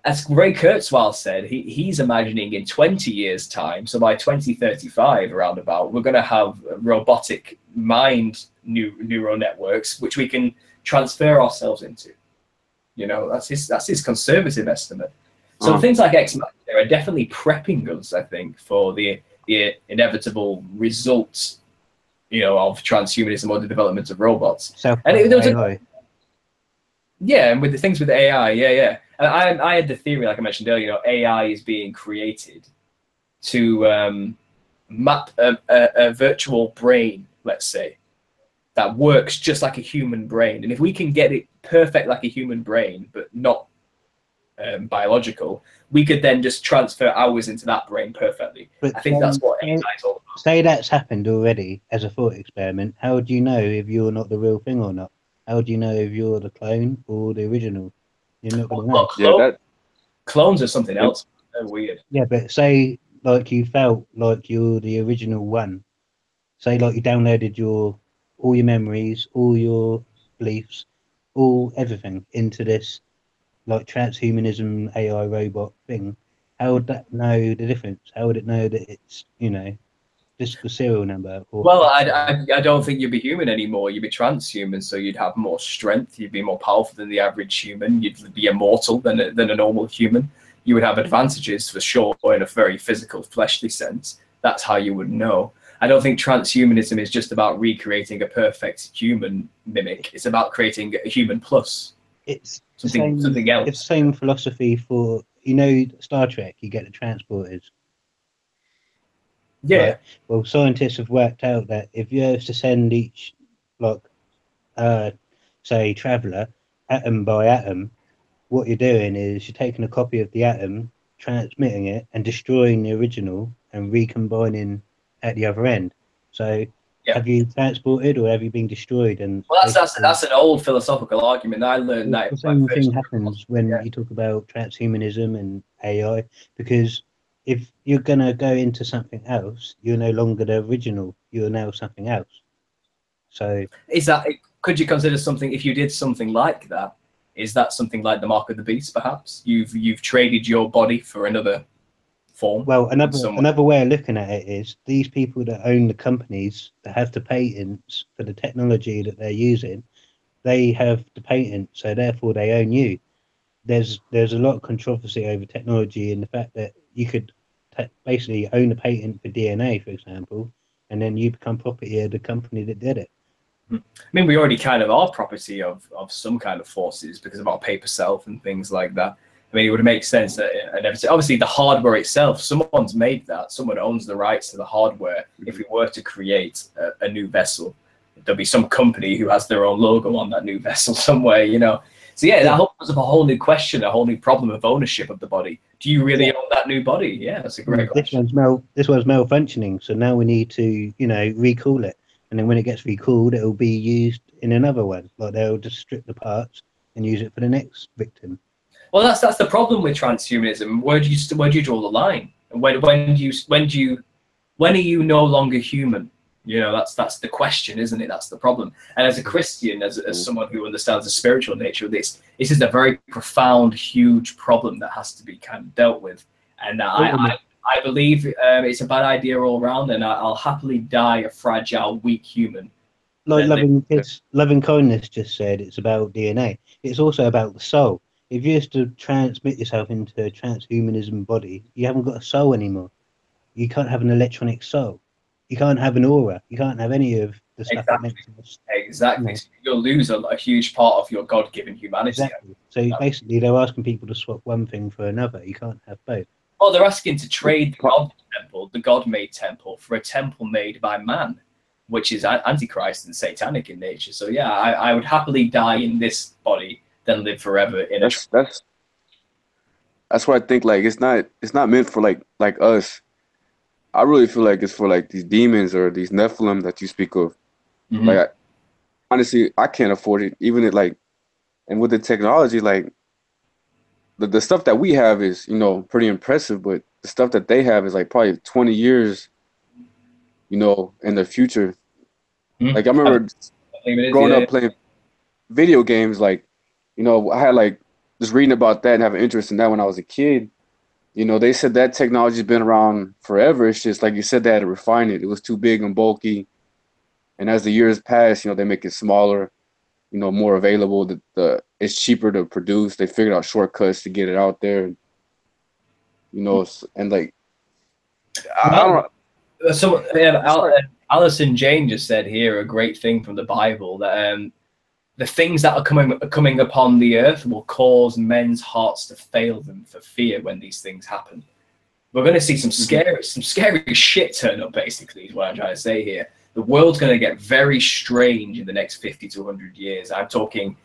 as Ray Kurzweil said, he's imagining in 20 years' time, so by 2035, around about, we're going to have robotic mind neural networks which we can transfer ourselves into. You know, that's his conservative estimate. So things like Ex Machina are definitely prepping us, I think, for the inevitable results, you know, of transhumanism or the development of robots. And it was yeah, and with the things with AI, yeah. And I had the theory, like I mentioned earlier, you know, AI is being created to map a virtual brain, let's say, that works just like a human brain. And if we can get it perfect like a human brain, but not biological, we could then just transfer ours into that brain perfectly. But I think that's what AI is all about. Say that's happened already as a thought experiment. How do you know if you're not the real thing or not? How do you know if you're the clone or the original? You're not going to know. Yeah, clones are something else. They're weird. Yeah, but say like you felt like you're the original one. Say like you downloaded all your memories, all your beliefs, everything into this like transhumanism AI robot thing. How would that know the difference? How would it know that it's, you know, just the serial number? Well, I don't think you'd be human anymore. You'd be transhuman, so you'd have more strength. You'd be more powerful than the average human. You'd be immortal than a normal human. You would have advantages for sure in a very physical, fleshly sense. That's how you would know. I don't think transhumanism is just about recreating a perfect human mimic. It's about creating a human plus. It's something else. It's the same philosophy for, you know, Star Trek. You get the transporters. Yeah. Right? Well, scientists have worked out that if you have to send each, like, say, traveler, atom by atom, what you're doing is you're taking a copy of the atom, transmitting it, and destroying the original and recombining at the other end. So, have you transported or have you been destroyed? And well, that's an old philosophical argument. I learned that. The same thing happens when you talk about transhumanism and AI, because if you're going to go into something else, you're no longer the original. You're now something else. So could you consider something, if you did something like that, is that something like the mark of the beast? Perhaps you've traded your body for another form. Well, another way of looking at it is these people that own the companies that have the patents for the technology that they're using, they have the patent, so therefore they own you. There's a lot of controversy over technology and the fact that you could basically own a patent for DNA, for example, and then you become property of the company that did it. I mean, we already kind of are property of some kind of forces because of our paper self and things like that. I mean, it would make sense that, and obviously the hardware itself, someone's made that. Someone owns the rights to the hardware. If we were to create a new vessel, there'll be some company who has their own logo on that new vessel somewhere, you know. So yeah, that opens up a whole new question, a whole new problem of ownership of the body. Do you really own that new body? Yeah, that's a great question. This one's malfunctioning, so now we need to, you know, recall it. And then when it gets recalled, it'll be used in another one. Like they'll just strip the parts and use it for the next victim. Well, that's the problem with transhumanism. Where do you draw the line? When are you no longer human? You know, that's the question, isn't it? That's the problem. And as a Christian, as someone who understands the spiritual nature of this is a very profound, huge problem that has to be kind of dealt with. And I believe it's a bad idea all around, and I'll happily die a fragile, weak human. Like Loving Kindness just said, it's about DNA. It's also about the soul. If you used to transmit yourself into a transhumanism body, you haven't got a soul anymore. You can't have an electronic soul. You can't have an aura. You can't have any of the stuff that makes us. Exactly. You know. So you'll lose a huge part of your God-given humanity. Exactly. So basically, they're asking people to swap one thing for another. You can't have both. Oh, they're asking to trade the God-made temple, for a temple made by man, which is antichrist and satanic in nature. So yeah, I would happily die in this body than live forever in that's what I think. Like it's not meant for like us. I really feel like it's for like these demons or these Nephilim that you speak of. Mm-hmm. Like honestly, I can't afford it. Even and with the technology, like the stuff that we have is, you know, pretty impressive, but the stuff that they have is like probably 20 years, you know, in the future. Mm-hmm. Like I remember growing up playing video games, like, you know, I had like just reading about that and having interest in that when I was a kid, you know, they said that technology's been around forever. It's just like you said, they had to refine it. It was too big and bulky. And as the years pass, you know, they make it smaller, you know, more available. It's cheaper to produce. They figured out shortcuts to get it out there. You know, and like I don't. So Alison Jane just said here a great thing from the Bible that the things that are coming upon the earth will cause men's hearts to fail them for fear when these things happen. We're going to see some scary shit turn up. Basically, is what I'm trying to say here. The world's going to get very strange in the next 50 to 100 years. I'm talking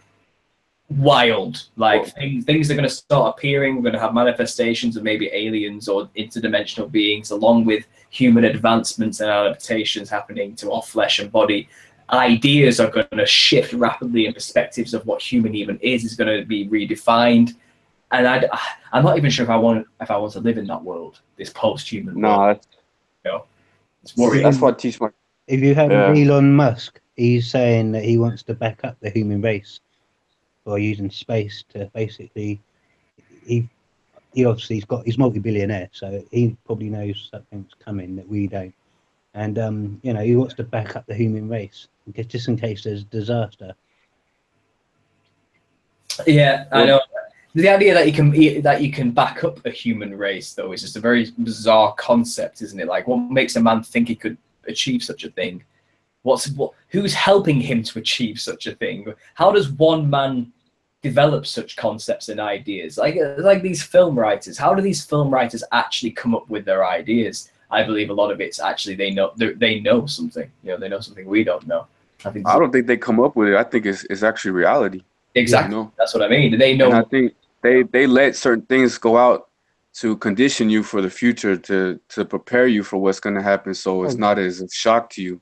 wild, like things are going to start appearing. We're going to have manifestations of maybe aliens or interdimensional beings, along with human advancements and adaptations happening to our flesh and body. Ideas are going to shift rapidly, and perspectives of what human even is going to be redefined. And I'm not even sure if I want to live in that world, this post-human world. You know, it's worrying. That's what I teach my. If you have Elon Musk, he's saying that he wants to back up the human race by using space to basically. He obviously he's multi-billionaire, so he probably knows something's coming that we don't. And you know, he wants to back up the human race just in case there's disaster. Yeah, I know. The idea that you can back up a human race, though, is just a very bizarre concept, isn't it? Like, what makes a man think he could achieve such a thing? Who's helping him to achieve such a thing? How does one man develop such concepts and ideas? Like these film writers. How do these film writers actually come up with their ideas? I believe a lot of it's actually they know something. You know, they know something we don't know. I don't think they come up with it. I think it's actually reality. Exactly. You know? That's what I mean. They know. And I think they let certain things go out to condition you for the future, to prepare you for what's going to happen, so it's not as a shock to you.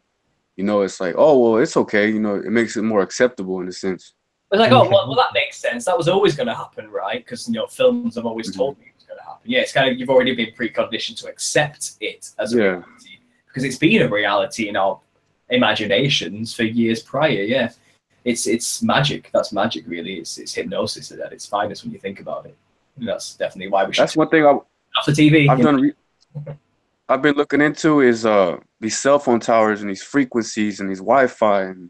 You know, it's like, oh well, it's okay. You know, it makes it more acceptable in a sense. It's like, oh well, that makes sense. That was always going to happen, right? Because, you know, films have always told me it was going to happen. Yeah, it's kind of, you've already been preconditioned to accept it as a reality, because it's been a reality in our imaginations for years prior. Yeah, it's magic. That's magic, really. It's hypnosis at its finest when you think about it. And that's definitely why we should. That's one thing off the TV. I've been looking into is these cell phone towers and these frequencies and these Wi-Fi, and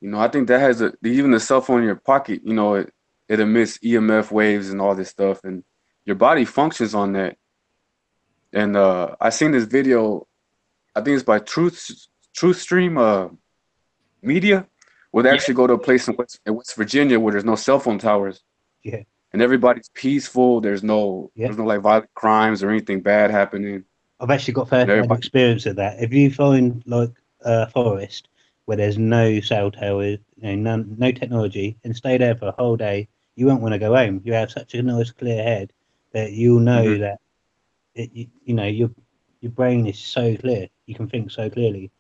you know, I think that has even the cell phone in your pocket, you know, it emits EMF waves and all this stuff, and your body functions on that. And I seen this video, I think it's by Truthstream Media, where they actually go to a place in West Virginia where there's no cell phone towers. Yeah. And everybody's peaceful. There's no like violent crimes or anything bad happening. I've actually got first-hand experience of that. If you find like a forest where there's no cell towers, you know, no technology, and stay there for a whole day, you won't want to go home. You have such a nice clear head that you'll know that you know, your brain is so clear. You can think so clearly.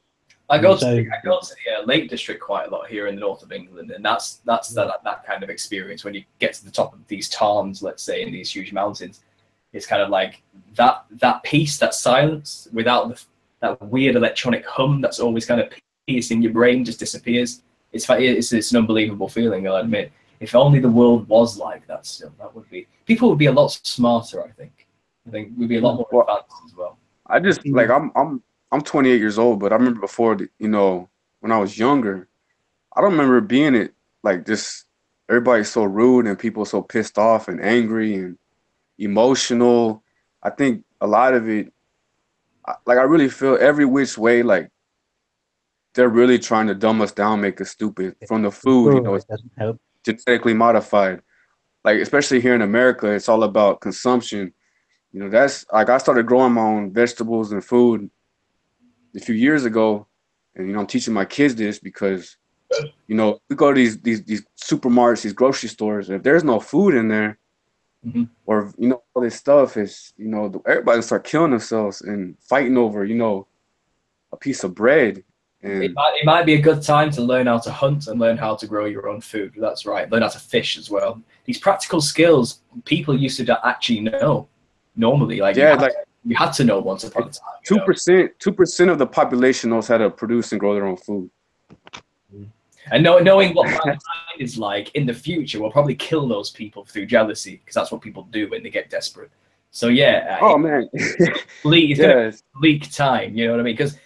I go to the Lake District quite a lot here in the north of England, and that's that kind of experience when you get to the top of these tarns, let's say, in these huge mountains. It's kind of like that peace, that silence, without that weird electronic hum that's always kind of piercing your brain, just disappears. It's an unbelievable feeling, I'll admit. If only the world was like that still, people would be a lot smarter, I think. I think we'd be a lot more advanced as well. I just like I'm 28 years old, but I remember before, you know, when I was younger, I don't remember being it like just everybody's so rude and people so pissed off and angry and emotional. I think a lot of it, like I really feel every which way, like they're really trying to dumb us down, make us stupid. From the food, you know, it's genetically modified. Like especially here in America, it's all about consumption. You know, that's like I started growing my own vegetables and food a few years ago, and you know, I'm teaching my kids this because, you know, we go to these supermarkets, these grocery stores, and if there's no food in there, or you know, all this stuff is, you know, everybody start killing themselves and fighting over, you know, a piece of bread. And it might be a good time to learn how to hunt and learn how to grow your own food. That's right. Learn how to fish as well. These practical skills people used to actually know normally. Like you had to know once upon a time. 2% of the population knows how to produce and grow their own food. And knowing what mankind is like in the future, we'll probably kill those people through jealousy, because that's what people do when they get desperate. So yeah, Oh man. it's going to bleak time. You know what I mean? Because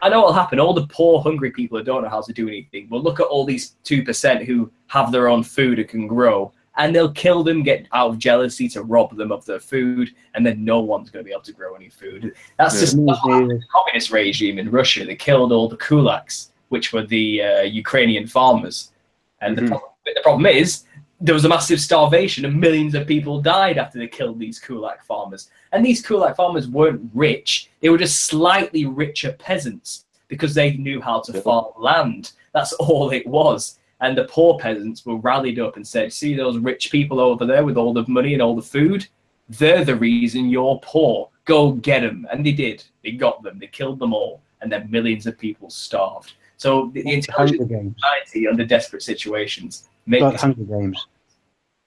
I know what'll happen. All the poor, hungry people who don't know how to do anything will look at all these 2% who have their own food and can grow, and they'll kill them, get out of jealousy to rob them of their food, and then no one's going to be able to grow any food. That's just the communist regime in Russia. They killed all the kulaks, which were the Ukrainian farmers. And the problem is, there was a massive starvation and millions of people died after they killed these kulak farmers. And these kulak farmers weren't rich. They were just slightly richer peasants because they knew how to farm land. That's all it was. And the poor peasants were rallied up and said, see those rich people over there with all the money and all the food? They're the reason you're poor. Go get them. And they did. They got them. They killed them all. And then millions of people starved. So the intelligent society under desperate situations. Like Hunger Games.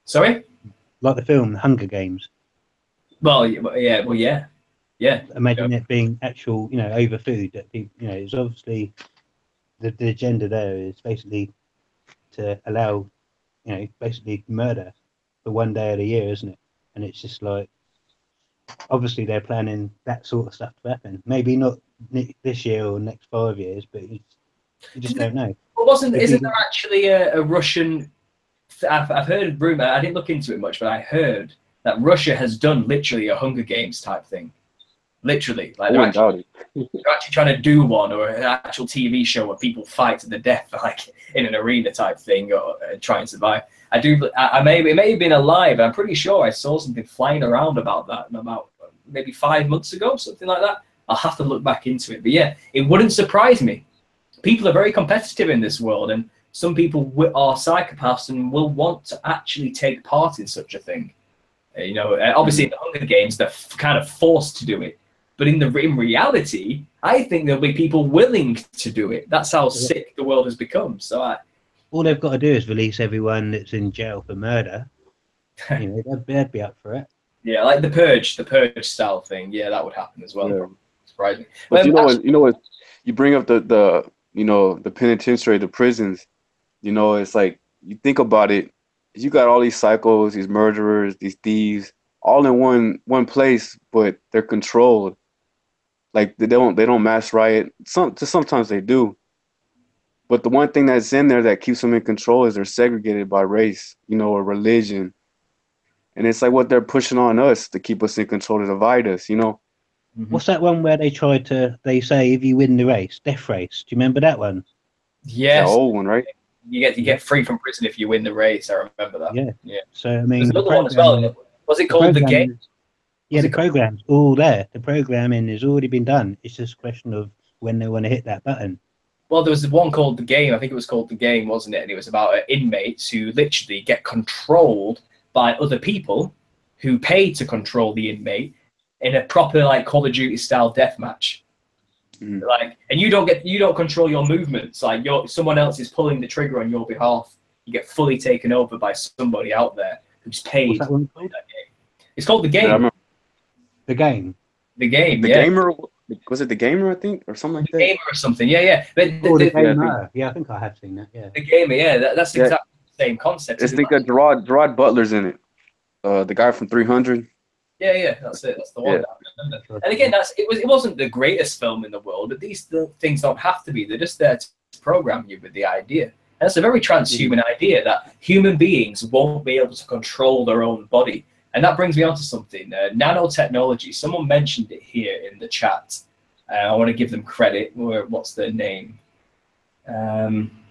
Sorry? Like the film Hunger Games. Well, yeah. Imagine it being actual, over food. That people, it's obviously the agenda there is basically to allow, basically murder for one day of the year, isn't it? And it's just like, obviously they're planning that sort of stuff to happen. Maybe not this year or next 5 years, but you just don't know. Well, isn't there actually a Russian? I've heard rumor. I didn't look into it much, but I heard that Russia has done literally a Hunger Games type thing. Literally, like they're actually trying to do one, or an actual TV show where people fight to the death, like in an arena type thing, or try and survive. It may have been a lie, but I'm pretty sure I saw something flying around about that about maybe 5 months ago, something like that. I'll have to look back into it, but yeah, it wouldn't surprise me. People are very competitive in this world, and some people are psychopaths and will want to actually take part in such a thing. Obviously in the Hunger Games, they're kind of forced to do it. But in reality, I think there'll be people willing to do it. That's how sick the world has become. So all they've got to do is release everyone that's in jail for murder. They'd be up for it. Yeah, like the Purge style thing. Yeah, that would happen as well. Yeah. Surprising. But you bring up the penitentiary, the prisons. It's like, you think about it, you got all these psychos, these murderers, these thieves, all in one place, but they're controlled. Like they don't mass riot. Sometimes they do. But the one thing that's in there that keeps them in control is they're segregated by race, or religion. And it's like what they're pushing on us to keep us in control, to divide us, What's that one where they say if you win the race, death race? Do you remember that one? Yes. The old one, right? You get free from prison if you win the race. I remember that. Yeah. So I mean, there's another one as well. Was it called The Game? Yeah, the program's all there. The programming has already been done. It's just a question of when they want to hit that button. Well, there was one called The Game. I think it was called The Game, wasn't it? And it was about inmates who literally get controlled by other people who pay to control the inmate in a proper like Call of Duty style deathmatch. Like, and you don't control your movements. Like someone else is pulling the trigger on your behalf. You get fully taken over by somebody out there who's paid to play that game. It's called The Game. Yeah, The Game. The Game. The Gamer. Was it The Gamer, I think, or something like that? The Gamer or something. Yeah. But The Gamer. Yeah, I think I have seen that. Yeah. The Gamer. Yeah, that's exactly the same concept. I think Gerard Butler's in it. The guy from 300. Yeah, that's it. That's the one. Yeah. And again, it wasn't the greatest film in the world, but these things don't have to be. They're just there to program you with the idea. And it's a very transhuman idea that human beings won't be able to control their own body. And that brings me on to something. Nanotechnology. Someone mentioned it here in the chat. I want to give them credit. What's their name? Kernode,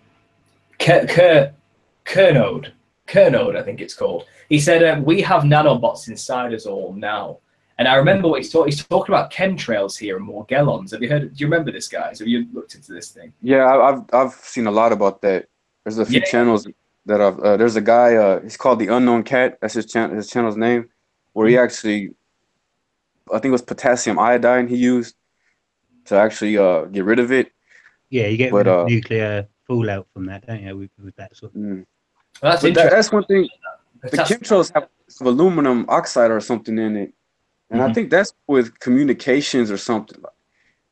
I think it's called. He said, we have nanobots inside us all now. And I remember what he's talking about chemtrails here and Morgellons. Have you heard? Do you remember this, guys? Have you looked into this thing? Yeah, I've seen a lot about that. There's a few channels that I've. There's a guy. He's called the Unknown Cat. That's his channel's name. Where he actually, I think it was potassium iodine he used to actually get rid of it. Yeah, you get rid of nuclear fallout from that, don't you? With that sort of. Well, that's interesting. That's one thing. The chemtrails have some aluminum oxide or something in it, and I think that's with communications or something,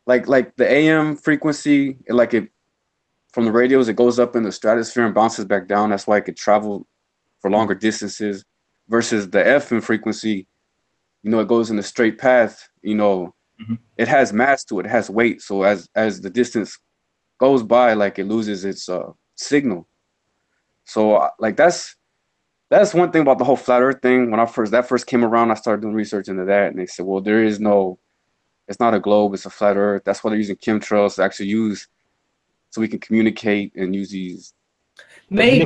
like the AM frequency, like it from the radios, it goes up in the stratosphere and bounces back down. That's why it could travel for longer distances. Versus the FM frequency, you know, it goes in a straight path. You know, it has mass to it, it has weight. So as the distance goes by, like, it loses its signal. So like that's one thing about the whole flat Earth thing. When that first came around, I started doing research into that, and they said, well, it's not a globe, it's a flat Earth. That's why they're using chemtrails to actually use, so we can communicate and use these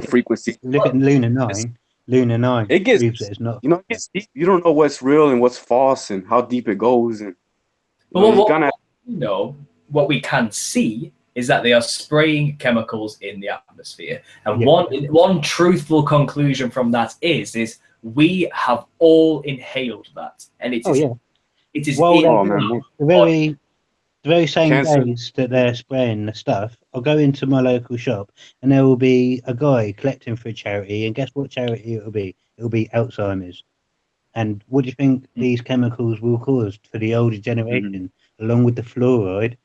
frequencies. Look at Lunar 9. Lunar 9 it gets, proves that it's not. You know, it gets deep. You don't know what's real and what's false and how deep it goes. And what we can see is that they are spraying chemicals in the atmosphere. And one truthful conclusion from that is we have all inhaled that. And it is the very same days that they're spraying the stuff, I'll go into my local shop and there will be a guy collecting for a charity, and guess what charity it will be? It will be Alzheimer's. And what do you think these chemicals will cause for the older generation? Along with the fluoride,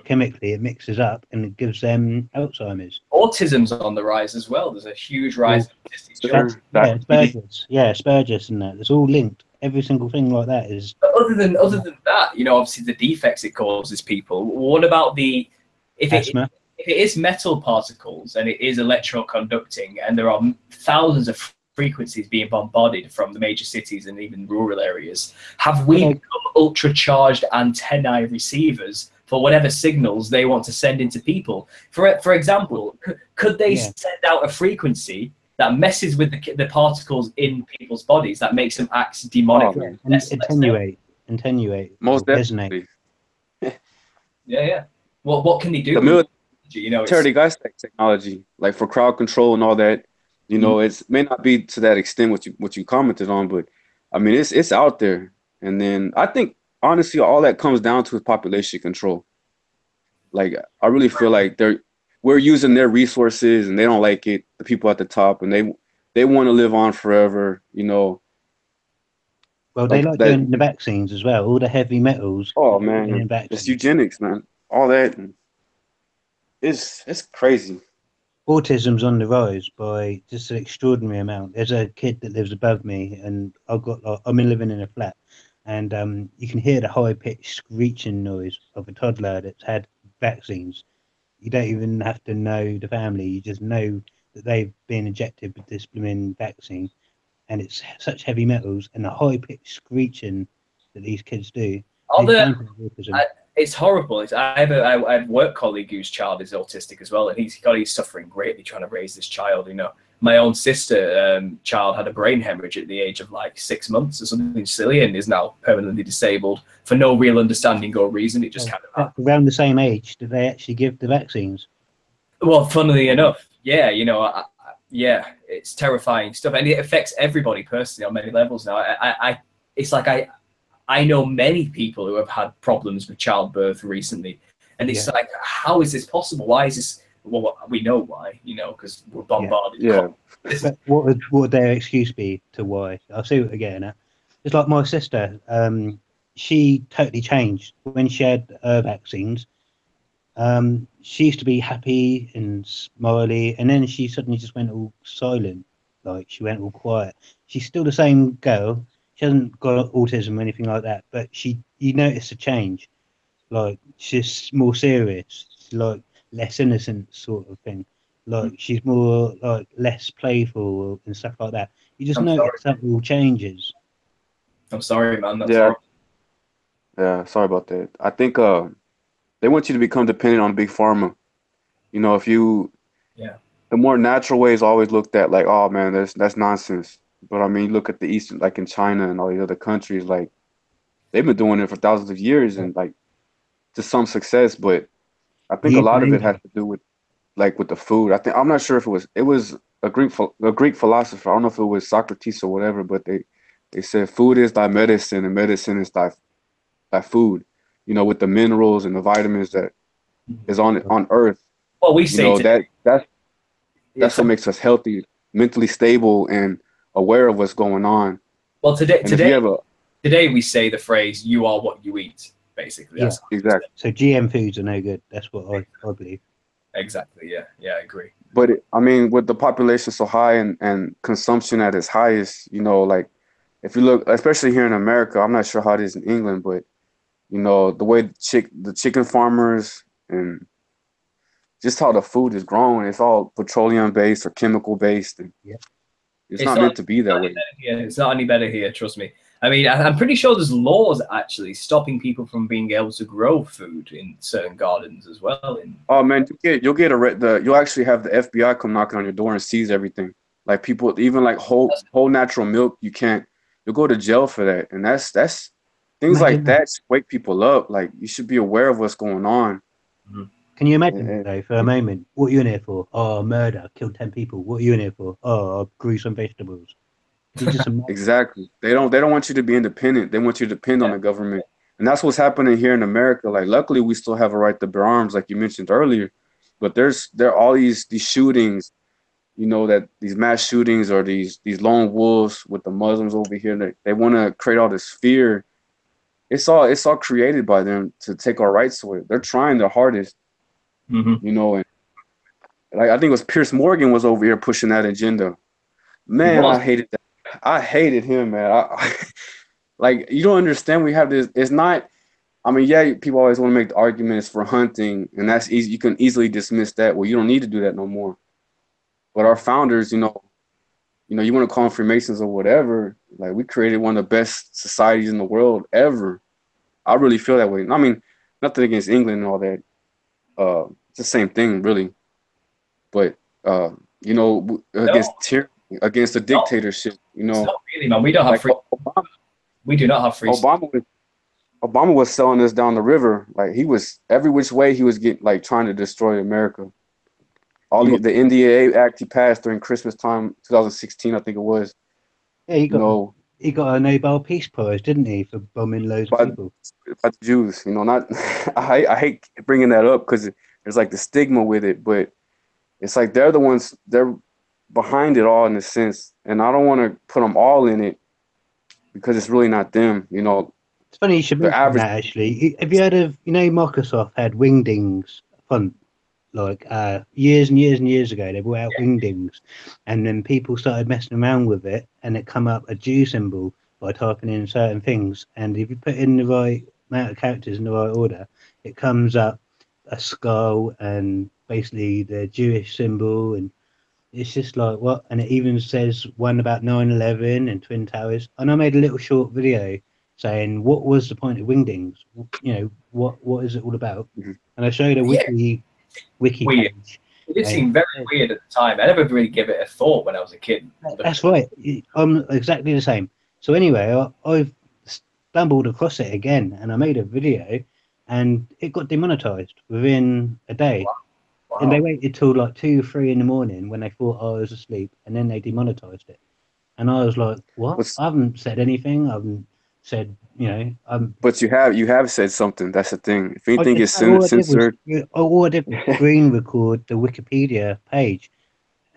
chemically it mixes up and it gives them Alzheimer's. Autism's on the rise as well. There's a huge rise in autistic. Asperger's and that. It's all linked. Every single thing like that is. But other than that, you know, obviously the defects it causes people. What about if it is metal particles and it is electroconducting, and there are thousands of frequencies being bombarded from the major cities and even rural areas, have we become ultra-charged antennae receivers for whatever signals they want to send into people? For example, could they send out a frequency that messes with the particles in people's bodies, that makes them act demonic? Attenuate. Most definitely. What can they do? The military guys technology, like for crowd control and all that. You know, it may not be to that extent what you commented on, but I mean, it's out there. And then I think honestly, all that comes down to is population control. Like, I really feel like we're using their resources and they don't like it, the people at the top, and they want to live on forever, you know. Well, they like doing the vaccines as well, all the heavy metals. Oh man, it's eugenics, man. All that, it's crazy. Autism's on the rise by just an extraordinary amount. There's a kid that lives above me, and I'm living in a flat, and you can hear the high-pitched screeching noise of a toddler that's had vaccines. You don't even have to know the family. You just know that they've been injected with this blooming vaccine, and it's such heavy metals and the high-pitched screeching that these kids do. It's horrible. I have a work colleague whose child is autistic as well, and he's suffering greatly trying to raise this child. You know, my own sister child had a brain hemorrhage at the age of like 6 months or something silly, and is now permanently disabled for no real understanding or reason. It just kind of around the same age. Did they actually give the vaccines? Well, funnily enough, yeah. You know, it's terrifying stuff, and it affects everybody personally on many levels now. I know many people who have had problems with childbirth recently, and it's like, how is this possible? Why is this? Well, we know why, you know, because we're bombarded. But what would their excuse be to why? I'll see what they're getting at. It's like my sister. She totally changed when she had her vaccines. She used to be happy and smiley, and then she suddenly just went all silent, like she went all quiet. She's still the same girl. She hasn't got autism or anything like that, but you notice a change. Like, she's more serious, like less innocent sort of thing. Like, she's more like less playful and stuff like that. You just notice that all changes. I'm sorry, man. That's horrible. Yeah, sorry about that. I think they want you to become dependent on big pharma. You know, the more natural way is always looked at like, oh man, that's nonsense. But I mean, look at the Eastern, like in China and all these other countries, like they've been doing it for thousands of years and like to some success. But I think a lot of it has to do with the food. I'm not sure if it was a Greek philosopher. I don't know if it was Socrates or whatever, but they said food is thy medicine and medicine is thy food. You know, with the minerals and the vitamins that is on Earth. Well, we say that's what makes us healthy, mentally stable, and aware of what's going on. Well, today we say the phrase "you are what you eat." Basically, exactly. So GM foods are no good. That's what I believe. exactly. Yeah, yeah, I agree. But I mean, with the population so high and consumption at its highest, you know, like if you look, especially here in America, I'm not sure how it is in England, but you know, the way the chicken farmers and just how the food is grown, it's all petroleum based or chemical based, and Yeah. it's not meant to be that way. It's not any better here, trust me. I mean, I'm pretty sure there's laws actually stopping people from being able to grow food in certain gardens as well. Oh man, you'll actually have the FBI come knocking on your door and seize everything. Like people, even like whole natural milk, you'll go to jail for that. And that's things like that wake people up. Like you should be aware of what's going on. Can you imagine though for a moment, what are you in here for? Oh, murder, killed 10 people. What are you in here for? Oh, I grew some vegetables. Exactly. They don't want you to be independent. They want you to depend on the government. And that's what's happening here in America. Like luckily we still have a right to bear arms, like you mentioned earlier. But there are all these shootings, you know, that these mass shootings or these lone wolves with the Muslims over here. They want to create all this fear. It's all created by them to take our rights away. They're trying their hardest. You know, and like I think it was Pierce Morgan was over here pushing that agenda. Man, I hated that. I hated him, man. Like you don't understand. We have this. It's not. I mean, yeah, people always want to make the arguments for hunting, and that's easy. You can easily dismiss that. Well, you don't need to do that no more. But our founders, you know, you want to call them Freemasons or whatever. Like we created one of the best societies in the world ever. I really feel that way. I mean, nothing against England and all that. It's the same thing, really. But you know, against the dictatorship, you know. It's not really, man. We don't have free. We do not have free. Obama was selling us down the river. Like he was every which way he was trying to destroy America. The NDAA Act he passed during Christmas time, 2016, I think it was. Yeah, he got a Nobel Peace Prize, didn't he, for bombing loads of people? By the Jews, you know. Not I hate bringing that up because there's like the stigma with it, but it's like they're the ones, they're behind it all in a sense, and I don't want to put them all in it because it's really not them, you know. It's funny you should mention that, actually. Have you heard of, you know, Microsoft had Wingdings font, like years and years and years ago. They brought out Wingdings, and then people started messing around with it, and it come up a Jew symbol by typing in certain things, and if you put in the right amount of characters in the right order, it comes up a skull and basically the Jewish symbol, and it's just like, what? And it even says one about 9/11 and Twin Towers. And I made a little short video saying what was the point of Wingdings, you know, what is it all about? And I showed a wiki page. It did seem very weird at the time. I never really gave it a thought when I was a kid. That's right. I'm exactly the same. So anyway, I've stumbled across it again, and I made a video, and it got demonetized within a day. Wow. And they waited till like 2 or 3 in the morning when they thought I was asleep, and then they demonetized it. And I was like, what? I haven't said anything. I haven't said, you know. But you have said something. That's the thing. If anything is censored. All I did was screen record the Wikipedia page,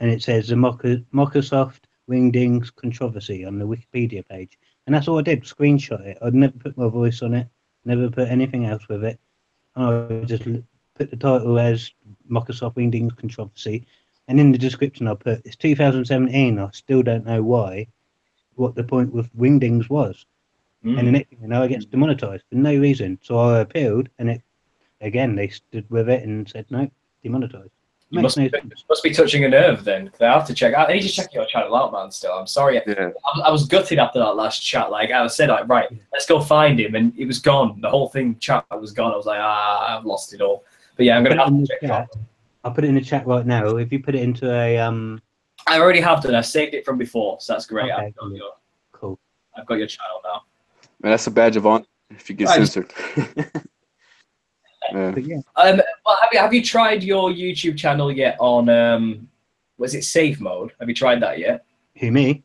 and it says the Microsoft Wingdings controversy on the Wikipedia page. And that's all I did, screenshot it. I'd never put my voice on it, never put anything else with it. I just put the title as Microsoft Wingdings controversy, and in the description I put, it's 2017, I still don't know what the point with Wingdings was. And the next thing you know, it gets demonetized for no reason. So I appealed, and they stood with it and said, no, demonetized. You must be touching a nerve then. I have to check. I need to check your channel out, man. Still, I'm sorry. Yeah. I was gutted after that last chat. Like I said, like, right, let's go find him, and it was gone. The whole thing chat was gone. I was like, I've lost it all. But yeah, I'm gonna have to check it out. I'll put it in the chat right now. If you put it into a I already have done. I've saved it from before, so that's great. Okay, cool. I've got your channel now. Man, that's a badge of honor if you get censored. Yeah. Well, have you tried your YouTube channel yet on was it safe mode? Have you tried that yet? Who, me?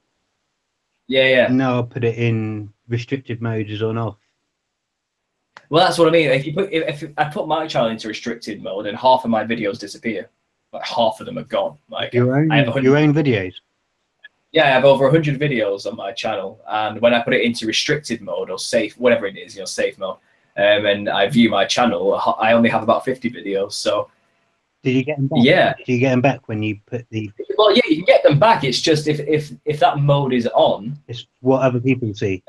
Yeah. No, I'll put it in restricted mode is on off. Well, that's what I mean. If I put my channel into restricted mode, and half of my videos disappear. Like half of them are gone. Like your own videos. Yeah, I have over 100 videos on my channel, and when I put it into restricted mode or safe, whatever it is, safe mode, and I view my channel, I only have about 50 videos. So Did you get them back? Yeah. Do you get them back when you put the? Well, yeah, you can get them back. It's just if that mode is on, It's what other people see.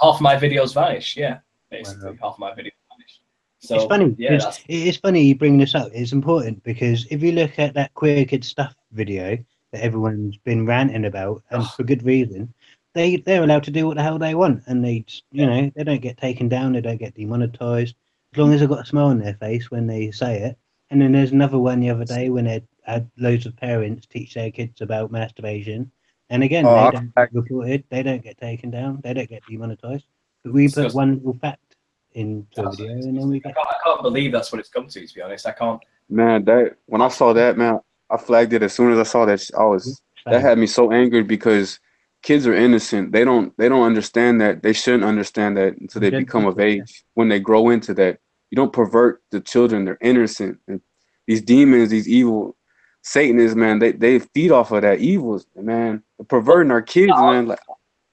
half my videos vanish. Yeah, basically Wow. half my videos vanish. So It's funny. yeah, It's funny you bring this up. It's important because if you look at that queer kid stuff video that everyone's been ranting about, and for good reason, they're allowed to do what the hell they want, and they don't get taken down, they don't get demonetized as long as they've got a smile on their face when they say it. And then there's another one the other day when they had loads of parents teach their kids about masturbation, and again they don't get reported, they don't get taken down, they don't get demonetized. But we put one little fact into a video, and then we get. I can't believe that's what it's come to be honest. I can't. Man, when I saw that, man, I flagged it as soon as I saw that. That had me so angry because kids are innocent. They don't understand that. They shouldn't understand that until they become of age. When they grow into that, you don't pervert the children. They're innocent. And these demons, these evil Satanists, man, they feed off of that evil, man. They're perverting our kids, man. Like,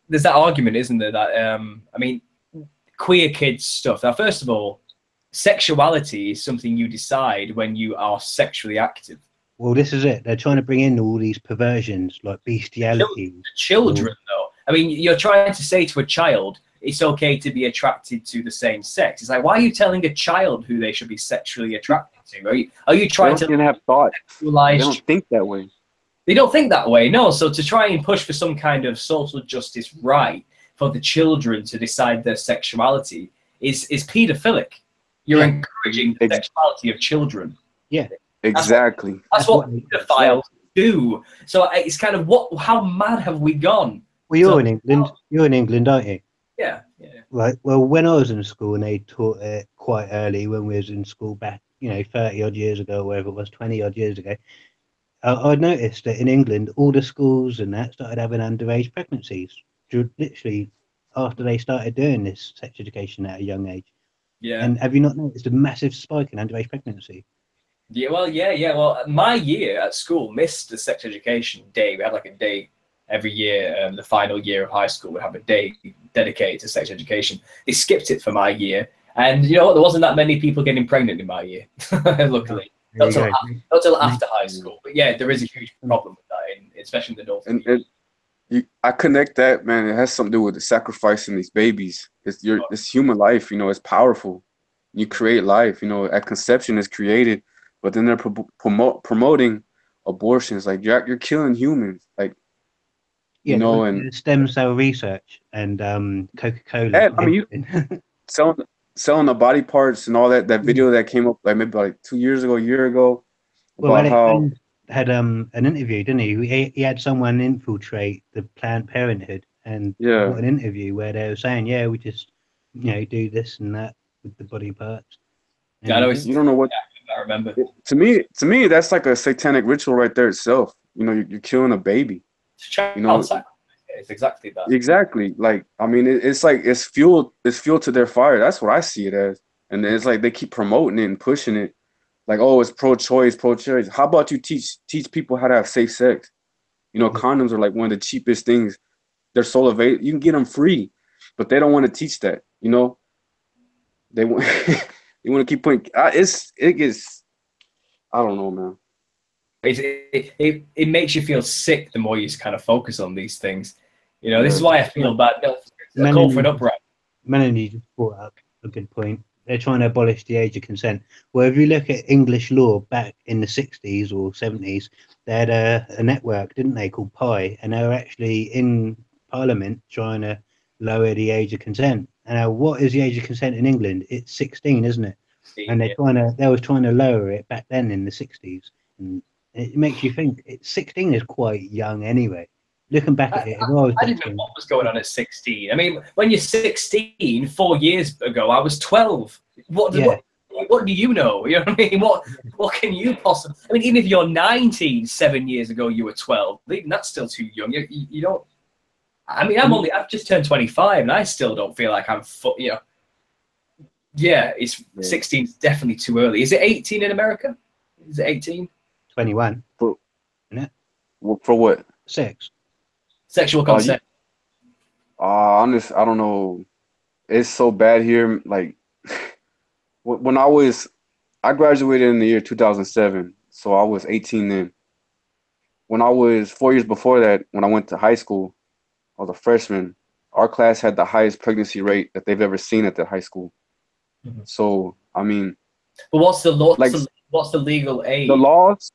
there's that argument, isn't there? That I mean, queer kids stuff. Now, first of all, sexuality is something you decide when you are sexually active. Well, this is it. They're trying to bring in all these perversions like bestiality. Children, though. I mean, you're trying to say to a child, it's okay to be attracted to the same sex. It's like, why are you telling a child who they should be sexually attracted to? Are you trying to have thoughts? They don't think that way. They don't think that way, no. So to try and push for some kind of social justice right for the children to decide their sexuality is pedophilic. You're encouraging the sexuality of children. Yeah, exactly. That's what pedophiles do. So it's kind of how mad have we gone? Well, you're in England. You're in England, aren't you? Yeah. Right. Well, when I was in school, and they taught it quite early when we was in school back, 30 odd years ago, wherever it was, 20 odd years ago. I noticed that in England, all the schools and that started having underage pregnancies, literally after they started doing this sex education at a young age. Yeah. And have you not noticed a massive spike in underage pregnancy? Yeah. Well, my year at school missed the sex education day. We had like a day every year. The final year of high school would have a day dedicated to sex education. They skipped it for my year, and you know what? There wasn't that many people getting pregnant in my year, luckily. Not until after high school. But yeah, there is a huge problem with that, especially in the north. And I connect that, man. It has something to do with the sacrificing these babies. It's human life, it's powerful. You create life, at conception is created, but then they're promoting abortions. Like you're killing humans, like and stem cell research and Coca-Cola. I mean, you selling the body parts and all that. That video that came up like maybe like 2 years ago, a year ago. Well, Alex had an interview, didn't he? He had someone infiltrate the Planned Parenthood and got an interview where they were saying, "Yeah, we just do this and that with the body parts." And you don't know what. I remember. To me, that's like a satanic ritual right there itself. You're killing a baby. It's exactly that. Exactly. Like, I mean, it's like it's fuel to their fire. That's what I see it as. And it's like they keep promoting it and pushing it. Like, oh, it's pro-choice. How about you teach people how to have safe sex? Condoms are like one of the cheapest things. They're so available. You can get them free, but they don't want to teach that. They want they want to keep putting. It gets. I don't know, man. It makes you feel sick the more you kind of focus on these things. This is why I feel bad. Call for an uprising. Melanie just brought up a good point. They're trying to abolish the age of consent. Well, if you look at English law back in the 60s or 70s, they had a network, didn't they, called Pi, and they were actually in Parliament trying to lower the age of consent. And what is the age of consent in England? It's 16, isn't it? And they was trying to lower it back then in the 60s. And it makes you think 16 is quite young anyway. Looking back at it, I didn't know what was going on at 16. I mean, when you're 16, 4 years ago, I was 12. What do you know? You know what I mean? What can you possibly? I mean, even if you're 19, 7 years ago, you were 12. Even that's still too young. You don't. I mean, I've just turned 25, and I still don't feel like I'm. Yeah, 16 is definitely too early. Is it 18 in America? Is it 18? 21. For For what? Sex. Sexual consent. Honestly, I don't know. It's so bad here. Like when I was I graduated in the year 2007, so I was 18 then. When I was 4 years before that, when I went to high school, I was a freshman. Our class had the highest pregnancy rate that they've ever seen at the high school. So I mean, But what's the law? like What's the legal the age? laws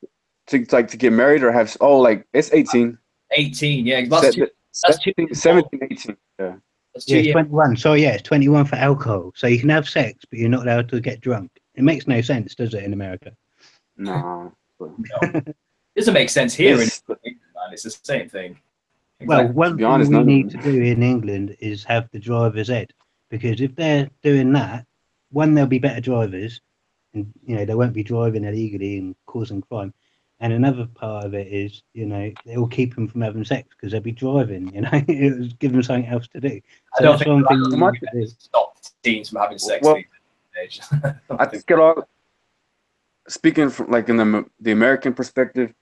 to get married or have like it's 18. 18. Yeah, Se- that's too 17, 18. Yeah. That's Yeah, 2 it's years. 21. So yeah, it's 21 for alcohol. So you can have sex, but you're not allowed to get drunk. It makes no sense, does it, in America? Nah. Doesn't make sense here in It's, England, man. It's the same thing. Well, Exactly. one be thing honest, we none of need them. to do in England is have the driver's ed, because if they're doing that, one, there'll be better drivers, and they won't be driving illegally and causing crime. And another part of it is, it will keep them from having sex because they'll be driving. It will give them something else to do. I So don't that's think one thing we we need to do. stop teens from having sex. Well, these days. I think it all. Speaking from like in the American perspective,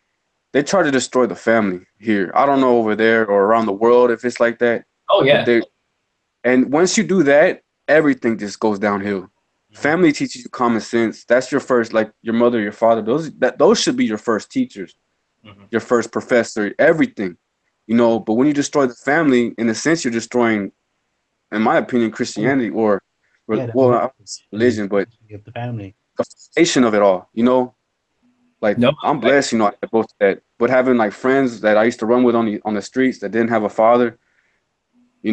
they try to destroy the family here. I don't know over there or around the world if it's like that. Oh But yeah. and once you do that, everything just goes downhill. Family teaches you common sense. That's your first, like your mother, your father. Those should be your first teachers, your first professor, everything. But when you destroy the family, in a sense, you're destroying, in my opinion, Christianity or Yeah, well, religion, but of the family. the foundation of it all. Like No, I'm blessed, I had both that. But having like friends that I used to run with on the streets that didn't have a father, they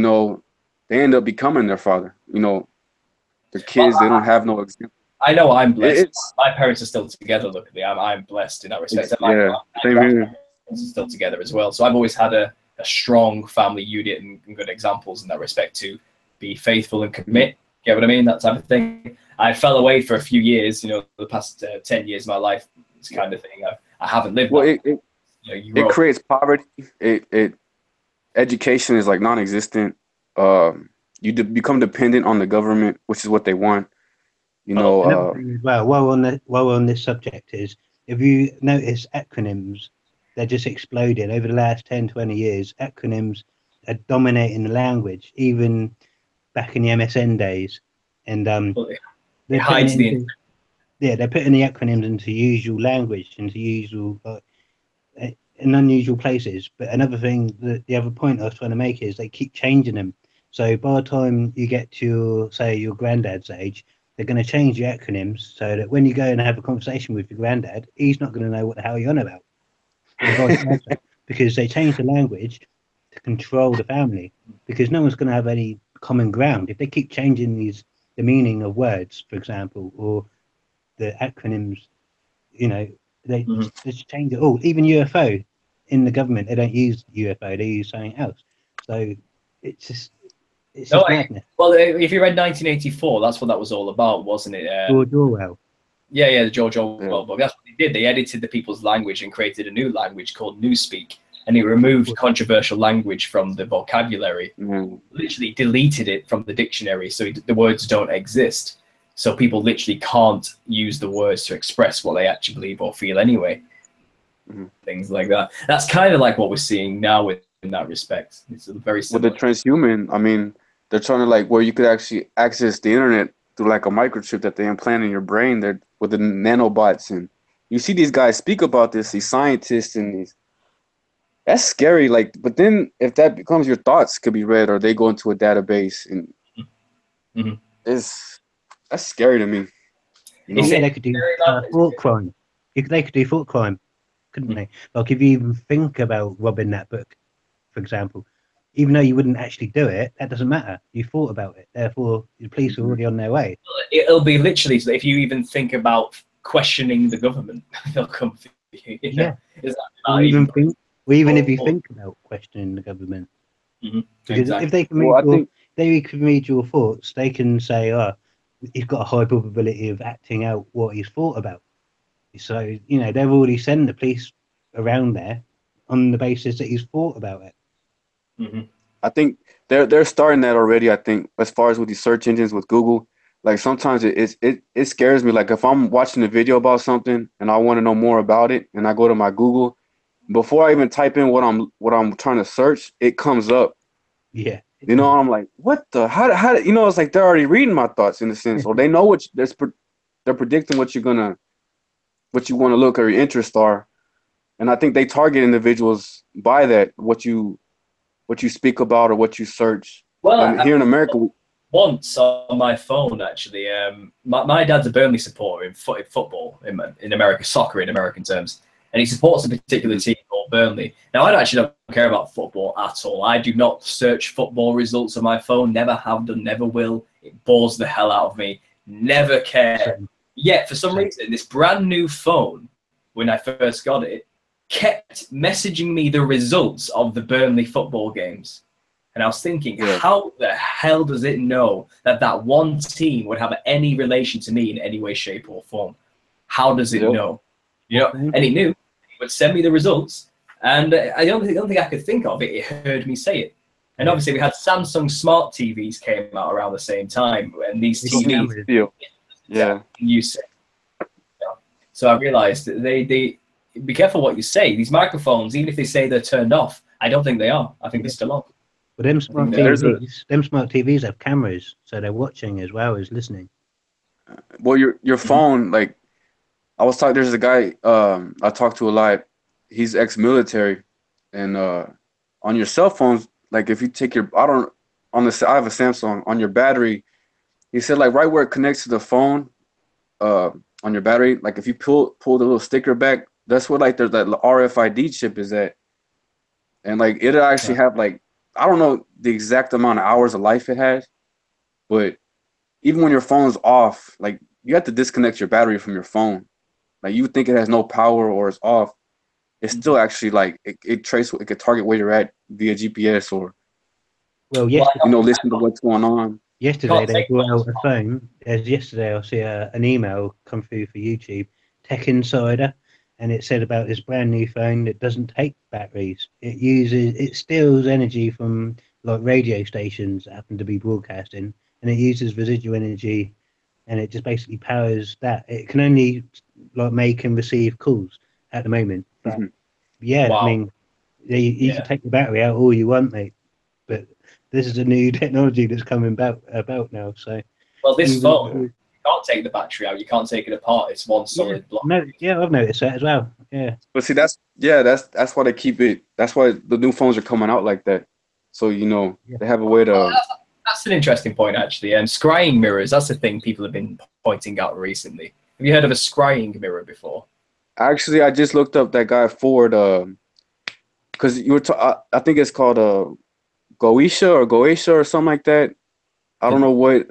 end up becoming their father. The kids, they don't have no example. I know I'm blessed. It's My parents are still together. Luckily, I'm blessed in that respect. And my same here. grandparents are still together as well. So I've always had a strong family unit and good examples in that respect to be faithful and commit. Get what I mean? That type of thing. I fell away for a few years. The past 10 years of my life, this kind of thing. I haven't lived. Well, that. it creates poverty. Education is like non-existent. You become dependent on the government, which is what they want. Another thing as well, while we're on this subject, is if you notice acronyms, they're just exploding over the last 10, 20 years. Acronyms are dominating the language, even back in the MSN days. And it hides they're putting the acronyms into usual language, into usual in unusual places. But another thing, the other point I was trying to make is they keep changing them. So by the time you get to, say, your granddad's age, they're going to change the acronyms so that when you go and have a conversation with your granddad, he's not going to know what the hell you're on about. And vice versa, because they change the language to control the family, because no one's going to have any common ground. If they keep changing the meaning of words, for example, or the acronyms, they just change it all. Even UFO in the government, they don't use UFO, they use something else. So it's just madness. Well, if you read 1984, that's what that was all about, wasn't it? George Orwell. Yeah, the George Orwell book. That's what they did. They edited the people's language and created a new language called Newspeak, and it removed controversial language from the vocabulary. Literally deleted it from the dictionary, so the words don't exist. So people literally can't use the words to express what they actually believe or feel anyway. Things like that. That's kind of like what we're seeing now in that respect. It's very similar. With the transhuman, I mean, they're trying to like where you could actually access the internet through like a microchip that they implant in your brain. They're with the nanobots, and you see these guys speak about this, these scientists and these. That's scary. Like, but then if that becomes your thoughts could be read, or they go into a database, and that's scary to me. Yeah, they could do thought crime. They could do thought crime, couldn't they? Like if you even think about robbing that book, for example, even though you wouldn't actually do it, that doesn't matter. You thought about it, therefore the police are already on their way. It'll be literally, so if you even think about questioning the government, they'll come for you. Yeah. Or even if you think about questioning the government, because if they can read your thoughts, they can say, "Oh, he's got a high probability of acting out what he's thought about." So they've already sent the police around there on the basis that he's thought about it. I think they're starting that already. I think as far as with these search engines with Google, like sometimes it scares me. Like if I'm watching a video about something and I want to know more about it, and I go to my Google, before I even type in what I'm trying to search, it comes up. Yeah. I'm like, what the? How? It's like they're already reading my thoughts in a sense, or they know what they're predicting what you want to look or your interests are, and I think they target individuals by that, what you speak about or what you search. Well, And here in America, once on my phone, actually, my dad's a Burnley supporter in football in America, soccer in American terms, and he supports a particular team called Burnley. Now, I actually don't care about football at all. I do not search football results on my phone, never have done, never will. It bores the hell out of me. Never care. Yet, for some reason, this brand new phone, when I first got it, kept messaging me the results of the Burnley football games. And I was thinking, how the hell does it know that that one team would have any relation to me in any way, shape, or form? How does it know? You know, and it knew. It would send me the results, and I don't think I could think of it. It heard me say it. And obviously, we had Samsung smart TVs came out around the same time, and these TVs, you say. So I realized that they be careful what you say. These microphones, even if they say they're turned off, I don't think they are. I think they're still on. But them smart TVs have cameras, so they're watching as well as listening. Well, your phone, like I was talking, there's a guy I talk to a lot. He's ex-military, and on your cell phones, like if you take your, I have a Samsung, on your battery, he said like right where it connects to the phone, on your battery, like if you pull the little sticker back, that's where like there's that RFID chip is at, and like it'll actually have like, I don't know the exact amount of hours of life it has, but even when your phone's off, like you have to disconnect your battery from your phone. Like you would think it has no power or it's off. It's still actually like it could target where you're at via GPS or listen to what's going on. Yesterday they brought out a phone. Yesterday I see an email come through for YouTube, Tech Insider, and it said about this brand new phone that doesn't take batteries. It steals energy from like radio stations that happen to be broadcasting, and it uses residual energy, and it just basically powers that. It can only like make and receive calls at the moment. But I mean, you can take the battery out all you want, mate. But this is a new technology that's coming about now. So this phone, you can't take the battery out. You can't take it apart. It's one solid block. No, I've noticed that as well. Yeah. But see, that's why they keep it. That's why the new phones are coming out like that. So they have a way to. That's an interesting point, actually. And scrying mirrors, that's the thing people have been pointing out recently. Have you heard of a scrying mirror before? Actually, I just looked up that guy Ford, because you were. I think it's called Goetia or something like that. I don't know what.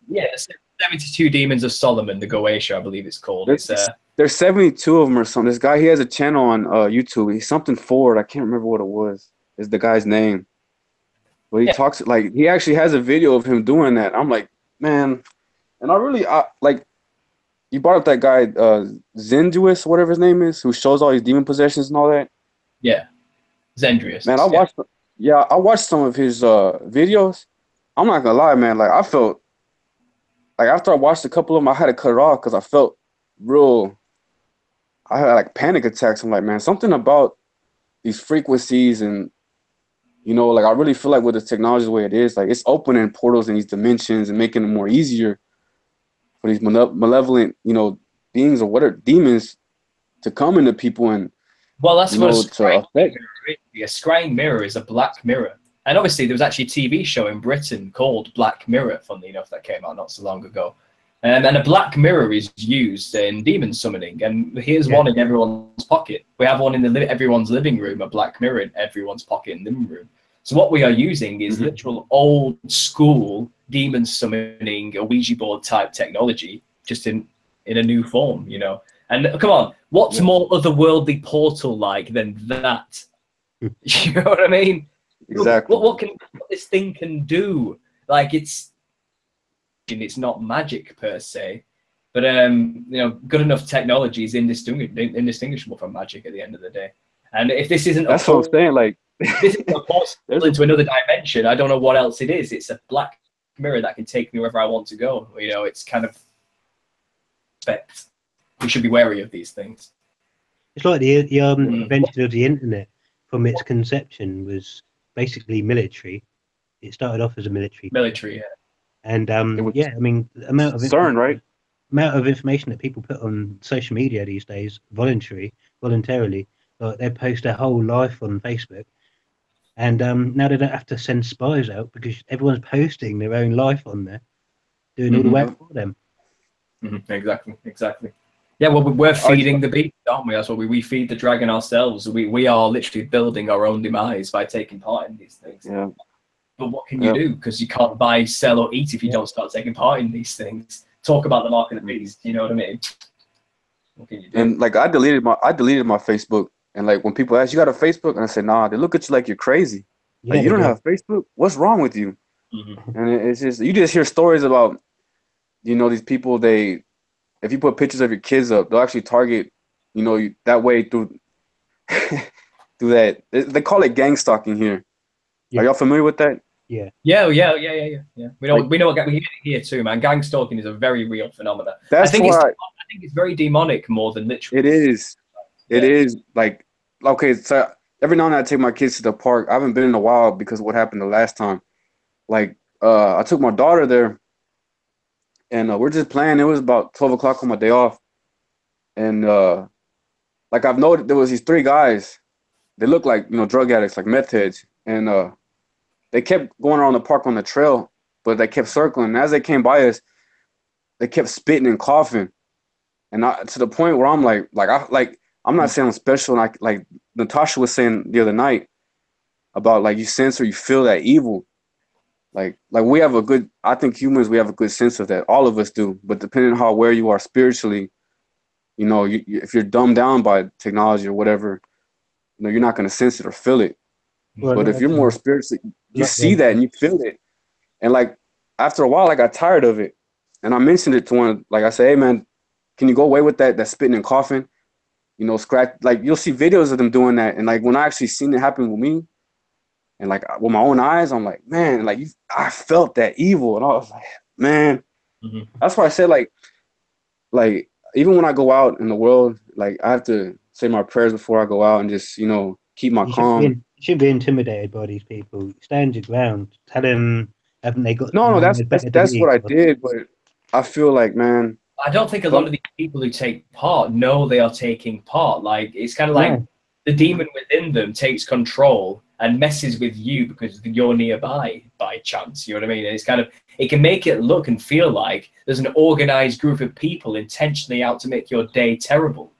Yeah, 72 Demons of Solomon, the Goetia, I believe it's called. There's 72 of them or something. This guy, he has a channel on YouTube. He's something Ford. I can't remember what it was. Is the guy's name? But he talks like he actually has a video of him doing that. I'm like, man, and I like. You brought up that guy Zenduis, whatever his name is, who shows all these demon possessions and all that. Yeah, Zendrius. Man, I watched some of his videos. I'm not gonna lie, man. Like I felt like after I watched a couple of them, I had to cut it off because I felt I had like panic attacks. I'm like, man, something about these frequencies and like I really feel like with the technology the way it is, like it's opening portals in these dimensions and making it more easier for these malevolent, beings or whatever demons to come into people and that's what a scrying mirror is. A black mirror. And obviously, there was actually a TV show in Britain called Black Mirror, funnily enough, that came out not so long ago. And a black mirror is used in demon summoning. And here's one in everyone's pocket. We have one in everyone's living room, a black mirror in everyone's pocket in the living room. So what we are using is literal old school demon summoning, a Ouija board type technology, just in a new form, And come on, what's more otherworldly portal like than that? You know what I mean? Exactly. What this thing can do? Like it's not magic per se, but good enough technology is indistinguishable from magic at the end of the day. And if this isn't what I'm saying, like this is a portal into another dimension, I don't know what else it is. It's a black mirror that can take me wherever I want to go. It's kind of we should be wary of these things. It's like the invention of the internet from its conception was basically military. It started off as a military. Yeah. And I mean, the amount of CERN, right? amount of information that people put on social media these days, voluntarily, like they post their whole life on Facebook, and now they don't have to send spies out because everyone's posting their own life on there, doing all the work for them. Exactly. Yeah, well, we're feeding the beast, aren't we? That's what we feed the dragon ourselves. We are literally building our own demise by taking part in these things. Yeah. But what can you do? Because you can't buy, sell, or eat if you don't start taking part in these things. Talk about the mark of the beast. You know what I mean? What can you do? And like I deleted my Facebook, and like when people ask, you got a Facebook, and I said, nah, they look at you like you're crazy. Like, you don't have Facebook? What's wrong with you? And it's just, you just hear stories about, you know, these people, if you put pictures of your kids up, they'll actually target, you know, that way through through that. They call it gang stalking here. Are y'all familiar with that? Yeah. We know we hear it here too, man. Gang stalking is a very real phenomenon. I think it's very demonic more than literal. It is. It is like, okay, so every now and then I take my kids to the park. I haven't been in a while because of what happened the last time. Like, I took my daughter there, and we're just playing. It was about 12 o'clock on my day off, and like I've noted, there was these three guys. They look like, you know, drug addicts, like meth heads, and they kept going around the park on the trail, but they kept circling. And as they came by us, they kept spitting and coughing, and to the point where I'm I'm not saying I'm special. Like Natasha was saying the other night about, like, you sense or you feel that evil. Like we have I think humans, we have a good sense of that. All of us do. But depending on how aware you are spiritually, you know, if you're dumbed down by technology or whatever, you know, you're not going to sense it or feel it. Well, but if you're more spiritually, you see that and you feel it. And like after a while, I got tired of it. And I mentioned it to one, like I said, hey man, can you go away with that spitting and coughing? You know, scratch, like you'll see videos of them doing that. And like when I actually seen it happen with me, and like with my own eyes, I'm like, man, like I felt that evil. And I was like, man, that's why I said like even when I go out in the world, like I have to say my prayers before I go out and just, you know, keep my calm. You shouldn't be intimidated by these people. Stand your ground. Tell them, haven't they got? No, that's what I did. But I feel like, man, I don't think a lot of these people who take part know they are taking part. Like, it's kind of like the demon within them takes control and messes with you because you're nearby by chance. You know what I mean? And it's kind of, it can make it look and feel like there's an organized group of people intentionally out to make your day terrible.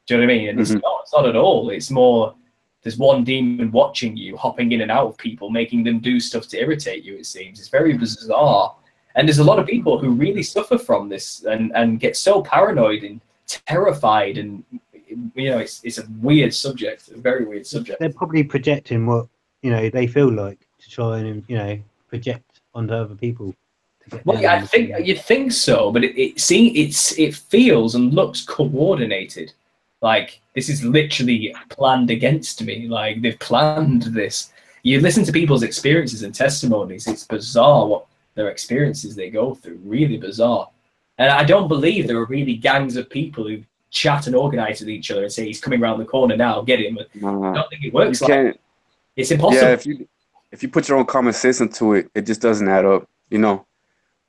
Do you know what I mean? And it's not at all. It's more, there's one demon watching you, hopping in and out of people, making them do stuff to irritate you, it seems. It's very bizarre. And there's a lot of people who really suffer from this and get so paranoid and terrified, and you know, it's a weird subject, a very weird subject. They're probably projecting what, you know, they feel like to try and, you know, project onto other people. Well, yeah, I think you think so, but it feels and looks coordinated. Like this is literally planned against me. Like they've planned this. You listen to people's experiences and testimonies. It's bizarre what their experiences they go through. Really bizarre. And I don't believe there are really gangs of people who chat and organize with each other and say he's coming around the corner now, get him. I don't think it works like that. It's impossible. Yeah, if you put your own common sense into it, it just doesn't add up, you know.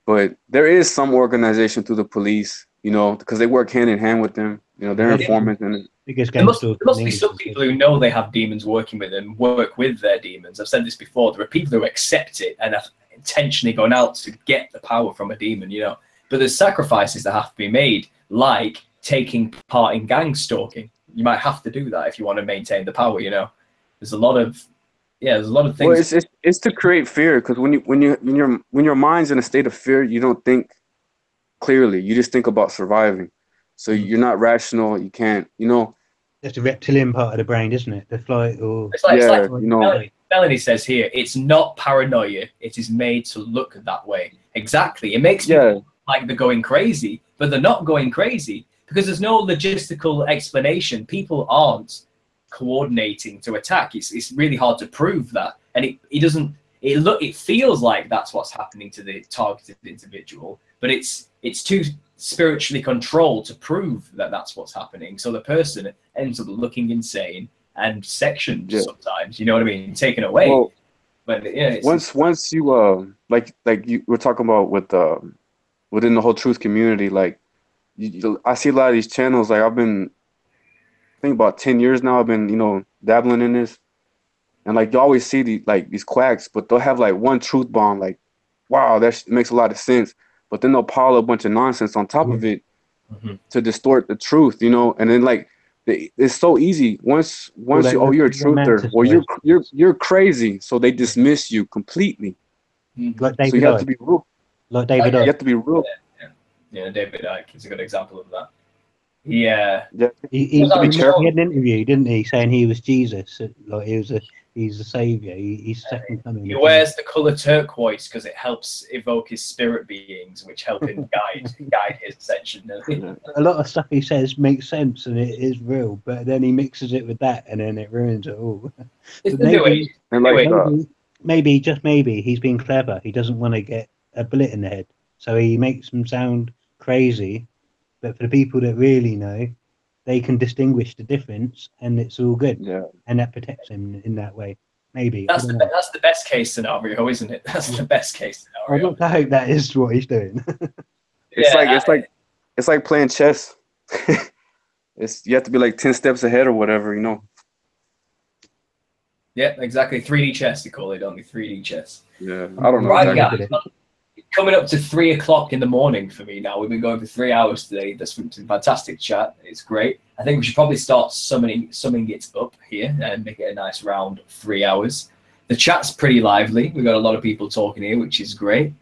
But there is some organization through the police, you know, because they work hand in hand with them. You know, they're informants. And there must be some people who know they have demons working with them, work with their demons. I've said this before. There are people who accept it and have intentionally gone out to get the power from a demon, you know. But there's sacrifices that have to be made, like taking part in gang stalking. You might have to do that if you want to maintain the power, you know. There's a lot of things. Well, it's to create fear, because when your mind's in a state of fear, you don't think clearly. You just think about surviving. So you're not rational. You can't, you know. That's the reptilian part of the brain, isn't it? The flight or it's like you know. Melanie says here, it's not paranoia. It is made to look that way. Exactly. It makes people look like they're going crazy, but they're not going crazy because there's no logistical explanation. People aren't coordinating to attack. It's really hard to prove that, and it feels like that's what's happening to the targeted individual, but it's too spiritually controlled to prove that that's what's happening. So the person ends up looking insane and sectioned sometimes. You know what I mean? Taken away. Well, but yeah, once you like you were talking about with within the whole truth community, like I see a lot of these channels. Like I've been, I think about 10 years now. I've been, dabbling in this, and like you always see these quacks, but they'll have like one truth bomb. Like, wow, that makes a lot of sense. But then they'll pile a bunch of nonsense on top of it to distort the truth, and then like it's so easy once you're a truther or you're crazy, so they dismiss you completely. Like So David you have Icke. to be real. Like David You Icke. have to be real. Yeah, David Icke is a good example of that. Yeah. He be careful. had an interview, didn't he, saying he was Jesus, like he's a savior, he's second coming. He wears the color turquoise because it helps evoke his spirit beings, which help him guide his ascension. A lot of stuff he says makes sense and it is real, but then he mixes it with that and then it ruins it all. It's But maybe, just maybe, he's being clever. He doesn't want to get a bullet in the head, so he makes them sound crazy. But for the people that really know, they can distinguish the difference, and it's all good. Yeah, and that protects him in that way. Maybe that's the best case scenario, isn't it? That's the best case scenario. I hope that is what he's doing. It's like playing chess. You have to be like 10 steps ahead or whatever, Yeah, exactly. 3D chess, they call it, don't they? 3D chess. Yeah, I don't know. Right, exactly. guys. Coming up to 3 o'clock in the morning for me now. We've been going for 3 hours today. That's been a fantastic chat. It's great. I think we should probably start summing it up here and make it a nice round 3 hours. The chat's pretty lively. We've got a lot of people talking here, which is great.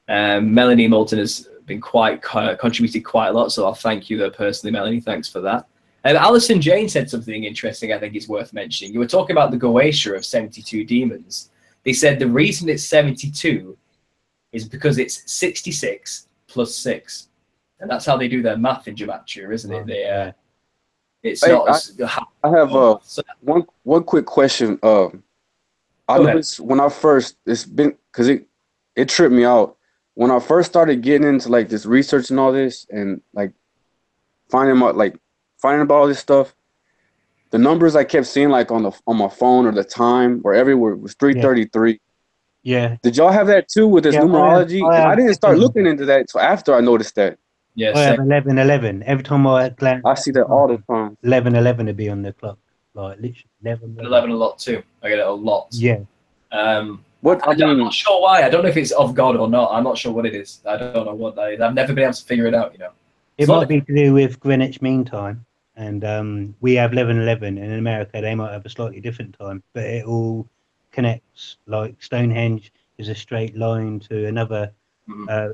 Melanie Moulton has been contributed quite a lot, so I'll thank you there personally, Melanie. Thanks for that. Alison Jane said something interesting I think is worth mentioning. You were talking about the Goetia of 72 demons. They said the reason it's 72 is because it's 66 plus 6. And that's how they do their math in gematria, isn't it? I have one quick question. I noticed when I first, it's been, because it tripped me out. When I first started getting into like this research and all this and like finding about all this stuff, the numbers I kept seeing like on my phone or the time or everywhere was 333. Yeah. Did y'all have that too with this numerology? I didn't start looking into that until after I noticed that. Yeah. I have 1111. Every time I glance, I see that all the time. 1111 to be on the clock, like literally 11 a lot too. I get it a lot. Yeah. I'm not sure why. I don't know if it's of God or not. I'm not sure what it is. I don't know what that is. I've never been able to figure it out. It might be to do with Greenwich Mean Time, and we have 1111, and in America they might have a slightly different time, but it all connects. Like Stonehenge is a straight line to another.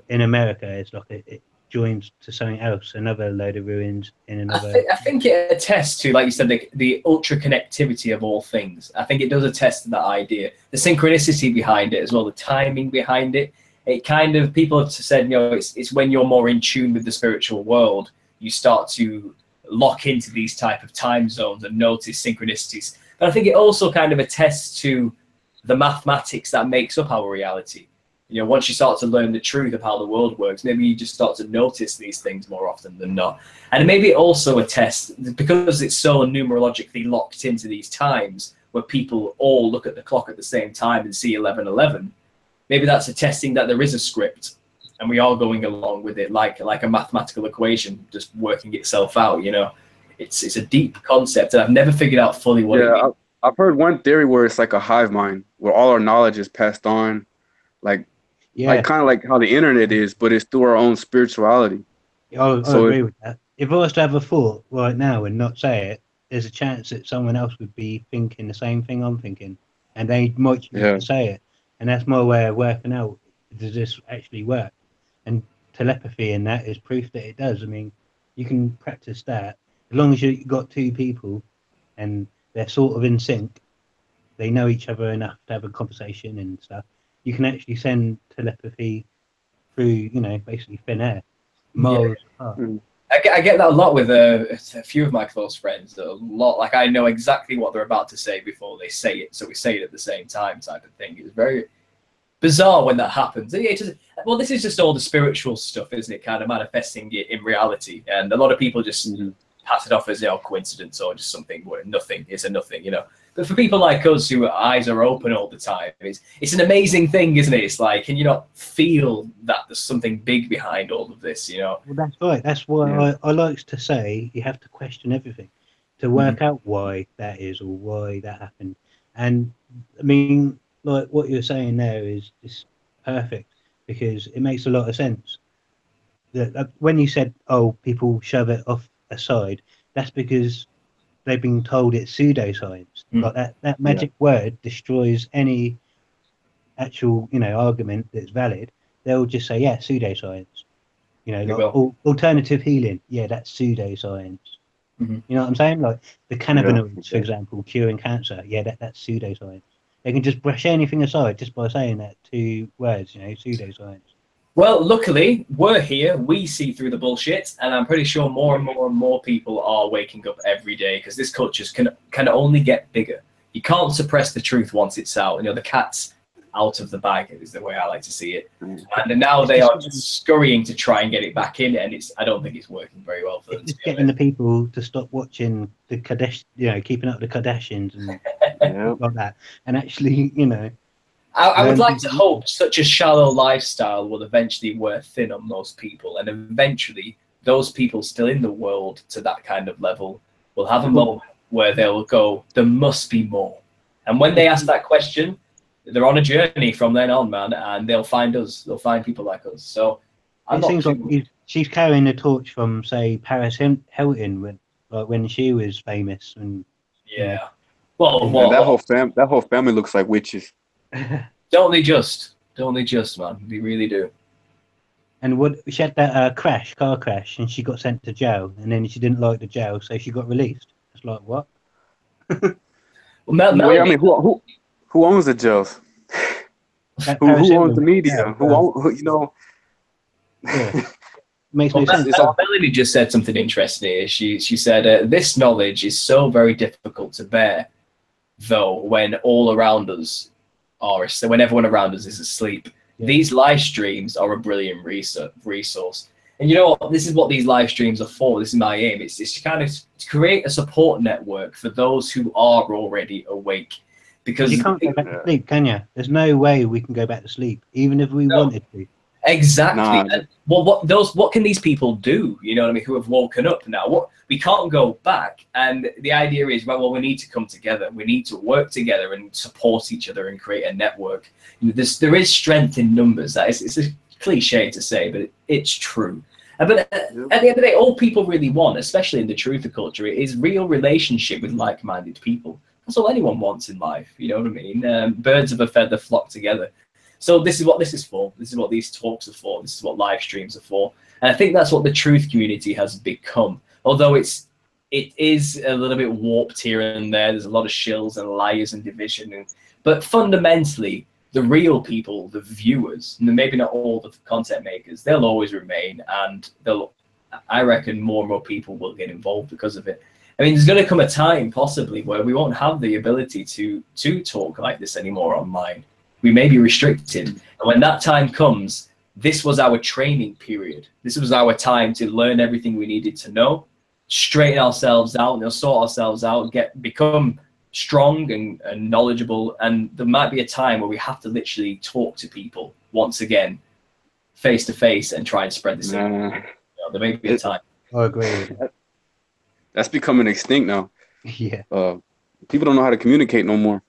In America, it's like it joins to something else, another load of ruins in another. I think it attests to, like you said, the ultra connectivity of all things. I think it does attest to that idea, the synchronicity behind it as well, the timing behind it. It kind of, people have said, it's when you're more in tune with the spiritual world, you start to lock into these type of time zones and notice synchronicities. But I think it also kind of attests to the mathematics that makes up our reality. Once you start to learn the truth of how the world works, maybe you just start to notice these things more often than not. And maybe it also attests, because it's so numerologically locked into these times where people all look at the clock at the same time and see 1111, maybe that's attesting that there is a script and we are going along with it like a mathematical equation just working itself out. It's a deep concept and I've never figured out fully what it means. I've heard one theory where it's like a hive mind where all our knowledge is passed on, like kind of like how the internet is, but it's through our own spirituality. I agree with that. If I was to have a thought right now and not say it, there's a chance that someone else would be thinking the same thing I'm thinking, and they might choose to say it. And that's my way of working out, does this actually work? And telepathy in that is proof that it does. I mean, you can practice that as long as you've got two people and they're sort of in sync, they know each other enough to have a conversation and stuff. You can actually send telepathy through, basically thin air, miles apart. I get that a lot with a few of my close friends. A lot, like I know exactly what they're about to say before they say it, so we say it at the same time, type of thing. It's very bizarre when that happens. Well, this is just all the spiritual stuff, isn't it? Kind of manifesting it in reality, and a lot of people just pass it off as, you know, coincidence or just something where nothing is a nothing, you know. But for people like us who eyes are open all the time, it's an amazing thing, isn't it? It's like, can you not feel that there's something big behind all of this, you know? Well, that's right. That's why I like to say you have to question everything to work out why that is or why that happened. And I mean, like what you're saying there is just perfect because it makes a lot of sense. That when you said, "Oh, people shove it off aside," that's because they've been told it's pseudoscience. Like that magic word destroys any actual, you know, argument that's valid. They'll just say, yeah, pseudoscience. You know, like alternative healing. Yeah, that's pseudoscience. You know what I'm saying? Like the cannabinoids, for example, curing cancer. Yeah, that's pseudoscience. They can just brush anything aside just by saying that two words, you know, pseudoscience. Well, luckily, we're here. We see through the bullshit, and I'm pretty sure more and more people are waking up every day because this culture can only get bigger. You can't suppress the truth once it's out. You know, the cat's out of the bag is the way I like to see it. And now they are just scurrying to try and get it back in, and I don't think it's working very well for them. It's getting the people to stop watching the Kardashians, you know, keeping up with the Kardashians and like that, and actually, you know. I would like to hope such a shallow lifestyle will eventually wear thin on most people, and eventually those people still in the world to that kind of level will have a moment where they'll go, there must be more. And when they ask that question, they're on a journey from then on, man, and they'll find us. They'll find people like us. So it seems like she's carrying the torch from, say, Paris Hilton when she was famous. And yeah, well, that whole family looks like witches. Don't they just, man? They really do. And she had that car crash, and she got sent to jail, and then she didn't like the jail, so she got released. It's like, what? Well, I mean, who owns the jails? Who owns the media? Who you know? Yeah. Makes no sense. Melanie just said something interesting here. She said, this knowledge is so very difficult to bear, though, when all around us when everyone around us is asleep. These live streams are a brilliant resource. And you know what? This is what these live streams are for. This is my aim. It's to kind of create a support network for those who are already awake. Because you can't go back to sleep, can you? There's no way we can go back to sleep, even if we wanted to. Exactly. And, well, what can these people do? You know what I mean? Who have woken up now? We can't go back. And the idea is, well, we need to come together. We need to work together and support each other and create a network. There is strength in numbers. It's a cliche to say, but it's true. But at the end of the day, all people really want, especially in the truther culture, is real relationship with like-minded people. That's all anyone wants in life. You know what I mean? Birds of a feather flock together. So this is what this is for. This is what these talks are for. This is what live streams are for. And I think that's what the truth community has become. Although it is a little bit warped here and there. There's a lot of shills and liars and division. But fundamentally, the real people, the viewers, and maybe not all the content makers, they'll always remain. And I reckon more and more people will get involved because of it. I mean, there's going to come a time possibly where we won't have the ability to talk like this anymore online. We may be restricted. And when that time comes, this was our training period. This was our time to learn everything we needed to know, straighten ourselves out, sort ourselves out, become strong and knowledgeable. And there might be a time where we have to literally talk to people once again, face to face, and try and spread this. There may be a time. I agree. That's becoming extinct now. Yeah. People don't know how to communicate no more.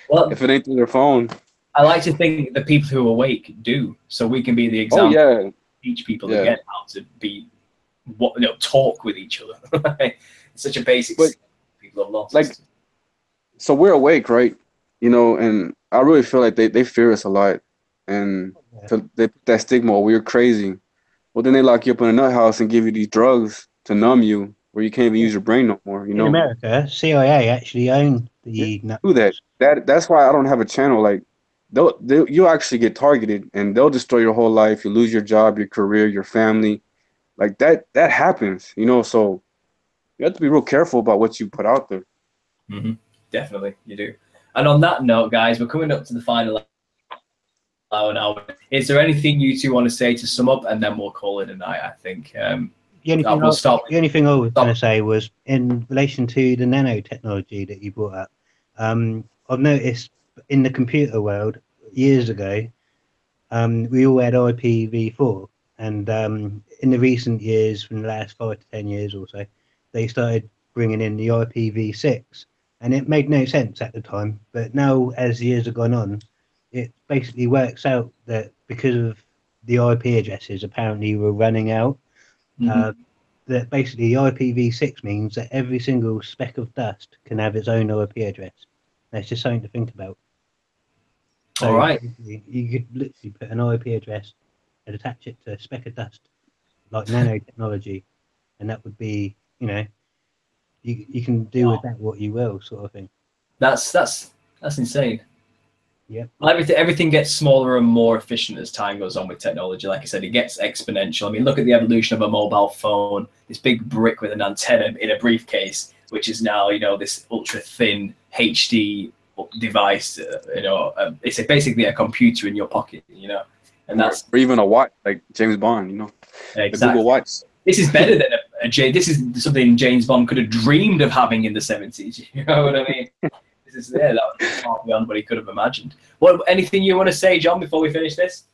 Well, if it ain't through their phone. I like to think that people who are awake do, so we can be the example. Oh, yeah. Teach people again how to talk with each other. It's such a basic skill people have lost. Like, so we're awake, right? You know, and I really feel like they fear us a lot, and they put that stigma, we're crazy. Well, then they lock you up in a nut house and give you these drugs to numb you, where you can't even use your brain no more. You know, in America, CIA actually own the. Do that. That's why I don't have a channel. Like, you'll actually get targeted, and they'll destroy your whole life. You lose your job, your career, your family. Like that happens. You know, so you have to be real careful about what you put out there. Mm-hmm. Definitely, you do. And on that note, guys, we're coming up to the final hour now. Is there anything you two want to say to sum up, and then we'll call it a night? I think. The only we'll stop. the only thing I was going to say was in relation to the nanotechnology that you brought up. I've noticed in the computer world years ago, we all had IPv4, and in the recent years, from the last 5 to 10 years or so, they started bringing in the IPv6, and it made no sense at the time. But now, as years have gone on, it basically works out that because of the IP addresses apparently were running out, that basically IPv6 means that every single speck of dust can have its own IP address. That's just something to think about. So all right, you could literally put an IP address and attach it to a speck of dust, like nanotechnology, and that would be, you know, you can do with that what you will, sort of thing. That's insane. Yeah. Everything gets smaller and more efficient as time goes on with technology. Like I said, it gets exponential. I mean, look at the evolution of a mobile phone, this big brick with an antenna in a briefcase, which is now, you know, this ultra thin HD device. It's basically a computer in your pocket, you know, and that's or even a watch, like James Bond, you know, exactly. the Google Watch. This is better than this is something James Bond could have dreamed of having in the 70s. You know what I mean? That was far beyond what he could have imagined. Anything you want to say, John, before we finish this?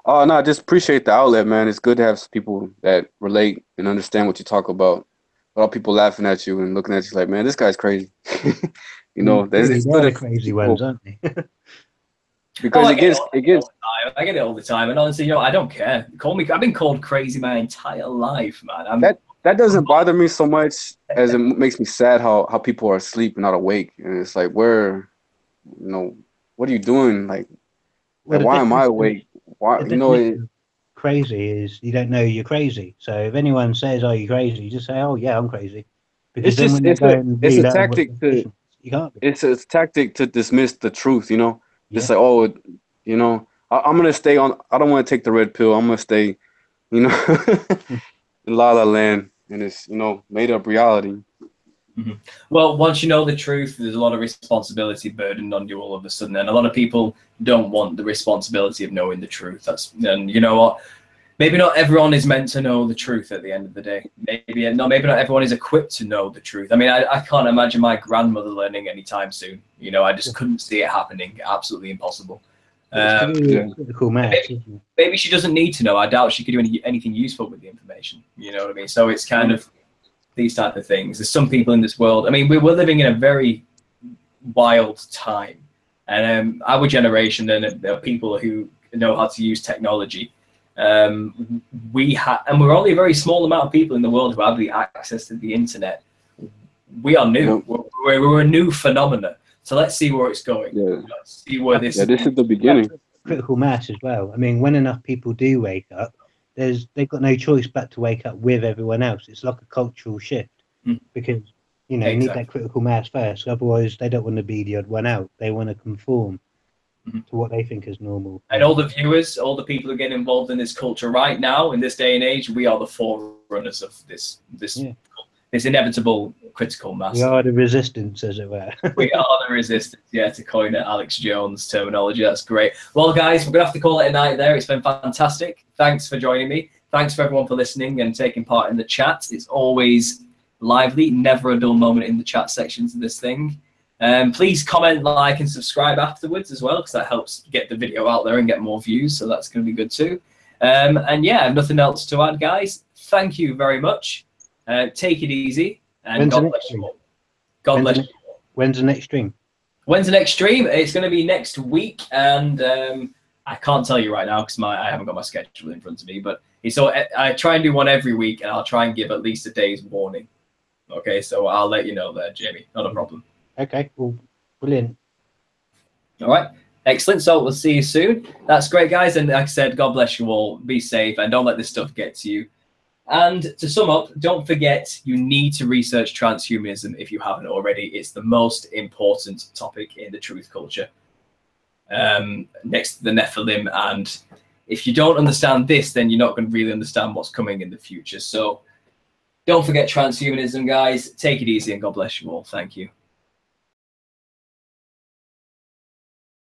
Oh no, just appreciate the outlet, man. It's good to have people that relate and understand what you talk about. Without people laughing at you and looking at you like, man, this guy's crazy. You know, they're the crazy ones, aren't they? Because it gets. I get it all the time, and honestly, you know, I don't care. Call me. I've been called crazy my entire life, man. That doesn't bother me so much as it makes me sad how people are asleep and not awake, and it's like, where, you know, what are you doing? Like why am I awake? Why, you know? Crazy is you don't know you're crazy. So if anyone says, "Are you crazy?" you just say, "Oh yeah, I'm crazy." Because it's a tactic to it's a tactic to dismiss the truth. You know, just like, oh, you know, I'm gonna stay on. I don't want to take the red pill. I'm gonna stay, you know, in La La Land. And it's, you know, made up reality. Well, once you know the truth, there's a lot of responsibility burdened on you all of a sudden, and a lot of people don't want the responsibility of knowing the truth. And you know what? Maybe not everyone is meant to know the truth at the end of the day. Maybe not everyone is equipped to know the truth. I mean, I can't imagine my grandmother learning anytime soon. You know, I just couldn't see it happening. Absolutely impossible. Critical mass, maybe she doesn't need to know. I doubt she could do anything useful with the information. You know what I mean? So it's kind of these type of things. There's some people in this world. I mean, we're living in a very wild time, and our generation and the people who know how to use technology. And we're only a very small amount of people in the world who have the access to the internet. We are new. We're a new phenomena. So let's see where it's going. Let's see where this. Yeah, this is the beginning. Critical mass as well. I mean, when enough people do wake up, they've got no choice but to wake up with everyone else. It's like a cultural shift because, you know, you need that critical mass first. Otherwise, they don't want to be the odd one out. They want to conform to what they think is normal. And all the viewers, all the people who get involved in this culture right now, in this day and age, we are the forerunners of this inevitable critical mass. We are the resistance, as it were. We are the resistance, yeah, to coin it Alex Jones terminology. That's great. Well, guys, we're going to have to call it a night there. It's been fantastic. Thanks for joining me. Thanks for everyone for listening and taking part in the chat. It's always lively, never a dull moment in the chat sections of this thing. Please comment, like, and subscribe afterwards as well, because that helps get the video out there and get more views, so that's going to be good too. And yeah, nothing else to add, guys. Thank you very much. Take it easy, and God bless you all. God bless you all. When's the next stream? When's the next stream? It's going to be next week, and I can't tell you right now because I haven't got my schedule in front of me. But I try and do one every week, and I'll try and give at least a day's warning. Okay, so I'll let you know there, Jamie. Not a problem. Okay, well, brilliant. All right, excellent. So we'll see you soon. That's great, guys. And like I said, God bless you all. Be safe, and don't let this stuff get to you. And to sum up, don't forget, you need to research transhumanism if you haven't already. It's the most important topic in the truth culture, next to the Nephilim. And if you don't understand this, then you're not going to really understand what's coming in the future. So don't forget transhumanism, guys. Take it easy, and God bless you all. Thank you.